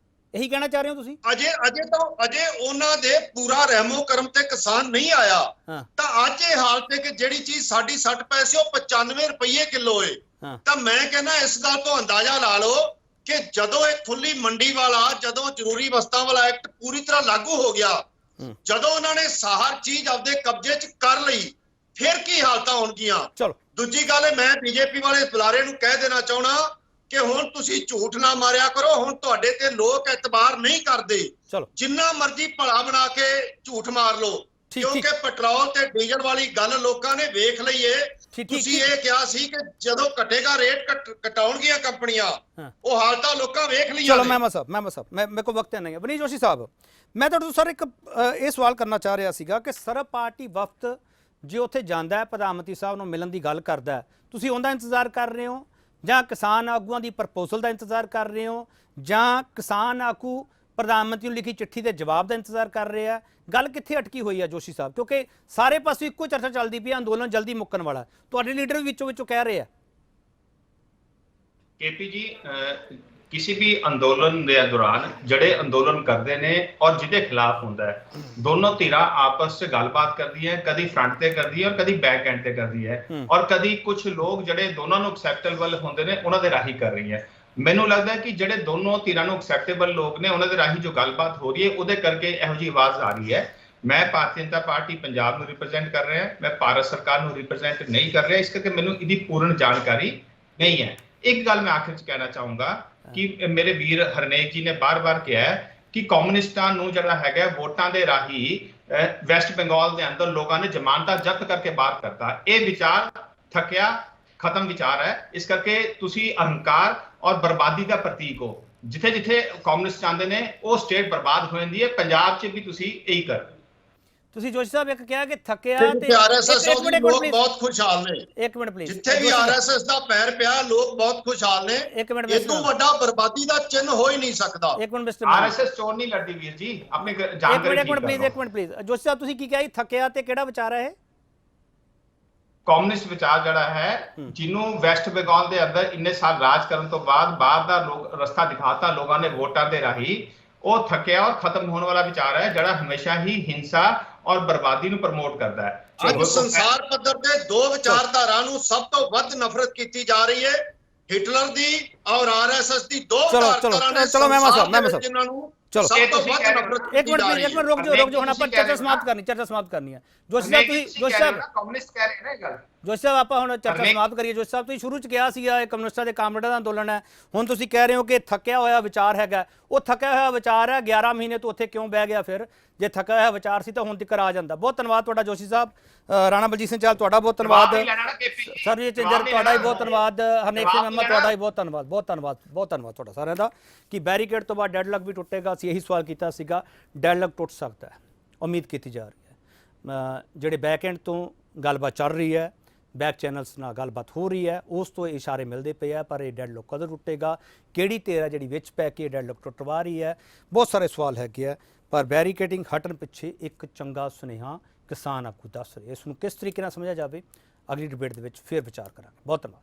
ਇਹੀ ਕਹਿਣਾ ਚਾਹ ਰਹੇ ਹੋ ਤੁਸੀਂ? ਅਜੇ ਉਹਨਾਂ ਦੇ ਪੂਰਾ ਰਹਿਮੋ ਕਰਮ ਤੇ ਕਿਸਾਨ ਨਹੀਂ ਆਇਆ। ਤਾਂ ਅੱਜ ਇਹ ਹਾਲਤ ਹੈ ਕਿ ਜਿਹੜੀ ਚੀਜ਼ ਸਾਡੀ 60 ਪੈਸੇ ਉਹ 95 ਰੁਪਏ ਕਿਲੋ ਹੈ। ਤਾਂ ਮੈਂ ਕਹਿੰਦਾ ਇਸ ਗੱਲ ਤੋਂ ਅੰਦਾਜ਼ਾ ਲਾ ਲਓ ਕਿ ਜਦੋਂ ਇਹ ਖੁੱਲੀ ਮੰਡੀ ਵਾਲਾ, ਜਦੋਂ ਜ਼ਰੂਰੀ ਵਸਤਾਂ ਵਾਲਾ ਐਕਟ ਪੂਰੀ ਤਰ੍ਹਾਂ ਲਾਗੂ ਹੋ ਗਿਆ, ਜਦੋਂ ਉਹਨਾਂ ਨੇ ਹਰ ਚੀਜ਼ ਆਪਦੇ ਕਬਜ਼ੇ 'ਚ ਕਰ ਲਈ, ਫਿਰ ਕੀ ਹਾਲਤਾਂ ਹੋਣਗੀਆਂ। ਦੂਜੀ ਗੱਲ ਮੈਂ ਬੀਜੇਪੀ ਵਾਲੇ ਬੁਲਾਰੇ ਨੂੰ ਕਹਿ ਦੇਣਾ ਚਾਹਣਾ ਕਿ ਹੁਣ ਤੁਸੀਂ ਝੂਠ ਨਾ ਮਾਰਿਆ ਕਰੋ, ਹੁਣ ਤੁਹਾਡੇ ਤੇ ਲੋਕ ਇਤਬਾਰ ਨਹੀਂ ਕਰਦੇ। ਜਿੰਨਾ ਮਰਜ਼ੀ ਭਲਾ ਬਣਾ ਕੇ ਝੂਠ ਮਾਰ ਲਓ, ਕਿਉਂਕਿ ਪੈਟਰੋਲ ਤੇ ਡੀਜ਼ਲ ਵਾਲੀ ਗੱਲ ਲੋਕਾਂ ਨੇ ਵੇਖ ਲਈ ਏ। ਤੁਸੀਂ ਇਹ ਕਿਹਾ ਸੀ ਕਿ ਜਦੋਂ ਘਟੇਗਾ ਰੇਟ ਘਟਾਉਣਗੀਆਂ ਕੰਪਨੀਆਂ, ਉਹ ਹਾਲਤਾਂ ਲੋਕਾਂ ਵੇਖ ਲਈਆਂ। ਚਲੋ ਮਹਿਮਾ ਸਾਹਿਬ ਮੇਰੇ ਕੋਲ ਵਕਤ ਨਹੀਂ ਹੈ। ਵਨੀਸ਼ ਜੋਸ਼ੀ ਸਾਹਿਬ, ਮੈਂ ਤੁਹਾਡੇ ਤੋਂ ਸਰ ਇੱਕ ਇਹ ਸਵਾਲ ਕਰਨਾ ਚਾਹ ਰਿਹਾ ਸੀਗਾ ਕਿ ਸਰਬ ਪਾਰਟੀ ਵਫਦ ਜੇ ਉੱਥੇ ਜਾਂਦਾ ਹੈ, ਪ੍ਰਧਾਨ ਮੰਤਰੀ ਸਾਹਿਬ ਨੂੰ ਮਿਲਣ ਦੀ ਗੱਲ ਕਰਦਾ, ਤੁਸੀਂ ਉਹਦਾ ਇੰਤਜ਼ਾਰ ਕਰ ਰਹੇ ਹੋ ਜਾਂ ਕਿਸਾਨ ਆਗੂਆਂ ਦੀ ਪ੍ਰਪੋਜ਼ਲ ਦਾ ਇੰਤਜ਼ਾਰ ਕਰ ਰਹੇ ਹੋ ਜਾਂ ਕਿਸਾਨ ਆਗੂ ਪ੍ਰਧਾਨ ਮੰਤਰੀ ਨੂੰ ਲਿਖੀ ਚਿੱਠੀ ਦੇ ਜਵਾਬ ਦਾ ਇੰਤਜ਼ਾਰ ਕਰ ਰਹੇ ਆ? ਗੱਲ ਕਿੱਥੇ ਅਟਕੀ ਹੋਈ ਹੈ ਜੋਸ਼ੀ ਸਾਹਿਬ? ਕਿਉਂਕਿ ਸਾਰੇ ਪਾਸੇ ਇੱਕੋ ਚਰਚਾ ਚੱਲਦੀ ਪਈ, ਅੰਦੋਲਨ ਜਲਦੀ ਮੁੱਕਣ ਵਾਲਾ। ਤੁਹਾਡੇ ਲੀਡਰ ਵੀ ਵਿੱਚੋਂ ਕਹਿ ਰਹੇ ਆ। केपी जी, किसी भी अंदोलन के दौरान जड़े अंदोलन करते हैं और जिदे खिलाफ होंदा है, दोनों धिरां आपस च गलबात करदी है, कदी फ्रंट ते करदी है और कदी बैक एंड ते करदी है, और कदी कुछ लोग जड़े दोनों नूं एक्सैप्टेबल होंदे ने उन्हां दे राही कर रही है। मैनूं लगदा है कि जड़े दोनों धिरां नूं एक्सैप्टेबल लोग ने उन्हां दे राही जो गलबात हो रही है उहदे करके इहो जी आवाज़ आ रही है। मैं भारतीय जनता पार्टी पंजाब नूं रिप्रजेंट कर रहा, मैं भारत सरकार नूं रिप्रजेंट नहीं कर रहा, इस करके मैनूं इहदी पूर्ण जानकारी नहीं है। एक गल मैं आखिर च कहना चाहूंगा कि मेरे वीर हरनेक जी ने बार बार कहा है कि कम्युनिस्टां नूं जिहड़ा हैगा वोटां दे राही वैस्ट बंगाल दे अंदर लोगों ने जमानतां जब्त करके बाहर करता। ये विचार थकिया खत्म विचार है। इस करके तुसी अहंकार और बर्बादी का प्रतीक हो। जिथे जिथे कम्युनिस्ट चाहते हैं वो स्टेट बर्बाद हो जाती है। पंजाब च भी तुसी यही कर। ਤੁਸੀਂ ਜੋਸ਼ੀ ਸਾਹਿਬ ਇੱਕ ਕਿਹਾ ਕਿ ਥੱਕਿਆ ਤੇ ਆਰਐਸਐਸ ਦੇ ਲੋਕ ਬਹੁਤ ਖੁਸ਼ਹਾਲ ਨੇ। ਇੱਕ ਮਿੰਟ ਪਲੀਜ਼। ਜਿੱਥੇ ਵੀ ਆਰਐਸਐਸ ਦਾ ਪੈਰ ਪਿਆ ਲੋਕ ਬਹੁਤ ਖੁਸ਼ਹਾਲ ਨੇ। ਇੱਕ ਮਿੰਟ ਇਦੋਂ ਵੱਡਾ ਬਰਬਾਦੀ ਦਾ ਚਿੰਨ ਹੋ ਹੀ ਨਹੀਂ ਸਕਦਾ। ਇੱਕ ਮਿੰਟ ਮਿਸਟਰ ਆਰਐਸਐਸ ਚੋਣ ਨਹੀਂ ਲੜਦੀ ਵੀਰ ਜੀ, ਆਪਣੇ ਜਾਣਕਾਰੀ ਇੱਕ ਮਿੰਟ ਪਲੀਜ਼ ਜੋਸ਼ੀ ਸਾਹਿਬ ਤੁਸੀਂ ਕੀ ਕਿਹਾ ਜੀ? ਥੱਕਿਆ ਤੇ ਕਿਹੜਾ ਵਿਚਾਰ ਹੈ ਇਹ? ਕਮਿਊਨਿਸਟ ਵਿਚਾਰ ਜਿਹੜਾ ਹੈ ਜਿਹਨੂੰ ਵੈਸਟ ਬੰਗਾਲ ਦੇ ਅੰਦਰ ਇੰਨੇ ਸਾਲ ਰਾਜ ਕਰਨ ਤੋਂ ਬਾਅਦ ਬਾਹਰ ਦਾ ਲੋਕ ਰਸਤਾ ਦਿਖਾਤਾ ਲੋਕਾਂ ਨੇ ਵੋਟਾਂ ਦੇ ਰਾਹੀਂ, ਉਹ ਥੱਕਿਆ ਔਰ ਖਤਮ ਹੋਣ ਵਾਲਾ ਵਿਚਾਰ ਹੈ ਜਿਹੜਾ ਹਮੇਸ਼ਾ ਹੀ ਹਿੰਸਾ ਔਰ ਬਰਬਾਦੀ ਨੂੰ ਪ੍ਰਮੋਟ ਕਰਦਾ ਹੈ। ਅੱਜ ਸੰਸਾਰ ਪੱਧਰ ਤੇ ਦੋ ਵਿਚਾਰਧਾਰਾ ਨੂੰ ਸਭ ਤੋਂ ਵੱਧ ਨਫ਼ਰਤ ਕੀਤੀ ਜਾ ਰਹੀ ਹੈ, ਹਿਟਲਰ ਦੀ ਔਰ ਆਰਐਸਐਸ ਦੀ। ਦੋ ਵਿਚਾਰਧਾਰਾ ਨੇ ਚਲੋ ਮਹਿਮਾ ਸਾਹਿਬ ਜਿਨ੍ਹਾਂ ਨੂੰ ਚਲੋ ਸਭ ਤੋਂ ਵੱਧ ਨਫ਼ਰਤ ਇੱਕ ਮਿੰਟ ਰੁਕ ਜਾਓ ਹੁਣ ਆਪਾਂ ਚਰਚਾ ਸਮਾਪਤ ਕਰਨੀ ਹੈ। ਜੋਸ਼ੀ ਸਾਹਿਬ ਕਮਿਊਨਿਸਟ ਕਹਿ ਰਹੇ ਨੇ ਇਹ ਗੱਲ। ਜੋਸ਼ੀ ਸਾਹਿਬ ਆਪਾਂ ਹੁਣ ਚਰਚਾ ਸਮਾਪਤ ਕਰੀਏ। ਜੋਸ਼ੀ ਸਾਹਿਬ ਤੁਸੀਂ ਸ਼ੁਰੂ ਚ ਕਿਹਾ ਸੀਗਾ ਇਹ ਕਮਿਊਨਿਸਟਾਂ ਦੇ ਕਾਮਰੇਡਾਂ ਦਾ ਅੰਦੋਲਨ ਹੈ, ਹੁਣ ਤੁਸੀਂ ਕਹਿ ਰਹੇ ਹੋ ਕਿ ਥੱਕਿਆ ਹੋਇਆ ਵਿਚਾਰ ਹੈਗਾ। ਉਹ ਥੱਕਿਆ ਹੋਇਆ ਵਿਚਾਰ ਹੈ, 11 ਮਹੀਨੇ ਤੋਂ ਉੱਥੇ ਕਿਉਂ ਬਹਿ ਗਿਆ? ਫਿਰ ਜੇ ਥੱਕਿਆ ਹੋਇਆ ਵਿਚਾਰ ਸੀ ਤਾਂ ਹੁਣ ਤੱਕ ਆ ਜਾਂਦਾ। ਬਹੁਤ ਧੰਨਵਾਦ ਤੁਹਾਡਾ ਜੋਸ਼ੀ ਸਾਹਿਬ। ਰਾਣਾ ਬਲਜੀਤ ਸਿੰਘ ਚਾਹਲ ਤੁਹਾਡਾ ਬਹੁਤ ਧੰਨਵਾਦ। ਸਰਜੀਤ ਚੰਦਰ ਤੁਹਾਡਾ ਵੀ ਬਹੁਤ ਧੰਨਵਾਦ। ਹਰਨੇਕ ਸਿੰਘ ਮਹਿਮਾ ਤੁਹਾਡਾ ਵੀ ਬਹੁਤ ਧੰਨਵਾਦ। ਬਹੁਤ ਧੰਨਵਾਦ ਤੁਹਾਡਾ ਸਾਰਿਆਂ ਦਾ ਕਿ ਬੈਰੀਕੇਡ ਤੋਂ ਬਾਅਦ ਡੈਡਲੌਕ ਵੀ ਟੁੱਟੇਗਾ। ਅਸੀਂ ਇਹੀ ਸਵਾਲ ਕੀਤਾ ਸੀਗਾ, ਡੈਡਲੌਕ ਟੁੱਟ ਸਕਦਾ ਹੈ, ਉਮੀਦ ਕੀਤੀ ਜਾ ਰਹੀ ਹੈ। ਜਿਹੜੇ ਬੈਕ ਐਂਡ ਤੋਂ ਗੱਲਬਾਤ ਚੱਲ ਰਹੀ ਹੈ, ਬੈਕ ਚੈਨਲਸ ਨਾਲ ਗੱਲਬਾਤ ਹੋ ਰਹੀ ਹੈ, ਉਸ ਤੋਂ ਇਸ਼ਾਰੇ ਮਿਲਦੇ ਪਏ ਆ। ਪਰ ਇਹ ਡੈਡਲੌਕ ਕਦੋਂ ਟੁੱਟੇਗਾ, ਕਿਹੜੀ ਧਿਰ ਹੈ ਜਿਹੜੀ ਵਿੱਚ ਪੈ ਕੇ ਡੈਡਲੌਕ ਟੁੱਟਵਾ ਰਹੀ ਹੈ, ਬਹੁਤ ਸਾਰੇ ਸਵਾਲ ਹੈਗੇ ਆ। ਪਰ ਬੈਰੀਕੇਡਿੰਗ ਹਟਣ ਪਿੱਛੇ ਇੱਕ ਚੰਗਾ ਸੁਨੇਹਾ ਕਿਸਾਨ ਆਗੂ ਦੱਸ ਰਹੇ। ਇਸ ਨੂੰ ਕਿਸ ਤਰੀਕੇ ਨਾਲ ਸਮਝਿਆ ਜਾਵੇ, ਅਗਲੀ ਡਿਬੇਟ ਦੇ ਵਿੱਚ ਫਿਰ ਵਿਚਾਰ ਕਰਾਂਗੇ। ਬਹੁਤ ਧੰਨਵਾਦ।